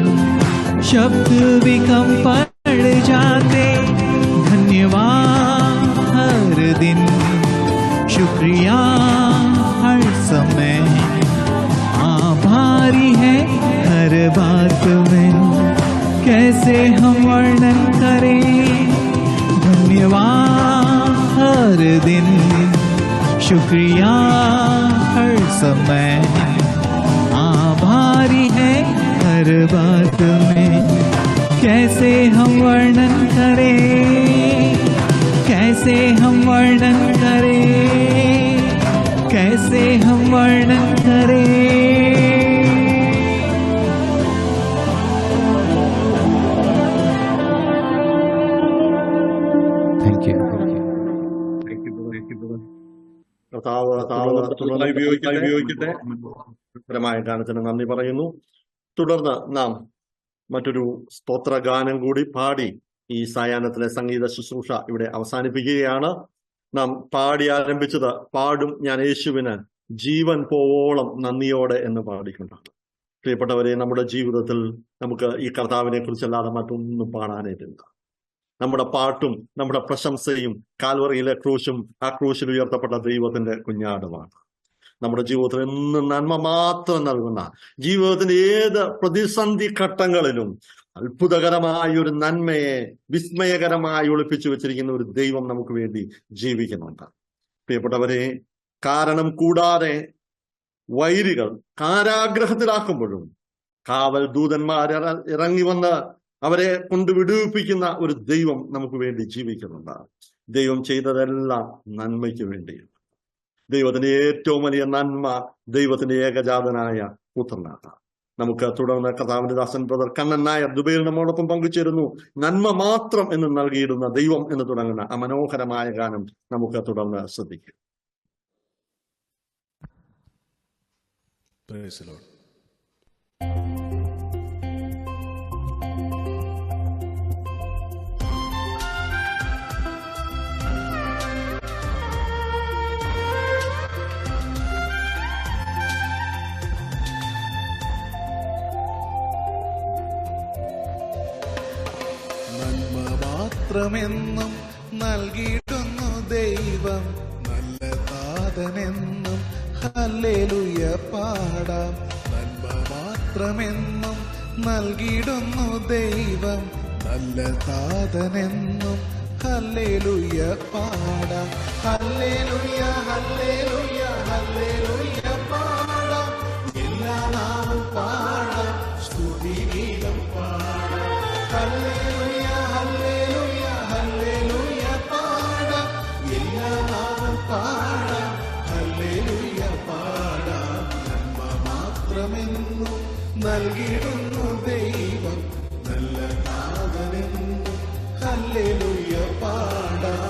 शब्द भी कम पड़ जाते। धन्यवाद हर दिन, शुक्रिया हर समय, आभारी है हर बात में, कैसे हम वर्णन करें। धन्यवाद हर दिन, शुक्रिया हर समय, आभारी है हर बात में, कैसे हम वर्णन करें, कैसे हम वर्णन करें, कैसे हम वर्णन करें। ഉപയോഗിക്കട്ടെ. പരമായ ഗാനത്തിന് നന്ദി പറയുന്നു. തുടർന്ന് നാം മറ്റൊരു സ്തോത്രഗാനം കൂടി പാടി ഈ സായാഹ്നത്തിലെ സംഗീത ശുശ്രൂഷ ഇവിടെ അവസാനിപ്പിക്കുകയാണ്. നാം പാടി ആരംഭിച്ചത് പാടും ഞാൻ യേശുവിന് ജീവൻ പോവോളം നന്ദിയോടെ എന്ന് പാടിക്കൊണ്ടാണ്. പ്രിയപ്പെട്ടവരെ, നമ്മുടെ ജീവിതത്തിൽ നമുക്ക് ഈ കർത്താവിനെ കുറിച്ചല്ലാതെ മറ്റൊന്നും പാടാനായിട്ടില്ല. നമ്മുടെ പാട്ടും നമ്മുടെ പ്രശംസയും കാൽവറിയിലെ ക്രൂശും ആ ക്രൂശിൽ ഉയർത്തപ്പെട്ട ദൈവത്തിന്റെ കുഞ്ഞാടുമാണ്. നമ്മുടെ ജീവിതത്തിൽ എന്നും നന്മ മാത്രം നൽകുന്ന, ജീവിതത്തിന്റെ ഏത് പ്രതിസന്ധി ഘട്ടങ്ങളിലും അത്ഭുതകരമായ ഒരു നന്മയെ വിസ്മയകരമായി ഒളിപ്പിച്ചു വെച്ചിരിക്കുന്ന ഒരു ദൈവം നമുക്ക് വേണ്ടി ജീവിക്കുന്നുണ്ട്. പ്രിയപ്പെട്ടവരെ, കാരണം കൂടാതെ വൈരികൾ കാരാഗ്രഹത്തിലാക്കുമ്പോഴും കാവൽ ദൂതന്മാർ ഇറങ്ങി വന്ന് അവരെ കൊണ്ട് വിടുവിപ്പിക്കുന്ന ഒരു ദൈവം നമുക്ക് വേണ്ടി ജീവിക്കുന്നുണ്ട്. ദൈവം ചെയ്തതെല്ലാം നന്മയ്ക്ക് വേണ്ടിയാണ്. ദൈവത്തിന്റെ ഏറ്റവും വലിയ നന്മ ദൈവത്തിന്റെ ഏകജാതനായ പുത്രനാണ്. നമുക്ക് തുടർന്ന് കർത്താവിന്റെ ദാസൻ ബ്രദർ കണ്ണൻ നായർ ദുബൈയിൽ നമ്മോടൊപ്പം പങ്കുചേരുന്നു. നന്മ മാത്രം എന്ന് നൽകിയിടുന്ന ദൈവം എന്ന് തുടങ്ങുന്ന ആ മനോഹരമായ ഗാനം നമുക്ക് തുടർന്ന് ശ്രദ്ധിക്കാം. Praise the Lord. നന്മ മാത്രമെന്നും നൽകിയിടുന്നു ദൈവം, നല്ല താതനെന്നും ഹല്ലേലൂയ പാടാം. നന്മ മാത്രമെന്നും നൽകിയിടുന്നു ദൈവം, നല്ല താതനെന്നും ഹല്ലേലൂയ പാടാം. ഹല്ലേലൂയ ഹല്ലേലൂയ ഹല്ലേലൂയ പാടാം. എല്ലാ നാമം പാടാം, സ്തുതിഗീതം പാടാം. ഹല്ലേലൂയ ഹല്ലേലൂയ ഹല്ലേലൂയ പാടാം. എല്ലാ നാമം പാടാം, ഹല്ലേലൂയ പാടാം. നന്മ മാത്രമെന്നും നൽകിയിടുന്നു ദൈവം, നല്ല നാഥനെന്നും ഹല്ലേലൂയ പാടാം.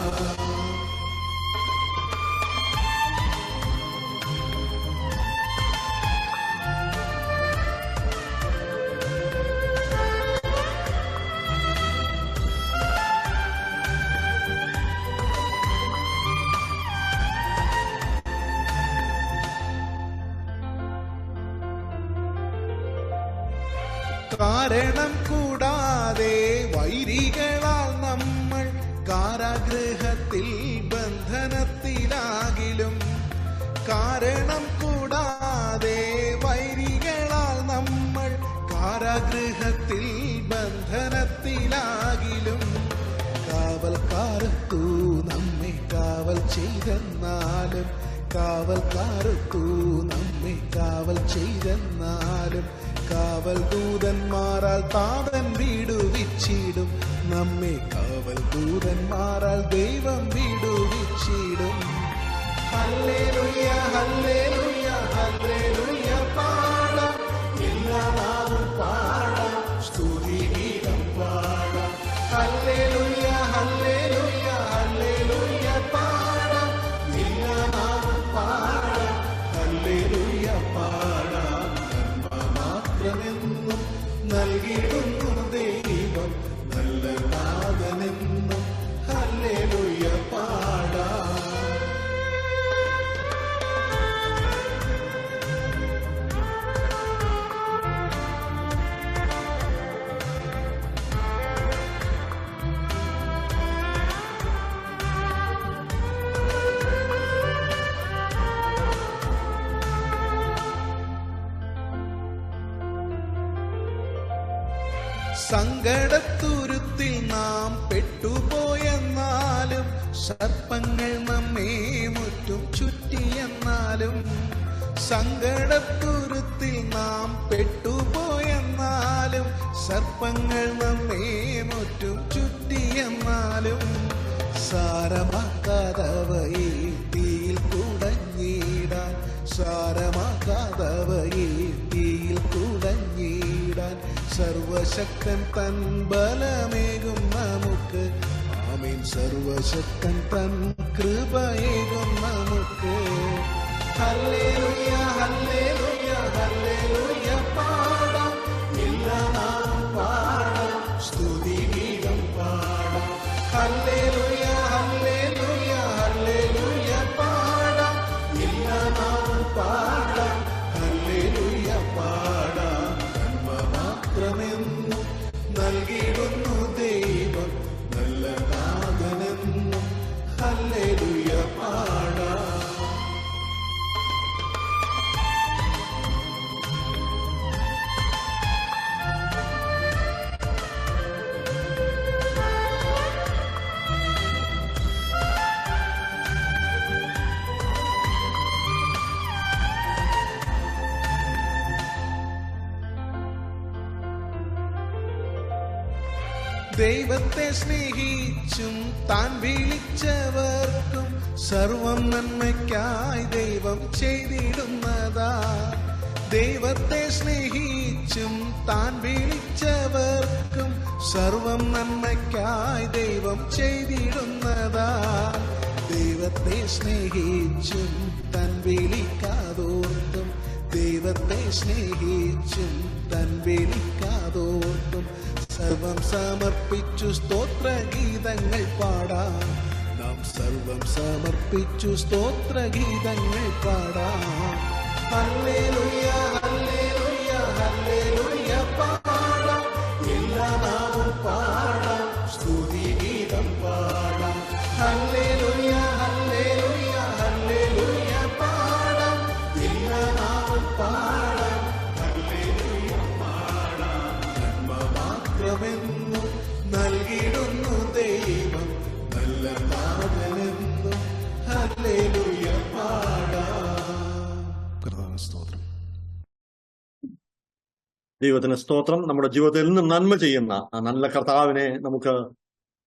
കാരണം കൂടാതെ വൈരികളാൽ നമ്മൾ കാരാഗൃഹത്തിൽ ബന്ധനത്തിലാകിലും, കാരണം കൂടാതെ വൈരികളാൽ നമ്മൾ കാരാഗൃഹത്തിൽ ബന്ധനത്തിലാകിലും, കാവൽക്കാരത്തു നമ്മെ കാവൽ ചെയ്തെന്നാലും, കാവൽക്കാരത്തു നമ്മെ കാവൽ ചെയ്തെന്നാലും, കാവൽ ദൂതന്മാരാൽ താതൻ വിടുവിച്ചിടും, നമ്മെ കാവൽ ദൂതന്മാരാൽ ദൈവം വിടുവിച്ചിടും. ഹല്ലേലൂയ ഹല്ലേലൂയ ഹല്ലേലൂയ പാടാം. എല്ലാ നാമം പാടാം, സ്തുതിഗീതം പാടാം. ഹല്ലേലൂയ ഹല്ലേലൂയ ഹല്ലേലൂയ പാടാം. എല്ലാ നാമം പാടാം, ഹല്ലേലൂയ പാടാം. മാത്രമെന്നും നൽകിയിടുന്നു ദൈവം, നല്ല നാഥനെന്നും ഹല്ലേലൂയ പാടാം. സങ്കടത്തുരുത്തിൽ നാം പെട്ടുപോയെന്നാലും, സർപ്പങ്ങൾ നമ്മെ മുറ്റും ചുറ്റിയെന്നാലും, സങ്കടത്തുരുത്തിൽ നാം പെട്ടുപോയെന്നാലും, സർപ്പങ്ങൾ നമ്മെ മുറ്റും ചുറ്റിയെന്നാലും, സാരമാക്കാതവയെ തീയിൽ കുടഞ്ഞിടാൻ, സാരമാക്കാതവയെ തീയിൽ കുടഞ്ഞിടാൻ, സർവശക്തൻ തൻ ബലമേകും നമുക്ക്. ആമേൻ. സർവശക്തൻ തൻ കൃപയേകും നമുക്ക്. ഹല്ലേലൂയ ഹല്ലേലൂയ ഹല്ലേലൂയ പാടാം. എല്ലാ നാമം പാടാം, സ്തുതിഗീതം പാടാം. ഹല്ലേലൂയ ഹല്ലേലൂയ ഹല്ലേലൂയ പാടാം. എല്ലാ നാമം പാടാം, ഹല്ലേലൂയ പാടാം. നന്മ മാത്രമെന്നും നൽകിയിടുന്നു ദൈവം, നല്ല നാഥനെന്നും ഹല്ലേലൂയ പാടാം. ദൈവത്തെ സ്നേഹിച്ചും താൻ വിളിച്ചവർക്കും സർവം നന്മയ്ക്കായി ദൈവം ചെയ്തിടുന്നതാ. ദൈവത്തെ സ്നേഹിച്ചും താൻ വിളിച്ചവർക്കും സർവം നന്മയ്ക്കായി ദൈവം ചെയ്തിടുന്നതാ. ദൈവത്തെ സ്നേഹിച്ചും താൻ വിളിക്കാതോർത്തും ദൈവത്തെ സ്നേഹിച്ചും താൻ വിളിക്കാതോർത്തും സർവം സമർപ്പിച്ചു സ്തോത്രഗീതങ്ങൾ പാടാം. നാം സർവം സമർപ്പിച്ചു സ്തോത്രഗീതങ്ങൾ പാടാം. ഹല്ലേലൂയ ഹല്ലേലൂയ ഹല്ലേലൂയ പാടാം. എല്ലാ നാമം പാടാം, സ്തുതിഗീതം പാടാം. ഹല്ലേലൂയ ഹല്ലേലൂയ ഹല്ലേലൂയ പാടാം. എല്ലാ നാമം പാടാം, ഹല്ലേലൂയ പാടാം. നന്മ മാത്രമെന്നും നൽകിടുന്നു ദൈവം, നല്ല നാമമെന്നും ഹല്ലേലൂയ പാടാം. സ്തോത്രം. ദൈവത്തിന് സ്തോത്രം. നമ്മുടെ ജീവിതത്തിൽ നിന്നും നന്മ ചെയ്യുന്ന ആ നല്ല കർത്താവിനെ നമുക്ക്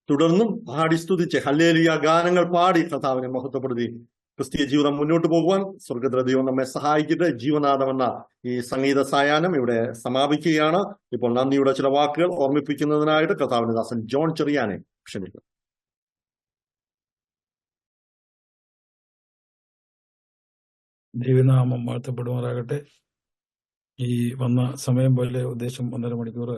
തുടർന്നും പാടി സ്തുതിച്ച് ഹല്ലേലൂയ ഗാനങ്ങൾ പാടി കർത്താവിനെ മഹത്വപ്പെടുത്തി ക്രിസ്തീയ ജീവിതം മുന്നോട്ട് പോകുവാൻ സ്വർഗ്ഗത്തിലെ ദൈവം നമ്മെ സഹായിക്കട്ടെ. ജീവനാഥമെന്ന ഈ സംഗീത സായാഹ്നം ഇവിടെ സമാപിക്കുകയാണ്. ഇപ്പോൾ നന്ദിയുടെ ചില വാക്കുകൾ ഓർമ്മിപ്പിക്കുന്നതിനായിട്ട് കർത്താവിന്റെ ദാസൻ ജോൺ ചെറിയാനെ ക്ഷണിക്കുന്നു. ദൈവനാമം വാഴ്ത്തപ്പെടുമാറാകട്ടെ. ഈ വന്ന സമയം പോലെ ഉദ്ദേശം 1.5 മണിക്കൂർ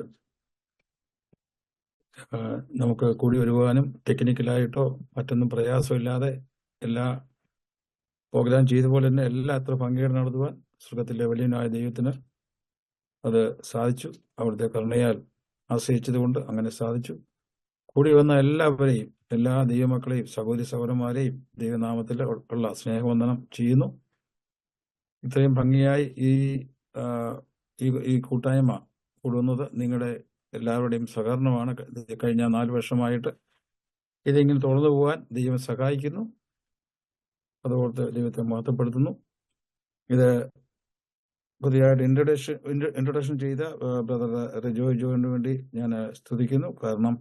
നമുക്ക് കൂടി വരുവാനും ടെക്നിക്കലായിട്ടോ മറ്റൊന്നും പ്രയാസമില്ലാതെ എല്ലാ പ്രോഗ്രാം ചെയ്ത പോലെ തന്നെ എല്ലാ അത്ര ഭംഗിയോടെ നടത്തുവാൻ സ്വർഗത്തിലെ വലിയനായ ദൈവത്തിന് അത് സാധിച്ചു. അവിടുത്തെ കരുണയാൽ ആശ്രയിച്ചതുകൊണ്ട് അങ്ങനെ സാധിച്ചു. കൂടി വന്ന എല്ലാവരെയും, എല്ലാ ദൈവമക്കളെയും, സഹോദരി സഹോദരന്മാരെയും ദൈവനാമത്തിൽ ഉള്ള സ്നേഹവന്ദനം ചെയ്യുന്നു. ഇത്രയും ഭംഗിയായി ഈ കൂട്ടായ്മ കൂടുന്നത് നിങ്ങളുടെ എല്ലാവരുടെയും സഹകരണമാണ്. കഴിഞ്ഞ 4 വർഷമായിട്ട് ഇതിങ്ങനെ തുടർന്നു പോകാൻ ദൈവം സഹായിക്കുന്നു. അതുകൊണ്ട് ദൈവത്തെ മഹത്വപ്പെടുത്തുന്നു. ഇത് പുതിയതായിട്ട് ഇൻട്രൊഡക്ഷൻ ചെയ്ത ബ്രദർ റിജോയ് ജോയിന് വേണ്ടി ഞാൻ സ്തുതിക്കുന്നു. കാരണം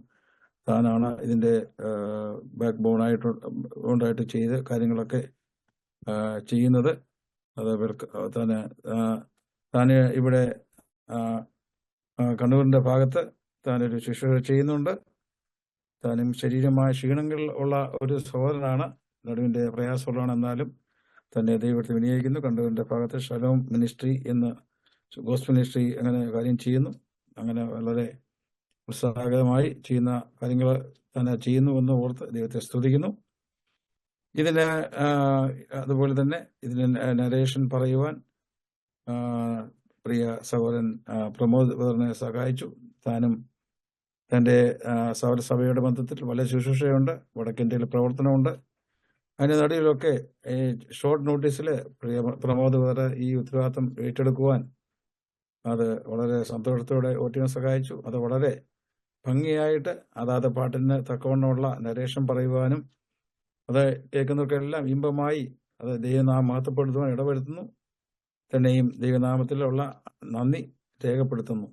താനാണ് ഇതിൻ്റെ ബാക്ക് ബോണായിട്ട് ചെയ്ത് കാര്യങ്ങളൊക്കെ ചെയ്യുന്നത്. അത് താൻ ഇവിടെ കണ്ണൂരിൻ്റെ ഭാഗത്ത് താനൊരു ശുശ്രൂഷ ചെയ്യുന്നുണ്ട്. താനും ശരീരമായ ക്ഷീണങ്ങളിൽ ഉള്ള ഒരു സഹോദരനാണ്, നടുവിൻ്റെ പ്രയാസമുള്ളതാണ്. എന്നാലും തന്നെ ദൈവത്തെ വിനിയോഗിക്കുന്നു. കണ്ണൂരിൻ്റെ ഭാഗത്ത് ഷലോം മിനിസ്ട്രി എന്ന് ഗോസ്പൽ മിനിസ്ട്രി അങ്ങനെ കാര്യം ചെയ്യുന്നു. അങ്ങനെ വളരെ ഉത്സാഹകരമായി ചെയ്യുന്ന കാര്യങ്ങൾ തന്നെ ചെയ്യുന്നുവെന്ന് ഓർത്ത് ദൈവത്തെ സ്തുതിക്കുന്നു. ഇതിന് അതുപോലെ തന്നെ ഇതിന് നരേഷൻ പറയുവാൻ പ്രിയ സഹോദരൻ പ്രമോദ് ബ്രദറിനെ സഹായിച്ചു. താനും തൻ്റെ സഭയുടെ ബന്ധത്തിൽ വളരെ ശുശ്രൂഷയുണ്ട്, വടക്കേന്ത്യയിൽ പ്രവർത്തനമുണ്ട്. അതിൻ്റെ നടുവിലൊക്കെ ഈ ഷോർട്ട് നോട്ടീസിൽ പ്രിയ പ്രമോദ് ബ്രദർ ഈ ഉത്തരവാദിത്വം ഏറ്റെടുക്കുവാൻ അത് വളരെ സന്തോഷത്തോടെ ഓട്ടിനെ സഹായിച്ചു. അത് വളരെ ഭംഗിയായിട്ട് അതാത് പാട്ടിന് തക്കവണ്ണമുള്ള നരേഷൻ പറയുവാനും അത് കേൾക്കുന്നവർക്കെല്ലാം ഇമ്പമായി അത് ദൈവനാമം മഹത്വപ്പെടുത്തുവാൻ ഇടവരുത്തുന്നു. തന്നെയും ദൈവനാമത്തിലുള്ള നന്ദി രേഖപ്പെടുത്തുന്നു.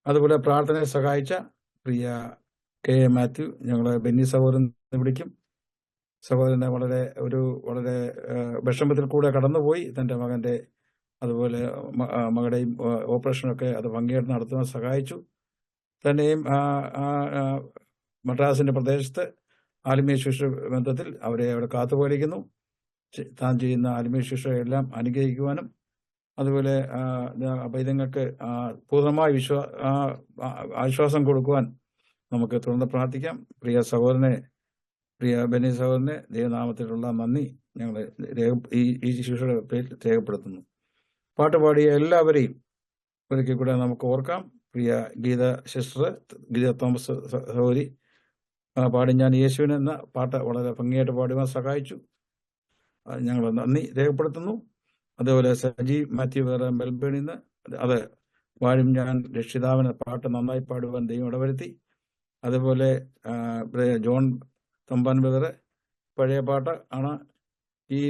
അതുപോലെ പ്രാർത്ഥനയെ സഹായിച്ച പ്രിയ കെ എ മാത്യു, ഞങ്ങൾ ബെന്നി സഹോദരൻ വിളിക്കും. സഹോദരനെ വളരെ വിഷമത്തിൽ കൂടെ കടന്നുപോയി. തൻ്റെ മകൻ്റെ അതുപോലെ മകളുടെയും ഓപ്പറേഷനൊക്കെ അത് ഭംഗിയായിട്ട് നടത്തുവാൻ സഹായിച്ചു. തന്നെയും മദ്രാസിൻ്റെ പ്രദേശത്ത് ആത്മീയ ശുശ്രൂഷ ബന്ധത്തിൽ അവരെ അവിടെ കാത്തുപാലിക്കുന്നു. താൻ ചെയ്യുന്ന ആത്മീയ ശുശ്രൂഷയെല്ലാം അനുഗ്രഹിക്കുവാനും അതുപോലെ പൈതങ്ങൾക്ക് പൂർണ്ണമായ ആശ്വാസം കൊടുക്കുവാൻ നമുക്ക് തുടർന്ന് പ്രാർത്ഥിക്കാം. പ്രിയ ബെന്നി സഹോദരനെ ദൈവനാമത്തിലുള്ള നന്ദി ഞങ്ങൾ ഈ ശുശ്രൂഷയുടെ പേരിൽ രേഖപ്പെടുത്തുന്നു. പാട്ടുപാടിയ എല്ലാവരെയും ഒരിക്കൽ കൂടെ നമുക്ക് ഓർക്കാം. പ്രിയ ഗീത സിസ്റ്റർ, ഗീത തോമസ് സഹോദരി പാടി ഞാൻ യേശുവിനെ എന്ന പാട്ട് വളരെ ഭംഗിയായിട്ട് പാടുവാൻ സഹായിച്ചു. ഞങ്ങൾ നന്ദി രേഖപ്പെടുത്തുന്നു. അതുപോലെ സജി മാത്യു വേറെ മെൽബേണിൽ നിന്ന് അത് വാഴും ഞാൻ രക്ഷിതാവിനെ പാട്ട് നന്നായി പാടുവാൻ ദൈവം ഇടവരുത്തി. അതുപോലെ ജോൺ തമ്പാൻ ബ്രദർ പഴയ പാട്ട് ആണ്. ഈ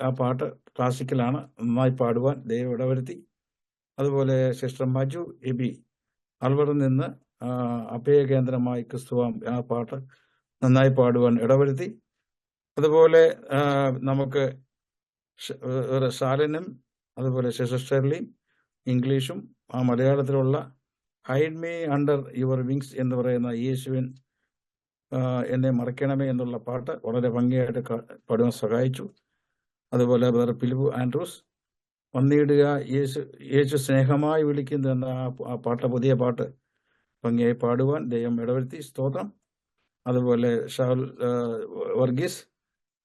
ആ പാട്ട് ക്ലാസിക്കലാണ്, നന്നായി പാടുവാൻ ദൈവം ഇടവരുത്തി. അതുപോലെ സിസ്റ്റർ മജു എബി ആൽവറിൽ നിന്ന് അഭയ കേന്ദ്രമായി ക്രിസ്തുവാം ആ പാട്ട് നന്നായി പാടുവാൻ ഇടവരുത്തി. അതുപോലെ നമുക്ക് ശാലിനും അതുപോലെ സിസ്റ്റർലിയും ഇംഗ്ലീഷും മലയാളത്തിലുള്ള hide me under your wings എന്ന് പറയുന്ന യേശുവിൻ എന്നെ മറക്കണമേ എന്നുള്ള പാട്ട് വളരെ ഭംഗിയായിട്ട് പാടുവാൻ സഹായിച്ചു. അതുപോലെ ബ്രദർ ഫിലിപ്പ് ആൻഡ്രൂസ് വന്നിടുക യേശു സ്നേഹമായി വിളിക്കുന്നു എന്ന ആ പാട്ട്, പുതിയ പാട്ട് ഭംഗിയായി പാടുവാൻ ദൈവം ഇടവരുത്തി. സ്തോത്രം. അതുപോലെ ഷാൽ വർഗീസ്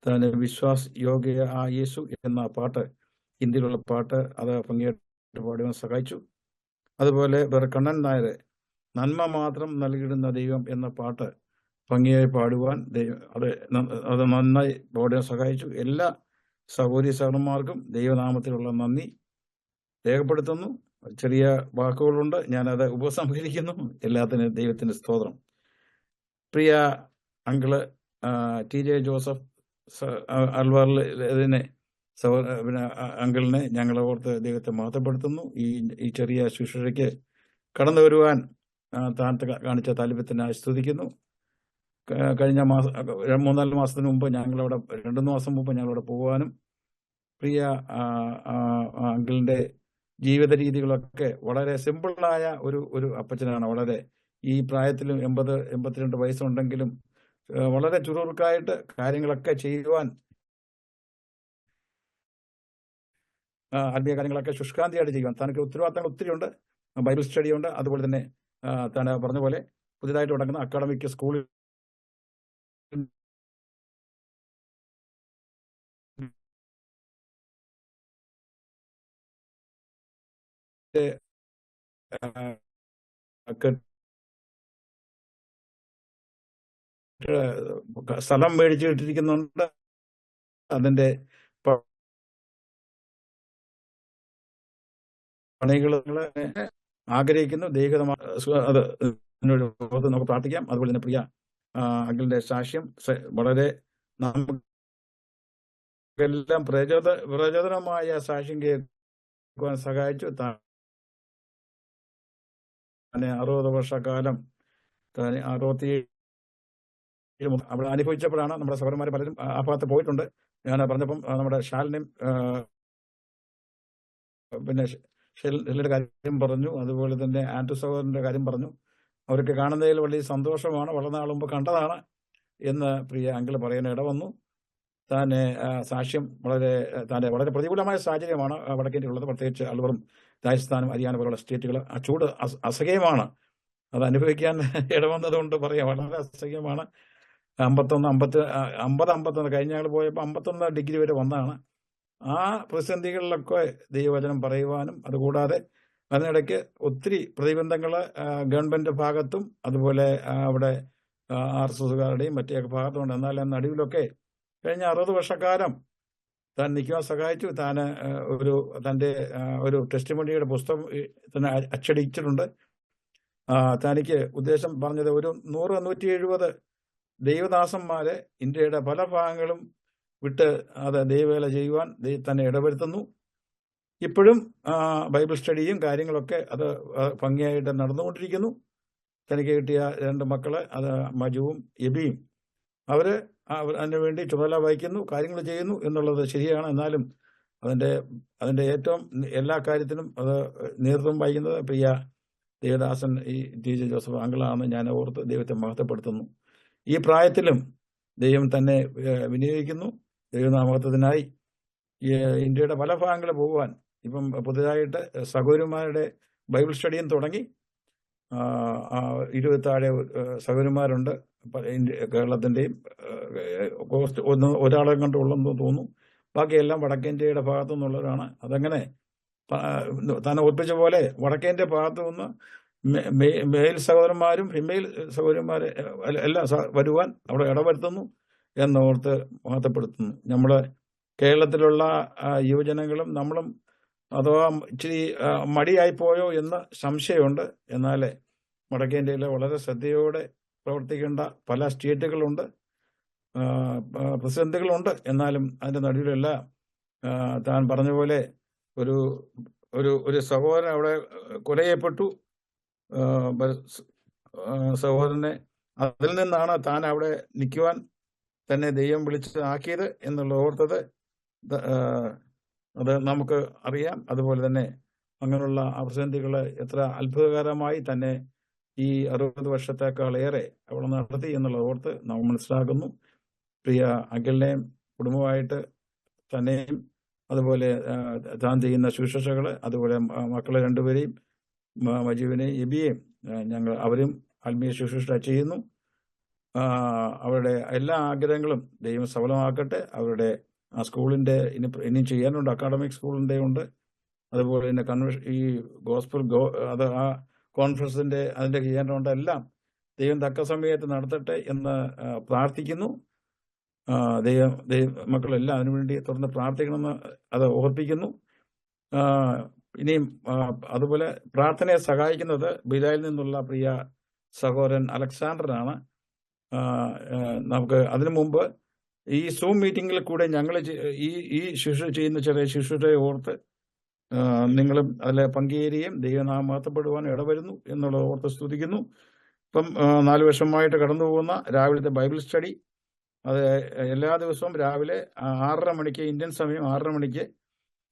തന്നെ വിശ്വാസ് യോഗ്യ ആ യേശു എന്ന പാട്ട്, ഹിന്ദിയിലുള്ള പാട്ട്, അത് ഭംഗിയായിട്ട് പാടുവാൻ സഹായിച്ചു. അതുപോലെ കണ്ണൻ നായർ നന്മ മാത്രം നൽകിയിടുന്ന ദൈവം എന്ന പാട്ട് ഭംഗിയായി പാടുവാൻ അത് നന്നായി പാടുവാൻ സഹായിച്ചു. എല്ലാ സഹോദരി സഹോദരന്മാർക്കും ദൈവനാമത്തിലുള്ള നന്ദി രേഖപ്പെടുത്തുന്നു. ചെറിയ വാക്കുകളുണ്ട്, ഞാനത് ഉപസംഹരിക്കുന്നു. എല്ലാത്തിനും ദൈവത്തിന്റെ സ്തോത്രം. പ്രിയ അങ്കിള് ടി ജെ ജോസഫ് അൽവാറിൽ ഇതിനെ പിന്നെ അങ്കിളിനെ ഞങ്ങളെ ഓർത്ത് ദൈവത്തെ മഹത്വപ്പെടുത്തുന്നു. ഈ ചെറിയ ശുശ്രൂഷയ്ക്ക് കടന്നു വരുവാൻ താൻ കാണിച്ച താല്പര്യത്തിനായി സ്തുതിക്കുന്നു. കഴിഞ്ഞ മാസം 3-4 മാസത്തിന് മുമ്പ് ഞങ്ങളവിടെ 2 മാസം മുമ്പ് ഞങ്ങളവിടെ പോകാനും പ്രിയ അങ്കിളിന്റെ ജീവിത രീതികളൊക്കെ വളരെ സിമ്പിളായ ഒരു അപ്പച്ചനാണ്. വളരെ ഈ പ്രായത്തിലും 80-82 വയസ്സുണ്ടെങ്കിലും വളരെ ചുരുക്കായിട്ട് കാര്യങ്ങളൊക്കെ ചെയ്യുവാൻ, ആത്മീയ കാര്യങ്ങളൊക്കെ ശുഷ്കാന്തിയായിട്ട് ചെയ്യുവാൻ തനിക്ക് ഉത്തരവാദിത്തങ്ങൾ ഒത്തിരി ഉണ്ട്. ബൈബിൾ സ്റ്റഡി ഉണ്ട്. അതുപോലെ തന്നെ താൻ പറഞ്ഞ പോലെ പുതിയതായിട്ട് തുടങ്ങുന്ന അക്കാഡമിക് സ്കൂളിൽ സ്ഥലം മേടിച്ചിട്ടിരിക്കുന്നുണ്ട്. അതിന്റെ പണികൾ ആഗ്രഹിക്കുന്നു. അത് നമുക്ക് പ്രാർത്ഥിക്കാം. അതുപോലെ തന്നെ പ്രിയ അങ്കിളിന്റെ സാക്ഷ്യം വളരെ നമുക്കെല്ലാം പ്രചോദനമായ സാക്ഷ്യം കേൾക്കുവാൻ സഹായിച്ചു. തന്നെ 60 വർഷക്കാലം 67 അവിടെ അനുഭവിച്ചപ്പോഴാണ് നമ്മുടെ സഹോദരന്മാർ പലരും ആ ഭാഗത്ത് പോയിട്ടുണ്ട്. ഞാൻ പറഞ്ഞപ്പം നമ്മുടെ ഷാലിനെയും പിന്നെ ഷെല്ലിന്റെ കാര്യം പറഞ്ഞു. അതുപോലെ തന്നെ ആൻഡ്രു സഹോദരന്റെ കാര്യം പറഞ്ഞു. അവരൊക്കെ കാണുന്നതിൽ വലിയ സന്തോഷമാണ്. വളരെ നാൾ മുമ്പ് കണ്ടതാണ് എന്ന് പ്രിയ അങ്കിൾ പറയാൻ ഇടവന്നു. താനെ സാക്ഷ്യം വളരെ പ്രതികൂലമായ സാഹചര്യമാണ് വടക്കേന്ത്യയുള്ളത്. പ്രത്യേകിച്ച് അൽവറും രാജസ്ഥാനും ഹരിയാന പോലുള്ള സ്റ്റേറ്റുകൾ. ആ ചൂട് അസഹ്യമാണ്. അത് അനുഭവിക്കാൻ ഇടവന്നതുകൊണ്ട് പറയാം, വളരെ അസഹ്യമാണ്. 50 കഴിഞ്ഞ ഞങ്ങൾ പോയപ്പോൾ 51 ഡിഗ്രി വരെ വന്നതാണ്. ആ പ്രതിസന്ധികളിലൊക്കെ ദൈവവചനം പറയുവാനും, അതുകൂടാതെ അതിനിടയ്ക്ക് ഒത്തിരി പ്രതിബന്ധങ്ങൾ ഗവൺമെന്റ് ഭാഗത്തും അതുപോലെ അവിടെ RSSകാരുടെയും മറ്റേ ഭാഗത്തുമുണ്ട്. എന്നാൽ നടുവിലൊക്കെ കഴിഞ്ഞ 60 വർഷക്കാലം താൻ നിൽക്കുവാൻ സഹായിച്ചു. തൻ്റെ ഒരു ടെസ്റ്റിമണിയുടെ പുസ്തകം തന്നെ അച്ചടിച്ചിട്ടുണ്ട്. തനിക്ക് ഉദ്ദേശം പറഞ്ഞത് ഒരു 100-170 ദൈവദാസന്മാരെ ഇന്ത്യയുടെ പല ഭാഗങ്ങളും വിട്ട് അത് ദൈവവേല ചെയ്യുവാൻ തന്നെ ഇടവരുത്തുന്നു. ഇപ്പോഴും ബൈബിൾ സ്റ്റഡിയും കാര്യങ്ങളൊക്കെ അത് ഭംഗിയായിട്ട് നടന്നുകൊണ്ടിരിക്കുന്നു. തനിക്ക് കിട്ടിയ 2 മക്കള്, അത് മജുവും എബിയും, അതിനു വേണ്ടി ചുമതല വഹിക്കുന്നു, കാര്യങ്ങൾ ചെയ്യുന്നു എന്നുള്ളത് ശരിയാണ്. എന്നാലും അതിന്റെ ഏറ്റവും എല്ലാ കാര്യത്തിനും അത് നേതൃത്വം വഹിക്കുന്നത് പ്രിയ ദേവദാസൻ ഈ ടി ജെ ജോസഫ് അങ്കിളാണെന്ന് ഞാൻ ഓർത്ത് ദൈവത്തെ മഹത്വപ്പെടുത്തുന്നു. ഈ പ്രായത്തിലും ദൈവം തന്നെ വിനിയോഗിക്കുന്നു. ദൈവനാമത്തിനായി ഇന്ത്യയുടെ പല ഭാഗങ്ങളിൽ പോകുവാൻ ഇപ്പം പുതുതായിട്ട് സഹോദരന്മാരുടെ ബൈബിൾ സ്റ്റഡിയും തുടങ്ങി. 20 താഴെ സഹോദരന്മാരുണ്ട്. കേരളത്തിന്റെയും ഒരാളെ കണ്ടുള്ളെന്ന് തോന്നുന്നു. ബാക്കിയെല്ലാം വടക്കേന്ത്യയുടെ ഭാഗത്തു നിന്നുള്ളവരാണ്. അതങ്ങനെ തന്നെ ഒപ്പിച്ച പോലെ വടക്കേന്ത്യ ഭാഗത്തു നിന്ന് മെയിൽ സഹോദരന്മാരും ഫിമെയിൽ സഹോദരന്മാരെ എല്ലാം വരുവാൻ അവിടെ ഇടവരുത്തുന്നു എന്നോർത്ത് മഹത്വപ്പെടുത്തുന്നു. നമ്മുടെ കേരളത്തിലുള്ള യുവജനങ്ങളും നമ്മളും അഥവാ ഇച്ചിരി മടിയായിപ്പോയോ എന്ന് സംശയമുണ്ട്. എന്നാൽ വടക്കേന്ത്യയിൽ വളരെ ശ്രദ്ധയോടെ പ്രവർത്തിക്കേണ്ട പല സ്റ്റേറ്റുകളുണ്ട്, പ്രതിസന്ധികളുണ്ട്. എന്നാലും അതിൻ്റെ നടുവിലെല്ലാം താൻ പറഞ്ഞ പോലെ ഒരു സഹോദരൻ അവിടെ കൊല ചെയ്യപ്പെട്ടു. സഹോദരനെ അതിൽ നിന്നാണ് താൻ അവിടെ നിൽക്കുവാൻ തന്നെ ദൈവം വിളിച്ചതാക്കിയത് എന്നുള്ള ഓർത്തത് അത് നമുക്ക് അറിയാം. അതുപോലെ തന്നെ അങ്ങനെയുള്ള പ്രതിസന്ധികൾ എത്ര അത്ഭുതകരമായി തന്നെ ഈ 60 വർഷത്തേക്കാളേറെ അവിടെ നടത്തി എന്നുള്ള ഓർത്ത് നാം മനസ്സിലാക്കുന്നു. പ്രിയ അഖിലിനെയും കുടുംബമായിട്ട് തന്നെയും അതുപോലെ താൻ ചെയ്യുന്ന ശുശ്രൂഷകൾ, അതുപോലെ മക്കളെ രണ്ടുപേരെയും മജീവിനെയും എബിയെയും അവരും ആത്മീയ ശുശ്രൂഷ ചെയ്യുന്നു. അവരുടെ എല്ലാ ആഗ്രഹങ്ങളും ദൈവം സഫലമാക്കട്ടെ. അവരുടെ ആ സ്കൂളിൻ്റെ ഇനി ചെയ്യാനുണ്ട്, അക്കാഡമിക് സ്കൂളിൻ്റെ ഉണ്ട്. അതുപോലെ തന്നെ കൺവെൻഷൻ, ഈ ഗോസ്പൽ അത് ആ കോൺഫറൻസിൻ്റെ അതിൻ്റെ ചെയ്യാനുണ്ട്. എല്ലാം ദൈവം തക്ക സമയത്ത് നടത്തട്ടെ എന്ന് പ്രാർത്ഥിക്കുന്നു. ദൈവം മക്കളെല്ലാം അതിനുവേണ്ടി തുറന്ന് പ്രാർത്ഥിക്കണമെന്ന് അത് ഓർപ്പിക്കുന്നു. ഇനിയും അതുപോലെ പ്രാർത്ഥനയെ സഹായിക്കുന്നത് ബിലായിൽ നിന്നുള്ള പ്രിയ സഹോദരൻ അലക്സാണ്ടറാണ്. നമുക്ക് അതിനു മുമ്പ് ഈ സൂം മീറ്റിങ്ങിൽ കൂടെ ഞങ്ങൾ ഈ ശുശ്രൂഷ ചെയ്യുന്ന ചെറിയ ശുശ്രൂഷയെ ഓർത്ത് നിങ്ങളും അതിൽ പങ്കുചേരുകയും ദൈവനാമം മഹത്വപ്പെടുവാൻ ഇടവരുന്നു എന്നുള്ളത് ഓർത്ത് സ്തുതിക്കുന്നു. ഇപ്പം 4 വർഷമായിട്ട് കടന്നു പോകുന്ന രാവിലത്തെ ബൈബിൾ സ്റ്റഡി, അത് എല്ലാ ദിവസവും രാവിലെ 6:30 മണിക്ക്, ഇന്ത്യൻ സമയം 6:30 മണിക്ക്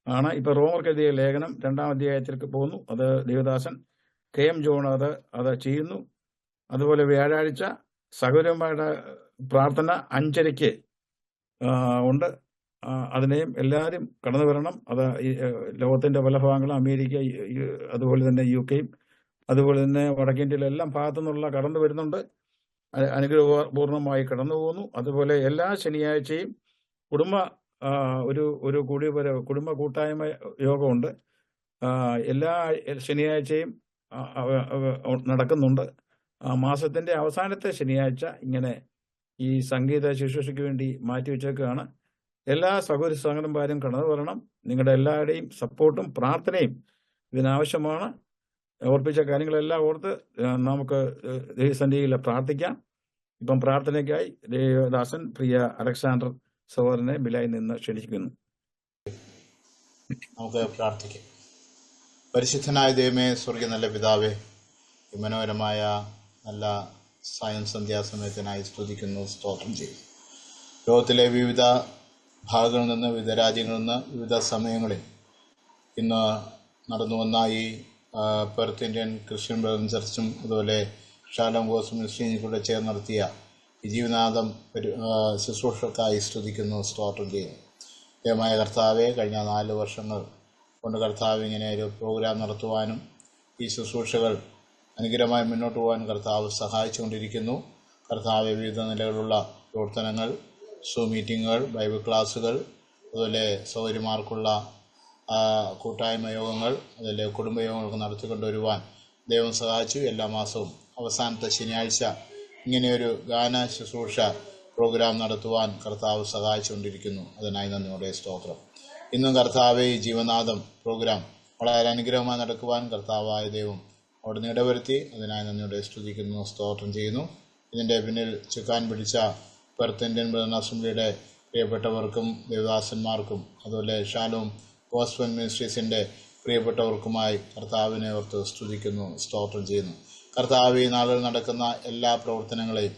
ആണ്. ഇപ്പം റോമർക്ക് എഴുതിയ ലേഖനം 2-ാം അധ്യായത്തിലേക്ക് പോകുന്നു. അത് ദേവദാസൻ KM ജോൺ അത് ചെയ്യുന്നു. അതുപോലെ വ്യാഴാഴ്ച സഹോദരന്മാരുടെ പ്രാർത്ഥന 5:30 ഉണ്ട്. അതിനെയും എല്ലാവരും കടന്നു വരണം. അത് ലോകത്തിൻ്റെ പല ഭാഗങ്ങളും, അമേരിക്ക, അതുപോലെ തന്നെ UK, അതുപോലെ തന്നെ വടക്കേന്ത്യയിലെ എല്ലാ ഭാഗത്തു നിന്നുള്ള കടന്നു വരുന്നുണ്ട്. അനുഗ്രഹപൂർണമായി കടന്നു പോകുന്നു. അതുപോലെ എല്ലാ ശനിയാഴ്ചയും കുടുംബ കൂട്ടായ്മ യോഗമുണ്ട്. എല്ലാ ശനിയാഴ്ചയും നടക്കുന്നുണ്ട്. മാസത്തിൻ്റെ അവസാനത്തെ ശനിയാഴ്ച ഇങ്ങനെ ഈ സംഗീത ശുശ്രൂഷയ്ക്ക് വേണ്ടി മാറ്റിവെച്ചേക്കാണ്. എല്ലാ സഹോദര സംഘടനക്കാരും കടന്നു വരണം. നിങ്ങളുടെ എല്ലാവരുടെയും സപ്പോർട്ടും പ്രാർത്ഥനയും ഇതിനാവശ്യമാണ്. ഓർപ്പിച്ച കാര്യങ്ങളെല്ലാം ഓർത്ത് നമുക്ക് ദൈവസന്നിധിയിൽ പ്രാർത്ഥിക്കാം. ഇപ്പം പ്രാർത്ഥനയ്ക്കായി ദേവദാസൻ പ്രിയ അലക്സാണ്ടർ സഹോദരനെ ബിലായിൽ നിന്ന് ക്ഷണിക്കുന്നു. നമുക്ക് പ്രാർത്ഥിക്കാം. പരിശുദ്ധനായ ദൈവമേ, സ്വർഗീയ നല്ല പിതാവേ, ഈ മനോഹരമായ നല്ല സായം സന്ധ്യാസമയത്തിനായി സ്തുതിക്കുന്നു, സ്തോത്രം ചെയ്യും. ലോകത്തിലെ വിവിധ ഭാഗങ്ങളിൽ നിന്ന്, വിവിധ രാജ്യങ്ങളിൽ നിന്ന്, വിവിധ സമയങ്ങളിൽ ഇന്ന് നടന്നു വന്ന ഈ പെർത്ത് ഇന്ത്യൻ ക്രിസ്ത്യൻ ബ്രദർ ചർച്ചും അതുപോലെ ഷാലോം ഗോസ്ബൽ മിനിസ്ട്രിയും കൂടെ ചേർന്ന് നടത്തിയ ഈ ജീവനാഥം ശുശ്രൂഷക്കായി സ്തുതിക്കുന്നു, സ്തോത്രം ചെയ്യുന്നു. ദൈവമായ കർത്താവെ, കഴിഞ്ഞ 4 വർഷങ്ങൾ കൊണ്ട് കർത്താവ് ഇങ്ങനെ ഒരു പ്രോഗ്രാം നടത്തുവാനും ഈ ശുശ്രൂഷകൾ അനുഗ്രഹമായി മുന്നോട്ട് പോകാൻ കർത്താവ് സഹായിച്ചുകൊണ്ടിരിക്കുന്നു. കർത്താവ് വിവിധ നിലകളിലുള്ള പ്രവർത്തനങ്ങൾ, സൂം മീറ്റിങ്ങുകൾ, ബൈബിൾ ക്ലാസ്സുകൾ, അതുപോലെ സൗകര്യമാർക്കുള്ള കൂട്ടായ്മ യോഗങ്ങൾ, അതുപോലെ കുടുംബയോഗങ്ങളൊക്കെ നടത്തിക്കൊണ്ടുവരുവാൻ ദൈവം സഹായിച്ചു. എല്ലാ മാസവും അവസാനത്തെ ശനിയാഴ്ച ഇങ്ങനെയൊരു ഗാന ശുശ്രൂഷ പ്രോഗ്രാം നടത്തുവാൻ കർത്താവ് സഹായിച്ചുകൊണ്ടിരിക്കുന്നു. അതിനായി നന്ദിയോടെ സ്തോത്രം. ഇന്നും കർത്താവെ, ഈ ജീവനാഥം പ്രോഗ്രാം വളരെ അനുഗ്രഹമായി നടക്കുവാൻ കർത്താവായ ദൈവം അവിടുന്ന് ഇടവരുത്തി. അതിനായി നന്ദിയോടെ സ്തുതിക്കുന്നു, സ്തോത്രം ചെയ്യുന്നു. ഇതിൻ്റെ പിന്നിൽ ചുക്കാൻ പിടിച്ച പെർത്ത് ഇന്ത്യൻ ബ്രദർ അസംബ്ലിയുടെ പ്രിയപ്പെട്ടവർക്കും ദേവദാസന്മാർക്കും അതുപോലെ ഷാലോം ഗോസ്ബൽ മിനിസ്ട്രീസിൻ്റെ പ്രിയപ്പെട്ടവർക്കുമായി കർത്താവിനെ ഓർത്ത് സ്തുതിക്കുന്നു, സ്തോത്രം ചെയ്യുന്നു. കർത്താവ് ഈ നാളുകളിൽ നടക്കുന്ന എല്ലാ പ്രവർത്തനങ്ങളെയും,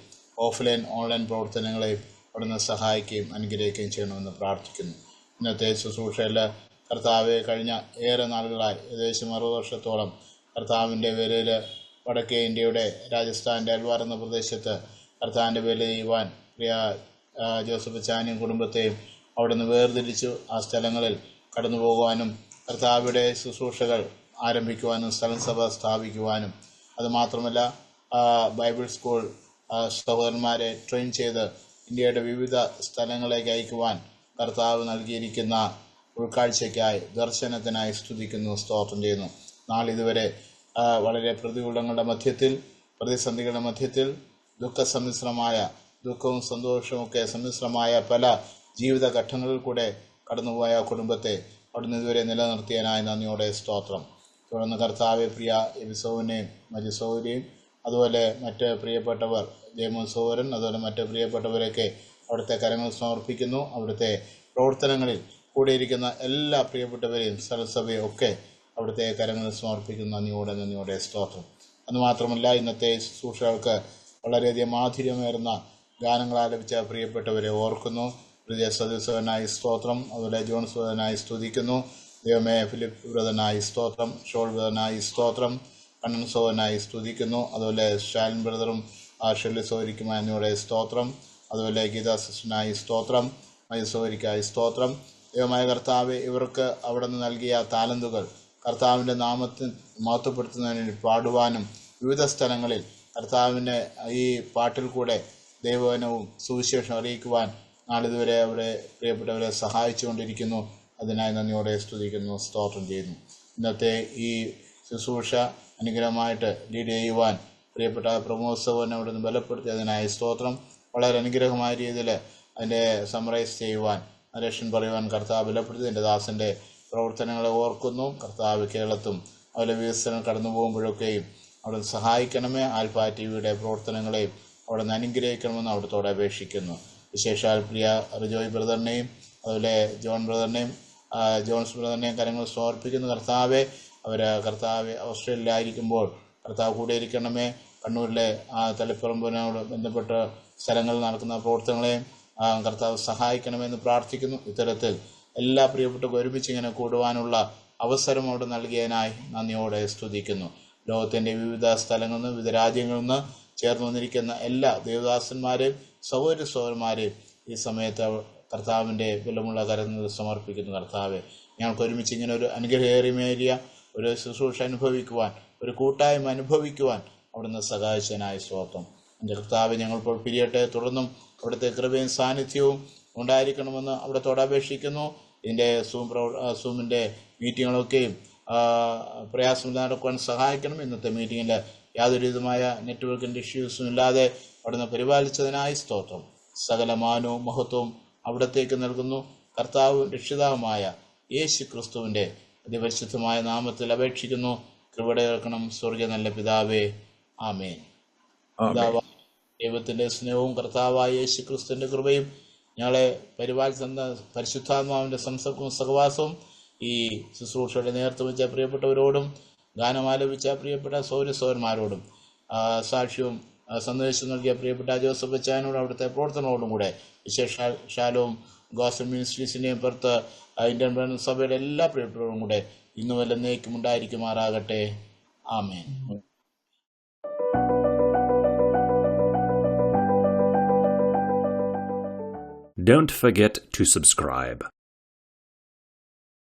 ഓഫ്ലൈൻ ഓൺലൈൻ പ്രവർത്തനങ്ങളെയും അവിടുന്ന് സഹായിക്കുകയും അനുഗ്രഹിക്കുകയും ചെയ്യണമെന്ന് പ്രാർത്ഥിക്കുന്നു. ഇന്നത്തെ ശുശ്രൂഷയിൽ കർത്താവ് കഴിഞ്ഞ ഏറെ നാളുകളായി ഏകദേശം 60 വർഷത്തോളം കർത്താവിൻ്റെ വേലയിൽ വടക്കേ ഇന്ത്യയുടെ രാജസ്ഥാൻ്റെ അൽവാർ എന്ന പ്രദേശത്ത് കർത്താവിൻ്റെ വേല ചെയ്യുവാൻ പ്രിയ ജോസഫ് ചാനിയും കുടുംബത്തെയും അവിടുന്ന് വേർതിരിച്ചു. ആ സ്ഥലങ്ങളിൽ കടന്നു പോകുവാനും കർത്താവിയുടെ ശുശ്രൂഷകൾ ആരംഭിക്കുവാനും സ്ഥലം സഭ സ്ഥാപിക്കുവാനും, അതുമാത്രമല്ല ബൈബിൾ സ്കൂൾ സഹോദരന്മാരെ ട്രെയിൻ ചെയ്ത് ഇന്ത്യയുടെ വിവിധ സ്ഥലങ്ങളിലേക്ക് അയക്കുവാൻ കർത്താവ് നൽകിയിരിക്കുന്ന ഉൾക്കാഴ്ചയ്ക്കായി, ദർശനത്തിനായി സ്തുതിക്കുന്നു, സ്തോത്രം ചെയ്യുന്നു. നാളിതുവരെ വളരെ പ്രതികൂലങ്ങളുടെ മധ്യത്തിൽ, പ്രതിസന്ധികളുടെ മധ്യത്തിൽ, ദുഃഖവും സന്തോഷവും ഒക്കെ സമ്മിശ്രമായ പല ജീവിതഘട്ടങ്ങളിൽ കൂടെ കടന്നുപോയ കുടുംബത്തെ അവിടുന്ന് ഇതുവരെ നിലനിർത്തിയതിനായി നന്ദിയോടെ സ്തോത്രം. തുടർന്ന് കർത്താവെ, പ്രിയ എബിസോവിനെയും മജിസോവിനെയും അതുപോലെ മറ്റ് പ്രിയപ്പെട്ടവർ, ജയമോൻ സോവരൻ, അതുപോലെ മറ്റ് പ്രിയപ്പെട്ടവരൊക്കെ അവിടുത്തെ കരങ്ങൾ സമർപ്പിക്കുന്നു. അവിടുത്തെ പ്രവർത്തനങ്ങളിൽ കൂടിയിരിക്കുന്ന എല്ലാ പ്രിയപ്പെട്ടവരെയും സ്ഥലസഭയും ഒക്കെ അവിടുത്തെ കരങ്ങൾ സമർപ്പിക്കുന്ന നന്ദിയോടെ സ്തോത്രം. അതുമാത്രമല്ല ഇന്നത്തെ ശുശ്രൂഷകൾക്ക് വളരെയധികം മാധുര്യമേറുന്ന ഗാനങ്ങൾ ആലപിച്ച പ്രിയപ്പെട്ടവരെ ഓർക്കുന്നു. പ്രിയ സദസ്സവനായി സ്തോത്രം. അതുപോലെ ജോൺ സുഹനായി സ്തുതിക്കുന്നു. ദൈവമേ, ഫിലിപ്പ് ബ്രദറിനായി സ്തോത്രം. ഷോൾ ബ്രദറിനായി സ്തോത്രം. കണ്ണൻ സോഹനായി സ്തുതിക്കുന്നു. അതുപോലെ സ്റ്റാലിൻ ബ്രദറും ഷെല്ലി സോഹരിക്കുമായി എന്നിവരുടെ സ്തോത്രം. അതുപോലെ ഗീതാ സിസ്റ്ററിനായി സ്തോത്രം. മയസോഹരിക്കായി സ്തോത്രം. ദൈവമായ കർത്താവ്, ഇവർക്ക് അവിടെ നിന്ന് നൽകിയ താലന്തുകൾ കർത്താവിൻ്റെ നാമത്തിൽ മഹത്വപ്പെടുത്തുന്നതിന് വേണ്ടി പാടുവാനും വിവിധ സ്ഥലങ്ങളിൽ കർത്താവിൻ്റെ ഈ പാട്ടിൽ കൂടെ ദൈവവചനവും സുവിശേഷം അറിയിക്കുവാൻ നാളിതുവരെ അവരെ പ്രിയപ്പെട്ടവരെ സഹായിച്ചുകൊണ്ടിരിക്കുന്നു. അതിനായി നന്ദിയോടെ സ്തുതിക്കുന്നു, സ്തോത്രം ചെയ്യുന്നു. ഇന്നത്തെ ഈ ശുശ്രൂഷ അനുഗ്രഹമായിട്ട് ലീഡ് ചെയ്യുവാൻ പ്രിയപ്പെട്ട പ്രമോത്സവനെ അവിടെ നിന്ന് ബലപ്പെടുത്തിയതിനായി സ്തോത്രം. വളരെ അനുഗ്രഹമായ രീതിയിൽ അതിൻ്റെ സമറൈസ് ചെയ്യുവാൻ നരേഷൻ പറയുവാൻ കർത്താവ് ബലപ്പെടുത്തി എൻ്റെ ദാസൻ്റെ പ്രവർത്തനങ്ങളെ ഓർക്കുന്നു. കർത്താവ് കേരളത്തും അതുപോലെ വികസനം കടന്നു പോകുമ്പോഴൊക്കെയും അവിടെ സഹായിക്കണമേ. ആൽഫ ടിവിയുടെ പ്രവർത്തനങ്ങളെയും അവിടെ നിന്ന് അനുഗ്രഹിക്കണമെന്ന് അവിടത്തോടെ അപേക്ഷിക്കുന്നു. വിശേഷാൽ പ്രിയ റിജോയ് ബ്രദറിനെയും അതുപോലെ ജോൺ ബ്രദറിനെയും ജോൺസ് ബ്രദറിനെയും കരങ്ങൾ സമർപ്പിക്കുന്നു. കർത്താവ് ഓസ്ട്രേലിയയിലായിരിക്കുമ്പോൾ കർത്താവ് കൂടെ ഇരിക്കണമേ. കണ്ണൂരിലെ തളിപ്പറമ്പിനോട് ബന്ധപ്പെട്ട സ്ഥലങ്ങളിൽ നടക്കുന്ന പ്രവർത്തനങ്ങളെയും കർത്താവ് സഹായിക്കണമെന്ന് പ്രാർത്ഥിക്കുന്നു. ഇത്തരത്തിൽ എല്ലാ പ്രിയപ്പെട്ടവർക്കും ഒരുമിച്ച് ഇങ്ങനെ കൂടുവാനുള്ള അവസരം അവിടെ നൽകിയതിനായി നന്ദിയോടെ സ്തുതിക്കുന്നു. ലോകത്തിൻ്റെ വിവിധ സ്ഥലങ്ങളിൽ നിന്ന് വിവിധ രാജ്യങ്ങളിൽ നിന്ന് ചേർന്ന് വന്നിരിക്കുന്ന എല്ലാ ദേവദാസന്മാരെയും സഹോദരന്മാരെയും ഈ സമയത്ത് കർത്താവിൻ്റെ ബലമുള്ള കരങ്ങൾ സമർപ്പിക്കുന്നു. കർത്താവെ, ഞങ്ങൾക്ക് ഒരുമിച്ച് ഇങ്ങനെ ഒരു അനുഗ്രഹേറിയ ഒരു ശുശ്രൂഷ അനുഭവിക്കുവാൻ, ഒരു കൂട്ടായ്മ അനുഭവിക്കുവാൻ അവിടുന്ന് സഹായിച്ചതിനായി സ്തോത്രം. എൻ്റെ കർത്താവ്, ഞങ്ങളിപ്പോൾ പിരിയട്ടെ. തുടർന്നും അവിടുത്തെ കൃപയും സാന്നിധ്യവും ഉണ്ടായിരിക്കണമെന്ന് അവിടത്തോട് അപേക്ഷിക്കുന്നു. ഇതിൻ്റെ സൂമിൻ്റെ മീറ്റിങ്ങുകളൊക്കെയും പ്രയാസം നടക്കുവാൻ സഹായിക്കണം. ഇന്നത്തെ മീറ്റിങ്ങിൽ യാതൊരു വിധമായ നെറ്റ്വർക്കിൻ്റെ ഇഷ്യൂസും ഇല്ലാതെ അവിടുന്ന് പരിപാലിച്ചതിനായി സ്തോത്രം. സകല മാനവും മഹത്വവും അവിടത്തേക്ക് നൽകുന്നു. കർത്താവും രക്ഷിതാവുമായ യേശു ക്രിസ്തുവിൻ്റെ അതിപരിശുദ്ധമായ നാമത്തിൽ അപേക്ഷിക്കുന്നു. കൃപയുടെ കേൾക്കണം സ്വർഗ്ഗ നല്ല പിതാവേ, ആമേൻ. പിതാവായ ദൈവത്തിൻ്റെ സ്നേഹവും കർത്താവായ യേശു ക്രിസ്തുവിൻ്റെ കൃപയും ഞങ്ങളെ പരിപാലിച്ച പരിശുദ്ധാത്മാവിൻ്റെ സംസർഗവും സഹവാസവും ഈ ശുശ്രൂഷയുടെ നേതൃത്വം വെച്ച പ്രിയപ്പെട്ടവരോടും ഗാനമാലപിച്ച പ്രിയപ്പെട്ട സൗരസൗരന്മാരോടും സാക്ഷ്യവും സന്ദേശം നൽകിയ പ്രിയപ്പെട്ട ജോസഫ് ബച്ചാനോടും അവിടുത്തെ പ്രവർത്തനങ്ങളോടും കൂടെ വിശേഷാലും ഗോസ്ബൽ മിനിസ്ട്രീസിൻ്റെയും പുറത്ത് ഇന്ത്യൻ സഭയുടെ എല്ലാ പ്രിയപ്പെട്ടവരും കൂടെ ഇന്നും എന്നേക്കും ഉണ്ടായിരിക്കുമാറാകട്ടെ. ആമേൻ. Don't forget to subscribe.